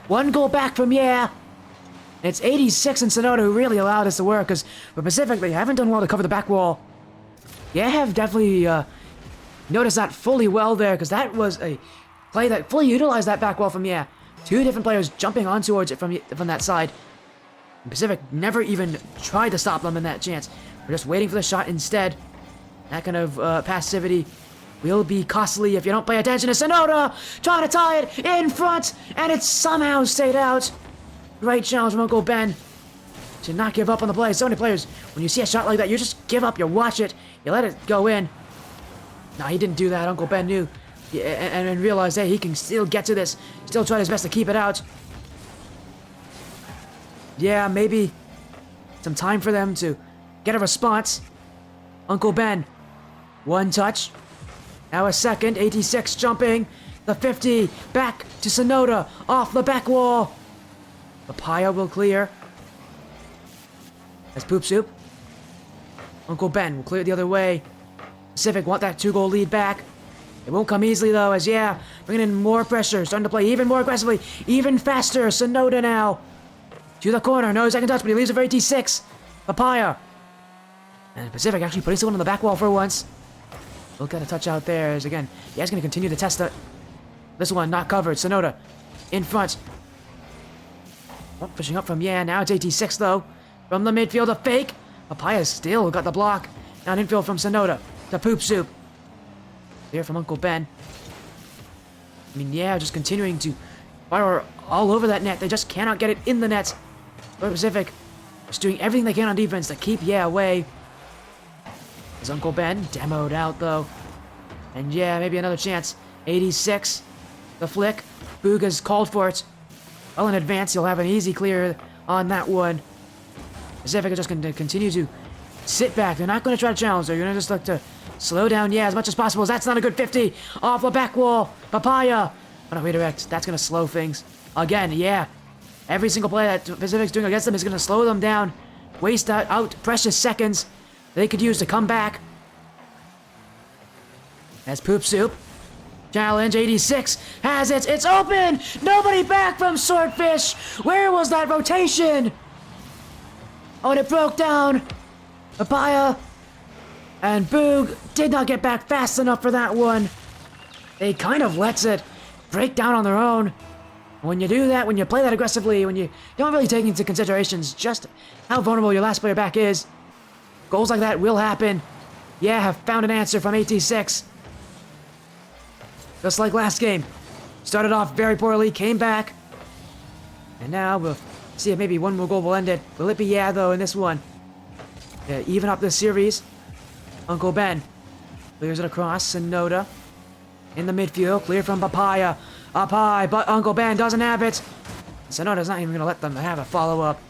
1 goal back from It's 86 and Sonoda who really allowed us to work, because for Pacific, they haven't done well to cover the back wall. Have definitely noticed that fully well there, because that was a play that fully utilized that back wall from 2 different players jumping on towards it from that side. And Pacific never even tried to stop them in that chance. We're just waiting for the shot instead. That kind of passivity will be costly if you don't pay attention to Sonoda trying to tie it in front, and it's somehow stayed out. Great challenge from Uncle Ben. To not give up on the play. So many players, when you see a shot like that, you just give up, you watch it, you let it go in. No, he didn't do that. Uncle Ben knew and realized, hey, he can still get to this. Still tried his best to keep it out. Maybe some time for them to get a response. Uncle Ben, 1 touch. Now a second, 86 jumping. The 50, back to Sonoda, off the back wall. Papaya will clear. That's Poop Soup. Uncle Ben will clear it the other way. Pacific want that 2-goal lead back. It won't come easily though, as yeah, bringing in more pressure, starting to play even more aggressively, even faster. Sonoda now to the corner, no second touch, but he leaves it for 86. Papaya. And Pacific actually putting someone on the back wall for once. Look at a touch out there, as again, yeah, he's going to continue to test it. This one not covered, Sonoda in front. Oh, pushing up from, yeah, now it's 86 though. From the midfield, a fake. Papaya still got the block. Now an infield from Sonoda to Poop Soup. There from Uncle Ben. I mean, yeah, just continuing to fire all over that net. They just cannot get it in the net. Florida Pacific just doing everything they can on defense to keep, yeah, away. As Uncle Ben demoed out, though. And yeah, maybe another chance. 86. The flick. Booga's called for it. Well in advance, he'll have an easy clear on that one. Pacific is just going to continue to sit back. They're not going to try to challenge. They're going to just look to slow down, yeah, as much as possible. That's not a good 50. Off the back wall. Papaya. On a redirect. That's going to slow things. Again, yeah. Every single play that Pacific's doing against them is going to slow them down. Waste out precious seconds they could use to come back. That's Poop Soup. Challenge 86 has it. It's open. Nobody back from Swordfish. Where was that rotation? Oh, and it broke down. Papaya and Boog did not get back fast enough for that one. They kind of lets it break down on their own. When you do that, when you play that aggressively, when you don't really take into considerations just how vulnerable your last player back is, goals like that will happen. Yeah, have found an answer from 86. Just like last game. Started off very poorly, came back. And now we'll see if maybe one more goal will end it. Will it be yeah, though, in this one? Yeah, even up this series. Uncle Ben clears it across. Sonoda in the midfield. Clear from Papaya. Up high, but Uncle Ben doesn't have it. Sonoda's not even going to let them have a follow-up.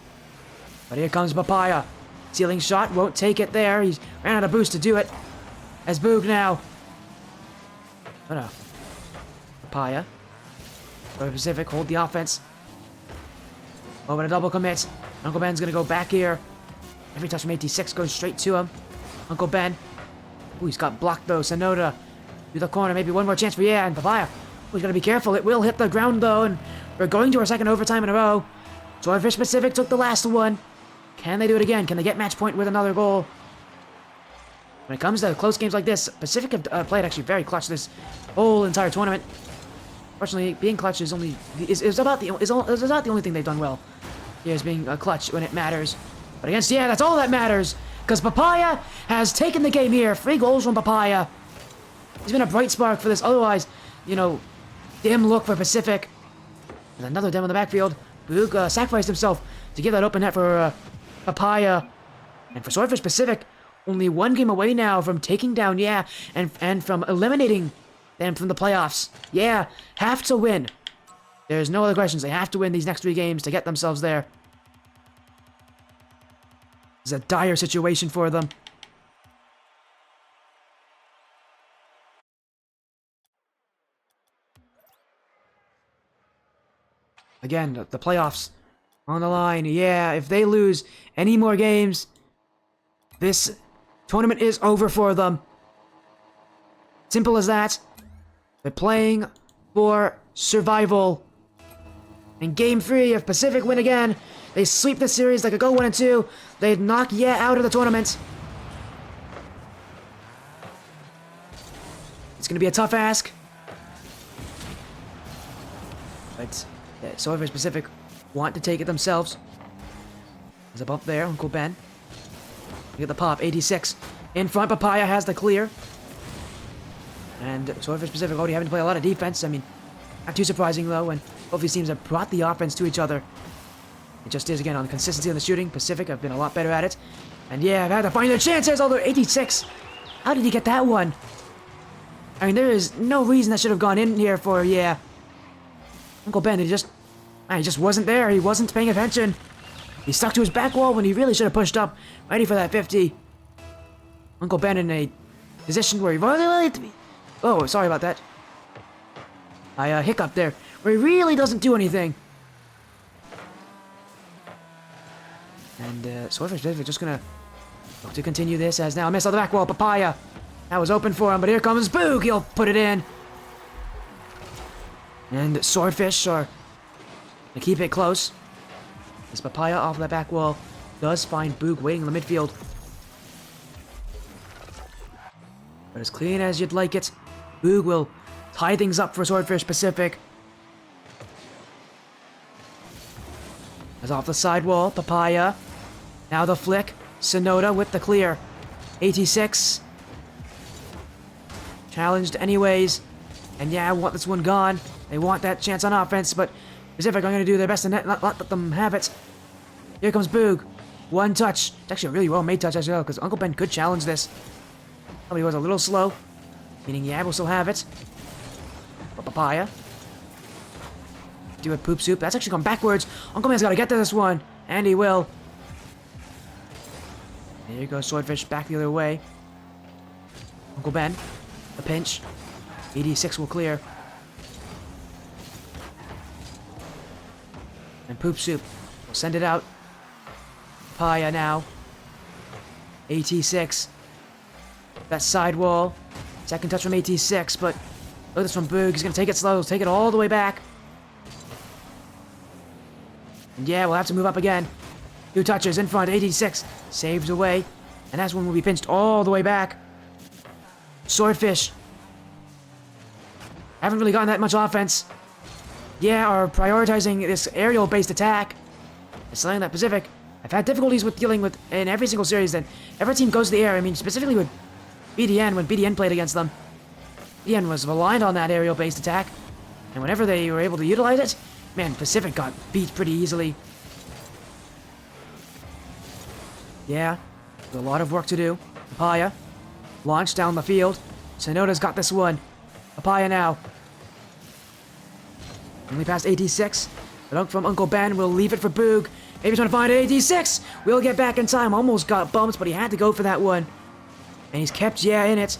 But here comes Papaya. Ceiling shot, won't take it there. He's ran out of boost to do it. As Boog now. Oh no. Papaya. Florida Pacific hold the offense. Over a double commit. Uncle Ben's going to go back here. Every touch from 86 goes straight to him. Uncle Ben. Ooh, he's got blocked though. Sonoda to the corner. Maybe one more chance for yeah, and Papaya. We've got to be careful. It will hit the ground, though, and we're going to our second overtime in a row. Swordfish Pacific took the last one. Can they do it again? Can they get match point with another goal? When it comes to close games like this, Pacific have played actually very clutch this whole entire tournament. Fortunately, being clutch is not the only thing they've done well. Is being clutch when it matters. But against yeah, that's all that matters. Because Papaya has taken the game here. 3 goals from Papaya. He's been a bright spark for this otherwise, you know, dim look for Pacific. And another dim on the backfield. Boog sacrificed himself to give that open net for Papaya. And for Swordfish Pacific, only 1 game away now from taking down, yeah, and from eliminating them from the playoffs. Yeah, have to win. There's no other questions. They have to win these next 3 games to get themselves there. It's a dire situation for them. Again, the playoffs on the line. Yeah, if they lose any more games, this tournament is over for them. Simple as that. They're playing for survival. In Game 3, if Pacific win again, they sweep the series, they could go 1-2. They'd knock yeah out of the tournament. It's going to be a tough ask. But yeah, Swordfish Pacific want to take it themselves. There's a bump there, Uncle Ben. Look at the pop, 86. In front, Papaya has the clear. And Swordfish Pacific already having to play a lot of defense. I mean, not too surprising though, when both these teams have brought the offense to each other. It just is, again, on the consistency of the shooting. Pacific have been a lot better at it. And yeah, I've had to find their chances, although 86. How did he get that one? I mean, there is no reason that should have gone in here for, yeah. Uncle Ben, he just wasn't there. He wasn't paying attention. He stuck to his back wall when he really should have pushed up, ready for that 50. Uncle Ben in a position where he really... Oh, sorry about that. I hiccup there. Where he really doesn't do anything. And Swordfish Pacific just gonna look to continue this as now a miss on the back wall. Papaya. That was open for him, but here comes Boog. He'll put it in. And Swordfish are gonna keep it close. As Papaya off that back wall does find Boog waiting in the midfield. But as clean as you'd like it, Boog will tie things up for Swordfish Pacific. As off the side wall, Papaya. Now the flick. Sonoda with the clear. 86. Challenged anyways. And yeah, I want this one gone. They want that chance on offense, but Pacific are going to do their best to not let them have it. Here comes Boog. One touch. It's actually a really well-made touch as well, because Uncle Ben could challenge this. Probably was a little slow. Meaning, yeah, we'll still have it. But Papaya. Do it, Poop Soup. That's actually gone backwards. Uncle Ben's got to get to this one. And he will. There you go, Swordfish back the other way. Uncle Ben. A pinch. 86 will clear. And Poop Soup will send it out. Papaya now. 86. That side wall. Second touch from 86, but look at this from Boog. He's going to take it slow. Take it all the way back. And yeah, we'll have to move up again. 2 touches in front. 86. Saves away. And that's when we'll be pinched all the way back. Swordfish. Haven't really gotten that much offense. Yeah, are prioritizing this aerial-based attack. It's something that Pacific have had difficulties with dealing with in every single series that every team goes to the air. I mean, specifically with BDN, when BDN played against them. BDN was reliant on that aerial-based attack. And whenever they were able to utilize it, man, Pacific got beat pretty easily. Yeah, a lot of work to do. Papaya. Launch down the field. Sonoda's got this one. Papaya now. Only past 86. The dunk from Uncle Ben will leave it for Boog. Maybe trying to find 86. We'll get back in time. Almost got bumps, but he had to go for that one. And he's kept, yeah, in it.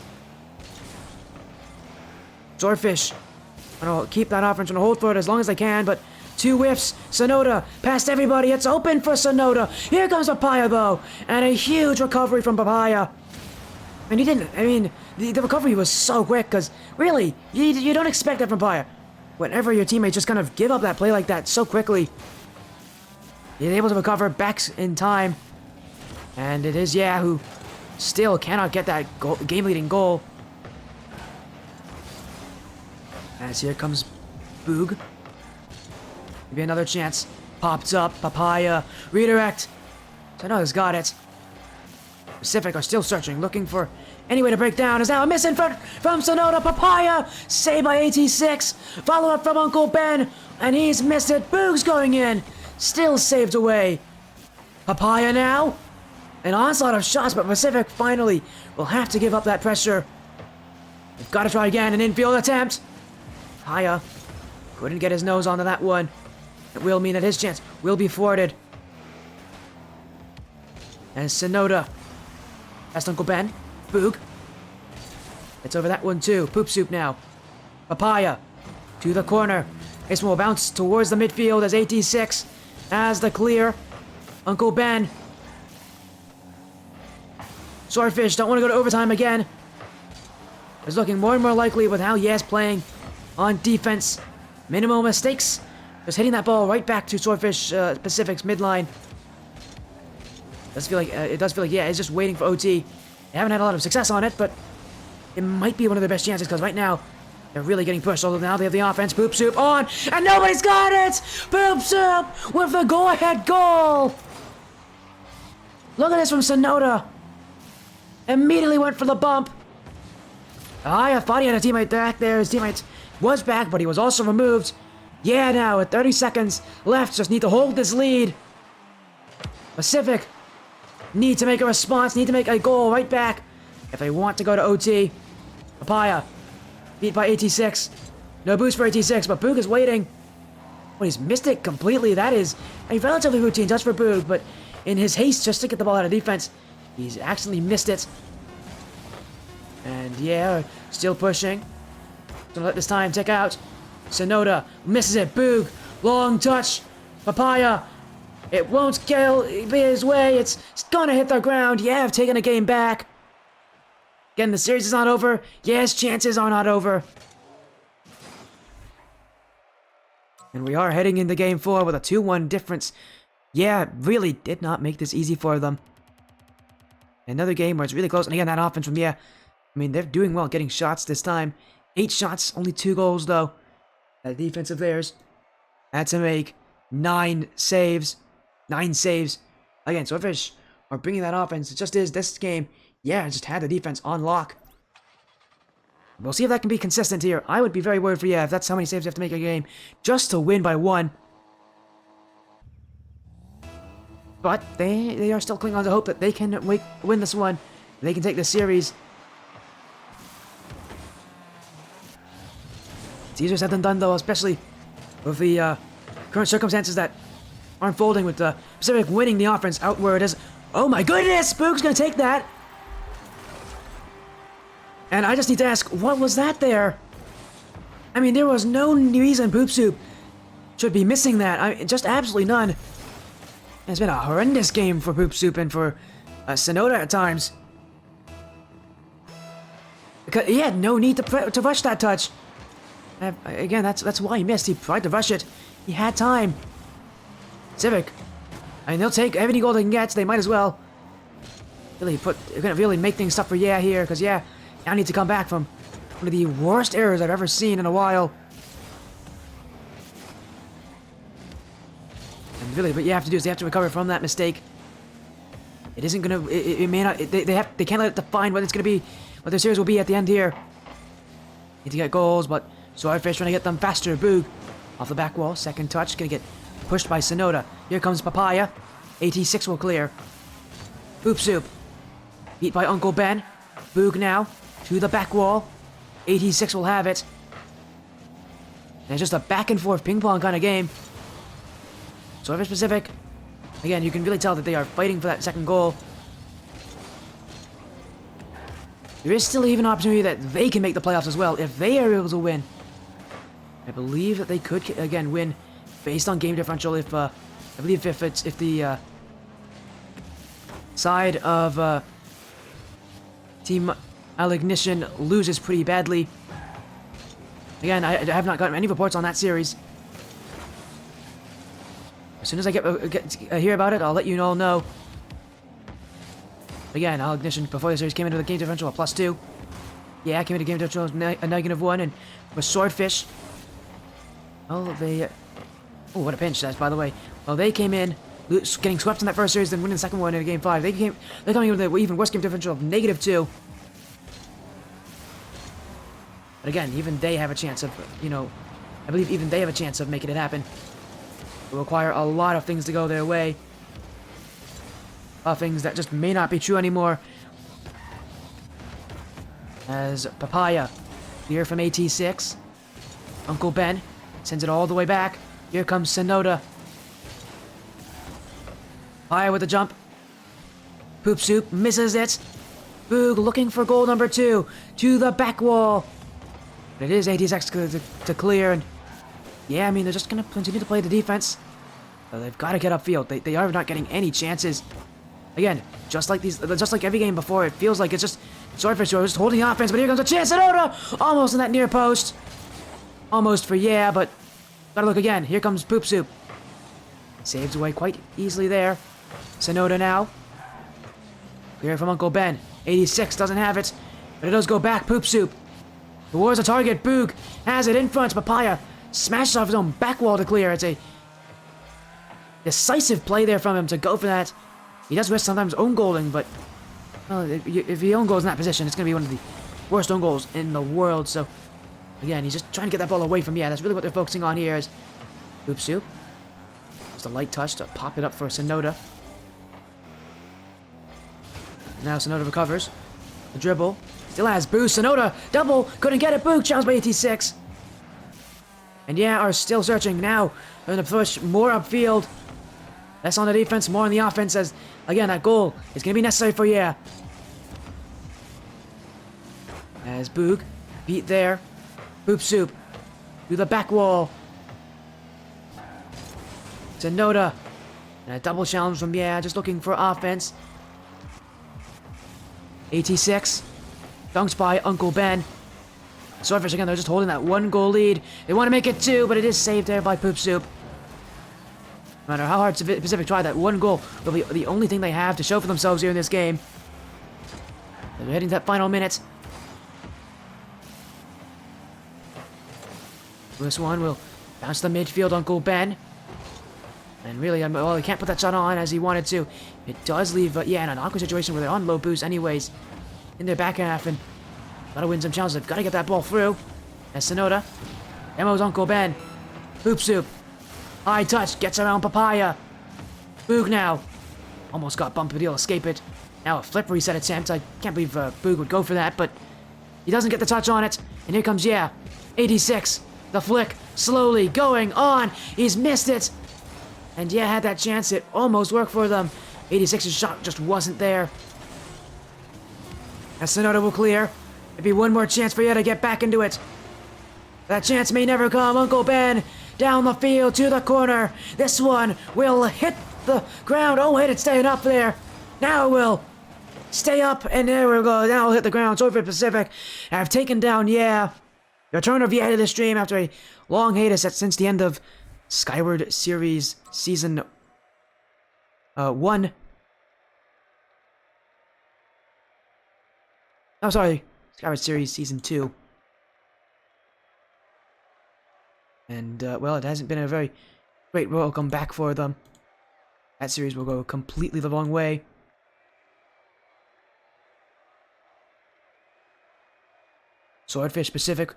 Swordfish. Gonna keep that offense, gonna hold for it as long as they can, but 2 whiffs. Sonoda past everybody. It's open for Sonoda. Here comes Papaya, though. And a huge recovery from Papaya. And he didn't, I mean, the recovery was so quick, because really, you don't expect that from Papaya. Whenever your teammates just kind of give up that play like that so quickly, he's able to recover back in time. And it is, yeah, who still cannot get that game-leading goal. As here comes Boog. Maybe another chance. Pops up. Papaya. Redirect. Sonoda's got it. Pacific are still searching, looking for any way to break down. Is now a miss in front from Sonoda. Papaya. Saved by 86. Follow up from Uncle Ben. And he's missed it. Boog's going in. Still saved away. Papaya now. An onslaught of shots, but Pacific finally will have to give up that pressure. They've got to try again. An infield attempt. Papaya couldn't get his nose onto that one. It will mean that his chance will be thwarted. And Sonoda. Past Uncle Ben. Boog. It's over that one too. Poop Soup now. Papaya. To the corner. This one will bounce towards the midfield as 86 has the clear. Uncle Ben. Swordfish don't want to go to overtime again. It's looking more and more likely with how Yes playing on defense. Minimal mistakes. Just hitting that ball right back to Swordfish Pacific's midline. It does feel like, yeah, it's just waiting for OT. They haven't had a lot of success on it, but it might be one of their best chances because right now they're really getting pushed. Although now they have the offense. Poop Soup on, and nobody's got it. Poop Soup with the go-ahead goal. Look at this from Sonoda. Immediately went for the bump. I thought he had a teammate back there. His teammate was back, but he was also removed. Yeah, now with 30 seconds left, just need to hold this lead. Pacific need to make a response, need to make a goal right back if they want to go to OT. Papaya beat by 86. No boost for 86, but Boog is waiting. Well, he's missed it completely. That is a relatively routine touch for Boog, but in his haste just to get the ball out of defense, he's actually missed it. And yeah, still pushing. Gonna let this time tick out. Sonoda misses it. Boog. Long touch. Papaya. It won't kill his way. It's gonna hit the ground. Yeah, I've taken a game back. Again, the series is not over. Yes, chances are not over. And we are heading into game 4 with a 2-1 difference. Yeah, really did not make this easy for them. Another game where it's really close. And again, that offense from, yeah, I mean, they're doing well getting shots this time. 8 shots, only 2 goals, though. That defense of theirs had to make 9 saves. 9 saves. Again, Swordfish are bringing that offense. It just is this game. Yeah, it just had the defense on lock. We'll see if that can be consistent here. I would be very worried for, yeah, if that's how many saves you have to make a game just to win by 1. But they are still clinging on to hope that they can win this one. They can take this series. It's easier said than done, though, especially with the current circumstances that are unfolding with the Pacific winning the offense out where it is. Oh my goodness! Spook's gonna take that! And I just need to ask, what was that there? I mean, there was no reason Poop Soup should be missing that. I mean, just absolutely none. It's been a horrendous game for Poop Soup and for Sonoda at times. Because he had no need to rush that touch. Again, that's why he missed. He tried to rush it. He had time. Civic. I mean, they'll take every goal they can get. So they might as well they're gonna really make things tough for Yeah here, because Yeah now needs to come back from one of the worst errors I've ever seen in a while. And really, what you have to do is they have to recover from that mistake. It isn't gonna. It may not. They can't let it define what it's gonna be, what their series will be at the end here. Need to get goals, but Swordfish trying to get them faster. Boog off the back wall. Second touch, gonna get pushed by Sonoda. Here comes Papaya. 86 will clear. Poop Soup beat by Uncle Ben. Boog now to the back wall. 86 will have it. And it's just a back and forth ping pong kind of game. Swordfish Pacific. Again, you can really tell that they are fighting for that second goal. There is still even an opportunity that they can make the playoffs as well if they are able to win. I believe that they could again win based on game differential. If I believe if the side of Team Alignition loses pretty badly. Again, I have not gotten any reports on that series. As soon as I hear about it, I'll let you all know. Again, Alignition before the series came into the game differential a +2. Yeah, came into game differential a -1, and with Swordfish. Oh, they. Oh, what a pinch that's, by the way. Well, they came in getting swept in that first series, then winning the second one in game 5. They're coming in with an even worse game differential of -2. But again, even they have a chance of, I believe even they have a chance of making it happen. It will require a lot of things to go their way. Things that just may not be true anymore. As Papaya, here from AT6. Uncle Ben sends it all the way back. Here comes Sonoda. Papaya with a jump. Poop Soup misses it. Boog looking for goal number 2 to the back wall. But it is AT6 to clear, and yeah, I mean, they're just going to continue to play the defense. They've got to get upfield. They are not getting any chances. Again, just like every game before, it feels like it's just Swordfish just holding the offense, but here comes a chance. Sonoda! Almost in that near post. Almost for Yeah, but gotta look again. Here comes Poop Soup. Saves away quite easily there. Sonoda now. Clear from Uncle Ben. 86 doesn't have it, but it does go back. Poop Soup towards the target. Boog has it in front. Papaya smashes off his own back wall to clear. It's a decisive play there from him to go for that. He does risk sometimes own goaling, but well, if he own goals in that position, it's going to be one of the worst own goals in the world. So, again, he's just trying to get that ball away from Yeah. That's really what they're focusing on here is Poop Soup. Just a light touch to pop it up for Sonoda. Now Sonoda recovers. The dribble. Still has Boost. Sonoda, double. Couldn't get it. Boog, challenged by AT6. And Yeah, are still searching. Now, they're going to push more upfield. Less on the defense, more on the offense as, again, that goal is going to be necessary for Yeah. As Boog beat there. Poop Soup to the back wall. Sonoda And a double challenge from, yeah, just looking for offense. 86. Dunked by Uncle Ben. Swordfish again, they're just holding that 1-goal lead. They want to make it 2, but it is saved there by Poop Soup. No matter how hard Pacific tried, that 1 goal will be the only thing they have to show for themselves here in this game. They're heading to that final minute. This one will bounce to the midfield, Uncle Ben. And really, well, he can't put that shot on as he wanted to. It does leave, yeah, in an awkward situation where they're on low boost anyways. In their back half, and gotta win some challenges. They've gotta get that ball through. As Sonoda. Emo's Uncle Ben. Poop Soup. High touch, gets around Papaya. Boog now. Almost got bumped, but he'll escape it. Now a flip reset attempt. I can't believe Boog would go for that, but he doesn't get the touch on it. And here comes, yeah, 86. The flick, slowly going on. He's missed it. And yeah, had that chance. It almost worked for them. 86's shot just wasn't there. As Sonoda will clear. Maybe one more chance for you to get back into it. That chance may never come. Uncle Ben down the field to the corner. This one will hit the ground. Oh, wait, it's staying up there. Now it will stay up, and there we go. Now it'll hit the ground. Swordfish Pacific have taken down, yeah, the return of Yeti to the stream after a long hiatus since the end of Skyward Series Season 1. Oh, sorry. Skyward Series Season 2. And, well, it hasn't been a very great welcome back for them. That series will go completely the wrong way. Swordfish Pacific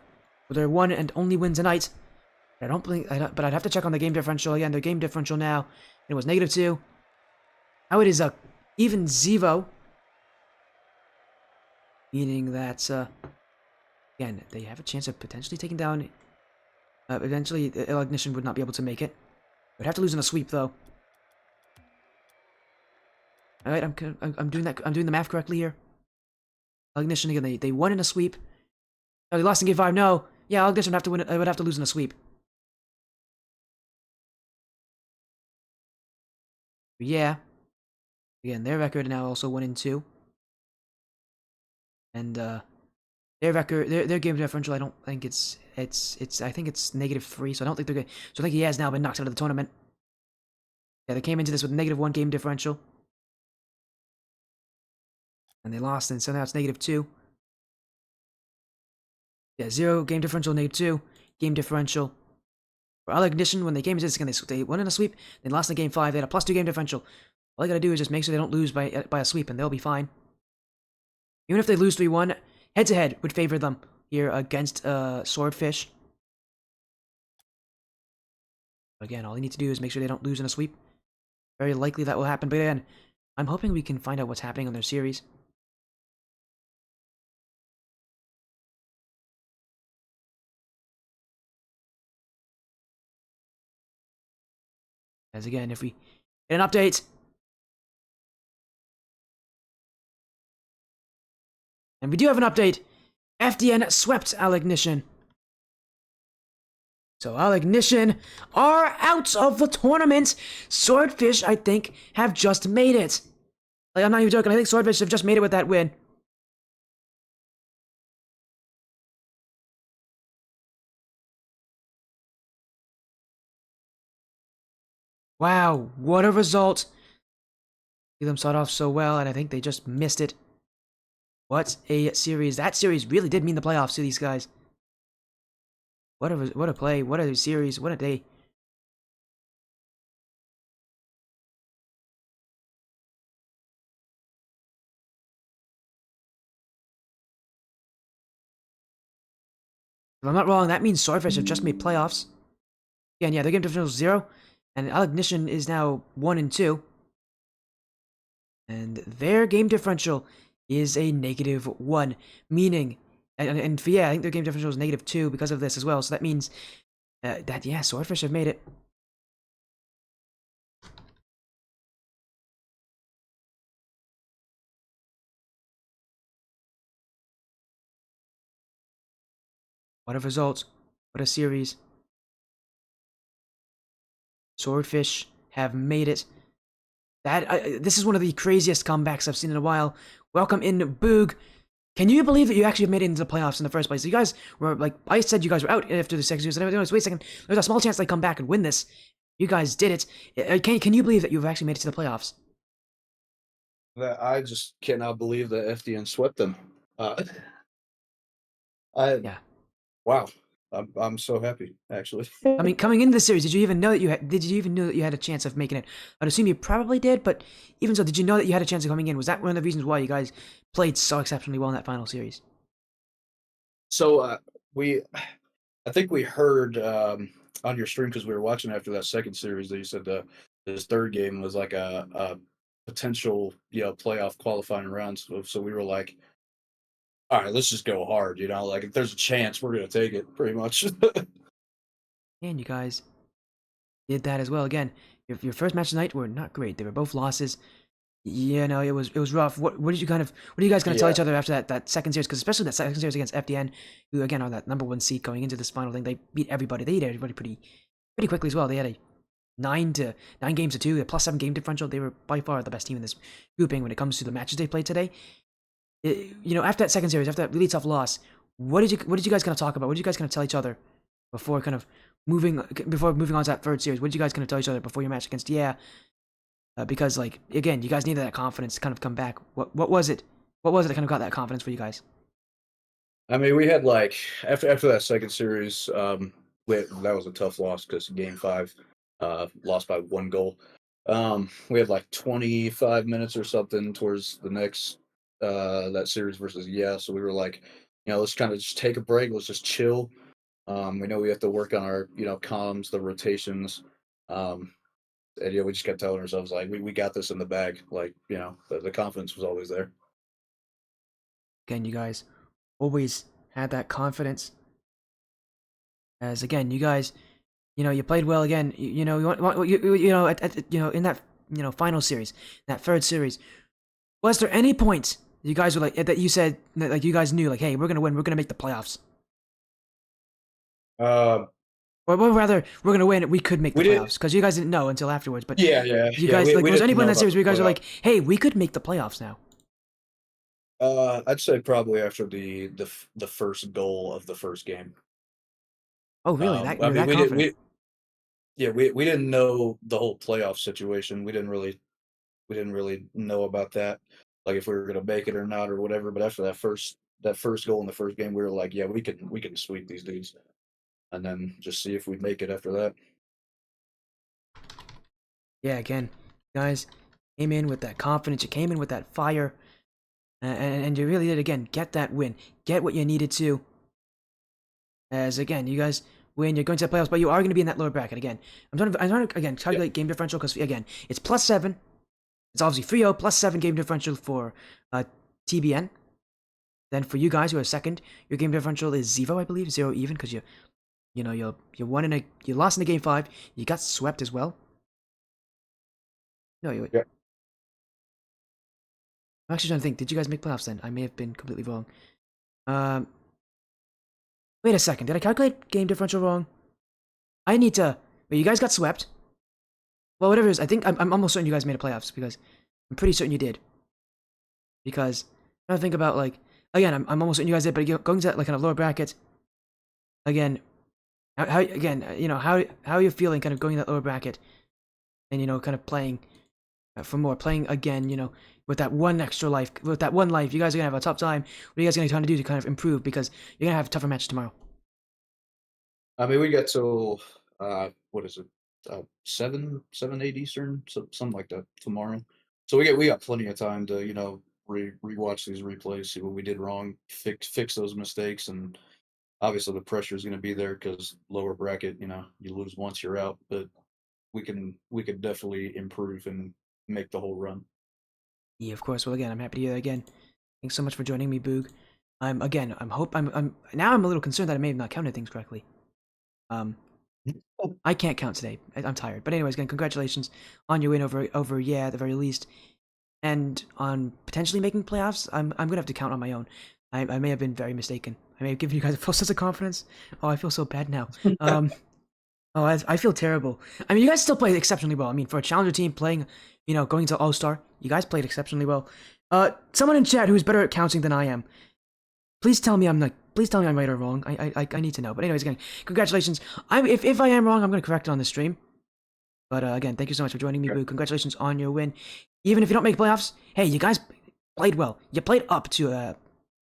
with their one and only win tonight. I don't think, but I'd have to check on the game differential again. Their game differential now, it was -2. Now it is a even Zevo, meaning that again they have a chance of potentially taking down. Eventually, Alignition would not be able to make it. Would have to lose in a sweep though. All right, I'm doing that. I'm doing the math correctly here. Alignition again. They won in a sweep. No, they lost in game 5. No, yeah, Alignition would have to win. Would have to lose in a sweep. Yeah. Again, their record now also 1-2. And their record, their game differential, I don't think it's I think it's -3. So I don't think they're good. So I think he has now been knocked out of the tournament. Yeah, they came into this with -1 game differential. And they lost, and so now it's -2. Yeah, 0 game differential, -2 game differential. For Alignition, when they came into this, again, they won in a sweep, they lost in game 5, they had a +2 game differential. All they gotta do is just make sure they don't lose by a sweep, and they'll be fine. Even if they lose 3-1, head-to-head would favor them here against Swordfish. Again, all they need to do is make sure they don't lose in a sweep. Very likely that will happen, but again, I'm hoping we can find out what's happening on their series. As again, if we get an update. And we do have an update. FDN swept Alignition. So Alignition are out of the tournament. Swordfish, I think, have just made it. Like, I'm not even joking. I think Swordfish have just made it with that win. Wow, what a result. See them start off so well, and I think they just missed it. What a series. That series really did mean the playoffs to these guys. What a play, what a series, what a day. If I'm not wrong, that means Swordfish have just made playoffs. Again, yeah, their game differential is 0, and Alignition is now 1-2. And their game differential is a -1, meaning, and yeah, I think their game differential is -2 because of this as well. So that means that, yeah, Swordfish have made it. What a result. What a series. Swordfish have made it. This is one of the craziest comebacks I've seen in a while. Welcome in, Boog. Can you believe that you actually made it into the playoffs in the first place? You guys were, like, I said you guys were out after the second series, and I was, wait a second, there's a small chance they come back and win this. You guys did it. Can you believe that you've actually made it to the playoffs? That I just cannot believe that FDN swept them. Yeah. Wow. I'm so happy, actually. I mean, coming into the series, did you even know that you had a chance of making it? I'd assume you probably did, but even so, did you know that you had a chance of coming in? Was that one of the reasons why you guys played so exceptionally well in that final series? So I think we heard on your stream, because we were watching after that second series, that you said this third game was like a potential playoff qualifying round. So we were like, all right, let's just go hard. Like if there's a chance, we're gonna take it, pretty much. And you guys did that as well. Again, your first match tonight were not great. They were both losses. It was rough. What are you guys gonna tell each other after that second series? Because especially that second series against FDN, who again are that #1 seed going into this final thing, they beat everybody. They beat everybody pretty quickly as well. They had a 9 games to 2, a +7 game differential. They were by far the best team in this grouping when it comes to the matches they played today. After that second series, after that really tough loss, what did you guys gonna talk about? What did you guys gonna tell each other before moving on to that third series? What did you guys gonna tell each other before your match against because, like, again, you guys needed that confidence to kind of come back. What was it? What was it that kind of got that confidence for you guys? I mean, we had like after that second series, that was a tough loss because Game 5, lost by 1 goal. We had like 25 minutes or something towards the next that series versus so we were like, let's kind of just take a break. Let's just chill. We know we have to work on our comms, the rotations. And we just kept telling ourselves like we got this in the bag. Like the confidence was always there. Again, you guys always had that confidence. As again, you guys, you played well again. In that final series, that third series, was there any point you guys were like that you said that, like, you guys knew, like, hey, we're gonna win, we're gonna make the playoffs? Or rather, we're gonna win. We could make the playoffs because you guys didn't know until afterwards. But yeah. You guys was there any point in that series where you guys were like, hey, we could make the playoffs now? I'd say probably after the first goal of the first game. Oh, really? You're that confident? We didn't know the whole playoff situation. We didn't really know about that, like if we were gonna make it or not or whatever. But after that first goal in the first game, we were like, yeah, we can sweep these dudes, and then just see if we make it after that. Yeah, again, guys came in with that confidence. You came in with that fire, and you really did, again, get that win, get what you needed to. As again, you guys win, you're going to the playoffs, but you are going to be in that lower bracket again. I'm trying to again calculate game differential because again, it's +7. It's obviously 3-0 +7 game differential for TBN. Then for you guys who are second, your game differential is 0, I believe, 0 even, because you lost in the game 5. You got swept as well. No, Yeah. I'm actually trying to think. Did you guys make playoffs then? I may have been completely wrong. Wait a second. Did I calculate game differential wrong? I need to. Wait, you guys got swept. Well, whatever it is, I think I'm almost certain you guys made a playoffs because I'm pretty certain you did. Because I'm trying to think about, like, again, I'm almost certain you guys did, but going to like kind of lower bracket. Again, how are you feeling kind of going to that lower bracket, and kind of playing for more, playing again, with that one extra life, with that one life, you guys are gonna have a tough time. What are you guys gonna try to do to kind of improve because you're gonna have a tougher match tomorrow? I mean, we got till what is it, 7, 8 Eastern, something like that tomorrow. So we got plenty of time to rewatch these replays, see what we did wrong, fix those mistakes, and obviously the pressure is going to be there because lower bracket, you lose once, you're out. But we could definitely improve and make the whole run. Yeah, of course. Well, again, I'm happy to hear that again. Thanks so much for joining me, Boog. I'm now I'm a little concerned that I may have not counted things correctly. I can't count today. I'm tired. But anyways, again, congratulations on your win over at the very least, and on potentially making playoffs. I'm gonna have to count on my own. I may have been very mistaken. I may have given you guys a false sense of confidence. Oh, I feel so bad now. I feel terrible. I mean, you guys still play exceptionally well. I mean, for a challenger team playing, going to All-Star. You guys played exceptionally well. Someone in chat who's better at counting than I am. Please tell me I'm right or wrong. I need to know. But anyways, again, congratulations. If I am wrong, I'm gonna correct it on the stream. But again, thank you so much for joining me, Okay. Boo. Congratulations on your win. Even if you don't make playoffs, hey, you guys played well. You played up to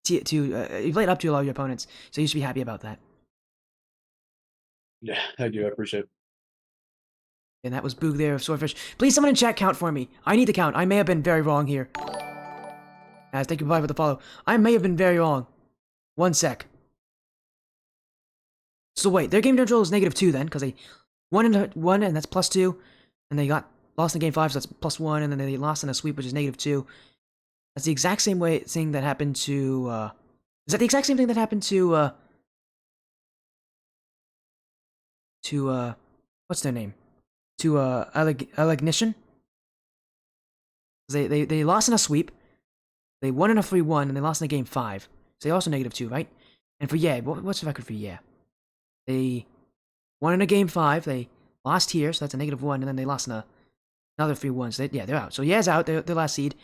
you played up to a lot of your opponents, so you should be happy about that. Yeah, I do. I appreciate it. And that was Boog there of Swordfish. Please, someone in chat count for me. I need to count. I may have been very wrong here. As thank you, bye for the follow. I may have been very wrong. 1 sec. So wait, their game control is -2 then, because they won and that's +2, and they got lost in game 5, so that's +1, and then they lost in a sweep, which is -2. That's the exact same thing that happened to. Is that the exact same thing that happened to what's their name? To Alignition? They lost in a sweep. They won in a 3-1, and they lost in a game 5. So they also -2, right? And for Yeah, what's the record for Yeah? They won in a game 5. They lost here, so that's a -1, and then they lost in another 3-1. So they're out. So Yeah's out. They're last seed.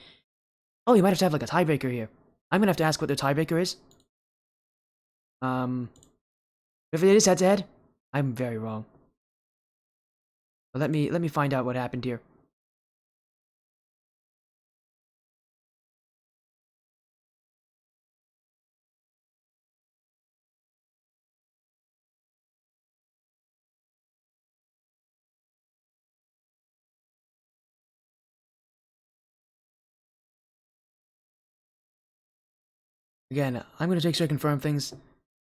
Oh, you might have to have like a tiebreaker here. I'm gonna have to ask what their tiebreaker is. If it is head-to-head, I'm very wrong. But let me find out what happened here. Again, I'm gonna take sure to confirm things.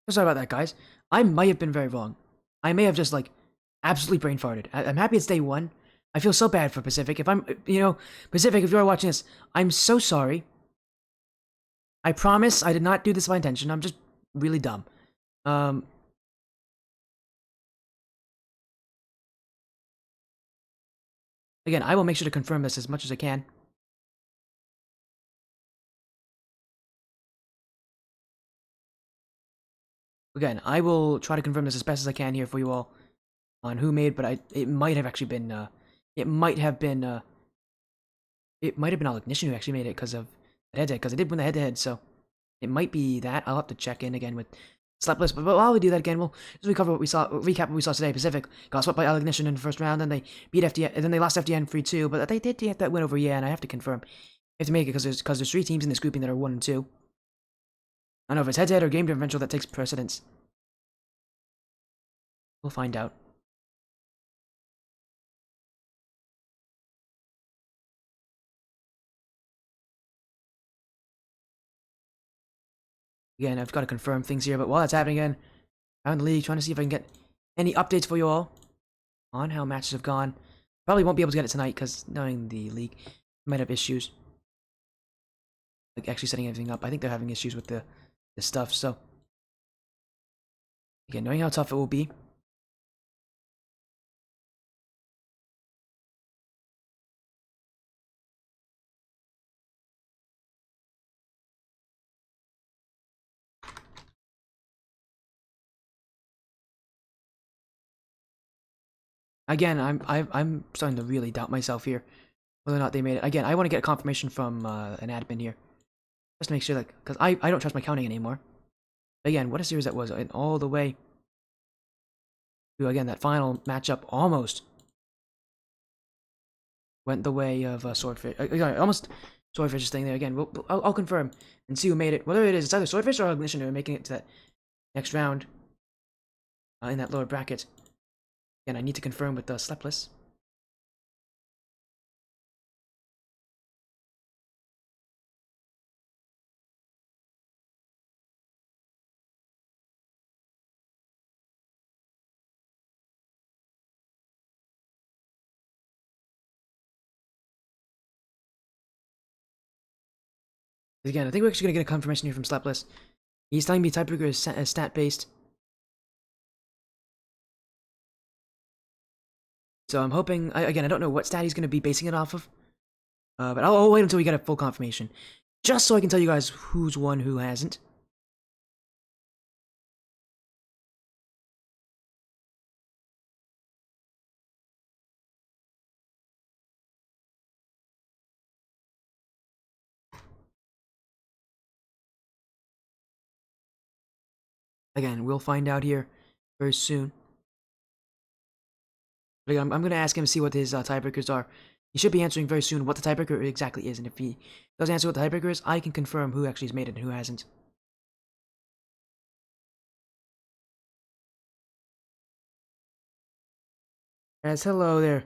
Sorry about that, guys. I might have been very wrong. I may have just like absolutely brain farted. I'm happy it's day 1. I feel so bad for Pacific. If I'm, Pacific, if you're watching this, I'm so sorry. I promise I did not do this by intention. I'm just really dumb. Again, I will make sure to confirm this as much as I can. Again, I will try to confirm this as best as I can here for you all on who made, but it might have actually been, it might have been Alignition who actually made it because of the head-to-head, because I did win the head-to-head, so it might be that. I'll have to check in again with Slepless, but while we do that again, we'll just recap what we saw today. Pacific got swept by Alignition in the first round, then they beat FDN, and then they lost FDN 3-2, but they did get that win over and I have to confirm. They have to make it because there's 3 teams in this grouping that are 1 and 2. I don't know if it's head-to-head or game differential that takes precedence. We'll find out. Again, I've got to confirm things here, but while that's happening again, around the league, trying to see if I can get any updates for you all on how matches have gone. Probably won't be able to get it tonight, because knowing the league might have issues. Like, actually setting everything up. I think they're having issues with the stuff, so. Again, knowing how tough it will be. Again, I'm starting to really doubt myself here, whether or not they made it. Again, I want to get a confirmation from an admin here, just to make sure that, because I don't trust my counting anymore. But again, what a series that was, and all the way to, again, that final matchup almost went the way of Swordfish. Almost Swordfish is staying there again. I'll confirm and see who made it. Whether it's either Swordfish or Alignition who are making it to that next round in that lower bracket. Again, I need to confirm with the Slepless. Again, I think we're actually gonna get a confirmation here from Slepless. He's telling me tiebreaker is stat based. So I'm hoping. Again, I don't know what stat he's gonna be basing it off of. But I'll wait until we get a full confirmation, just so I can tell you guys who's won, who hasn't. Again, we'll find out here very soon. But again, I'm going to ask him to see what his tiebreakers are. He should be answering very soon what the tiebreaker exactly is, and if he doesn't answer what the tiebreaker is, I can confirm who actually has made it and who hasn't. Yes, hello there.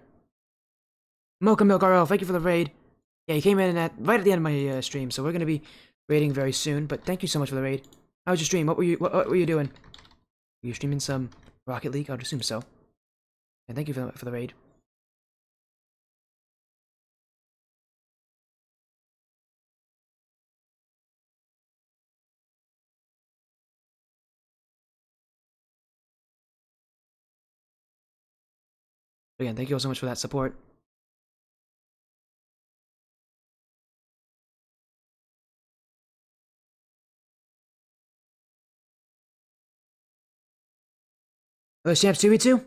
Mocha Milk RL, thank you for the raid. Yeah, he came in right at the end of my stream, so we're going to be raiding very soon, but thank you so much for the raid. How was your stream? What were you doing? Were you streaming some Rocket League? I would assume so. And thank you for the raid. Again, thank you all so much for that support. LS Champs 2v2? What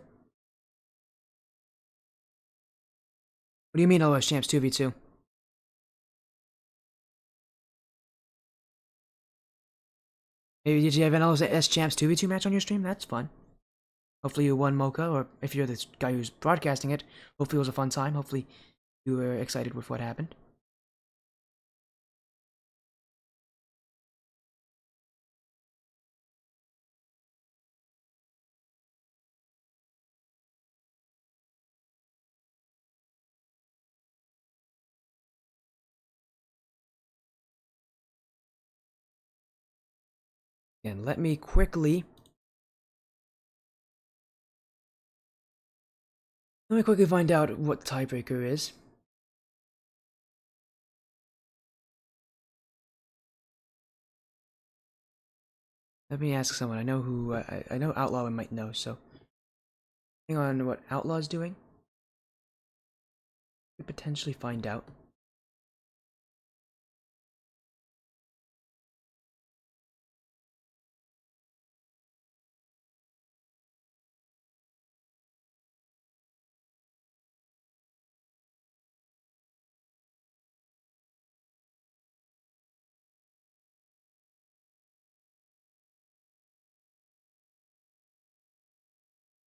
do you mean LS Champs 2v2? Maybe did you have an LS Champs 2v2 match on your stream? That's fun. Hopefully you won, Mocha, or if you're the guy who's broadcasting it, hopefully it was a fun time. Hopefully you were excited with what happened. And let me quickly find out what tiebreaker is. Let me ask someone. I know who. I know Outlaw might know. So, depending on what Outlaw's doing, we could potentially find out.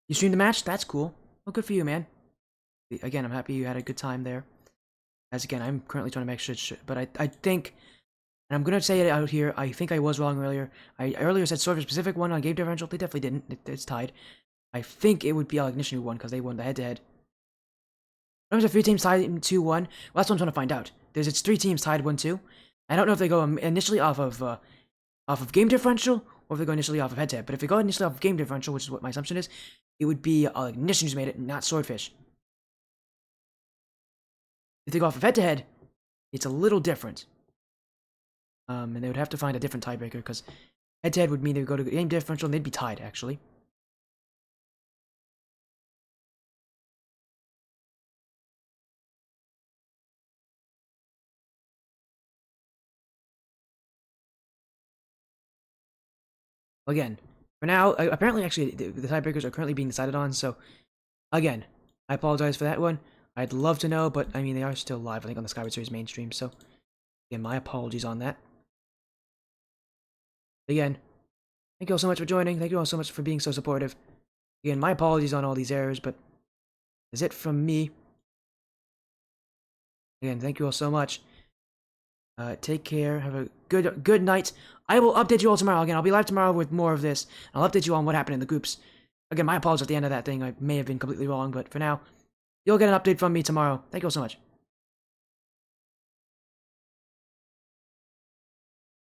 You streamed the match? That's cool. Well, good for you, man. Again, I'm happy you had a good time there. As again, I'm currently trying to make sure, but I think, and I'm gonna say it out here, I think I was wrong earlier. I earlier said Swordfish Pacific won on game differential. They definitely didn't. It's tied. I think it would be Alignition who won because they won the head-to-head. There's a 3 teams tied in 2-1. Well, that's what I'm trying to find out. It's 3 teams tied 1-2. I don't know if they go initially off of game differential or if they go initially off of head-to-head. But if they go initially off of game differential, which is what my assumption is, it would be Alignition who's made it, not Swordfish. If they go off of head-to-head, it's a little different. And they would have to find a different tiebreaker because head-to-head would mean they would go to game differential and they'd be tied, actually. Again, for now, apparently, actually, the tiebreakers are currently being decided on, so, again, I apologize for that one. I'd love to know, but, I mean, they are still live, I think, on the Skyward Series mainstream, so, again, my apologies on that. Again, thank you all so much for joining, thank you all so much for being so supportive. Again, my apologies on all these errors, but that's it from me. Again, thank you all so much. Take care, have a good night. I will update you all tomorrow. Again, I'll be live tomorrow with more of this. I'll update you on what happened in the groups. Again, my apologies at the end of that thing. I may have been completely wrong, but for now, you'll get an update from me tomorrow. Thank you all so much.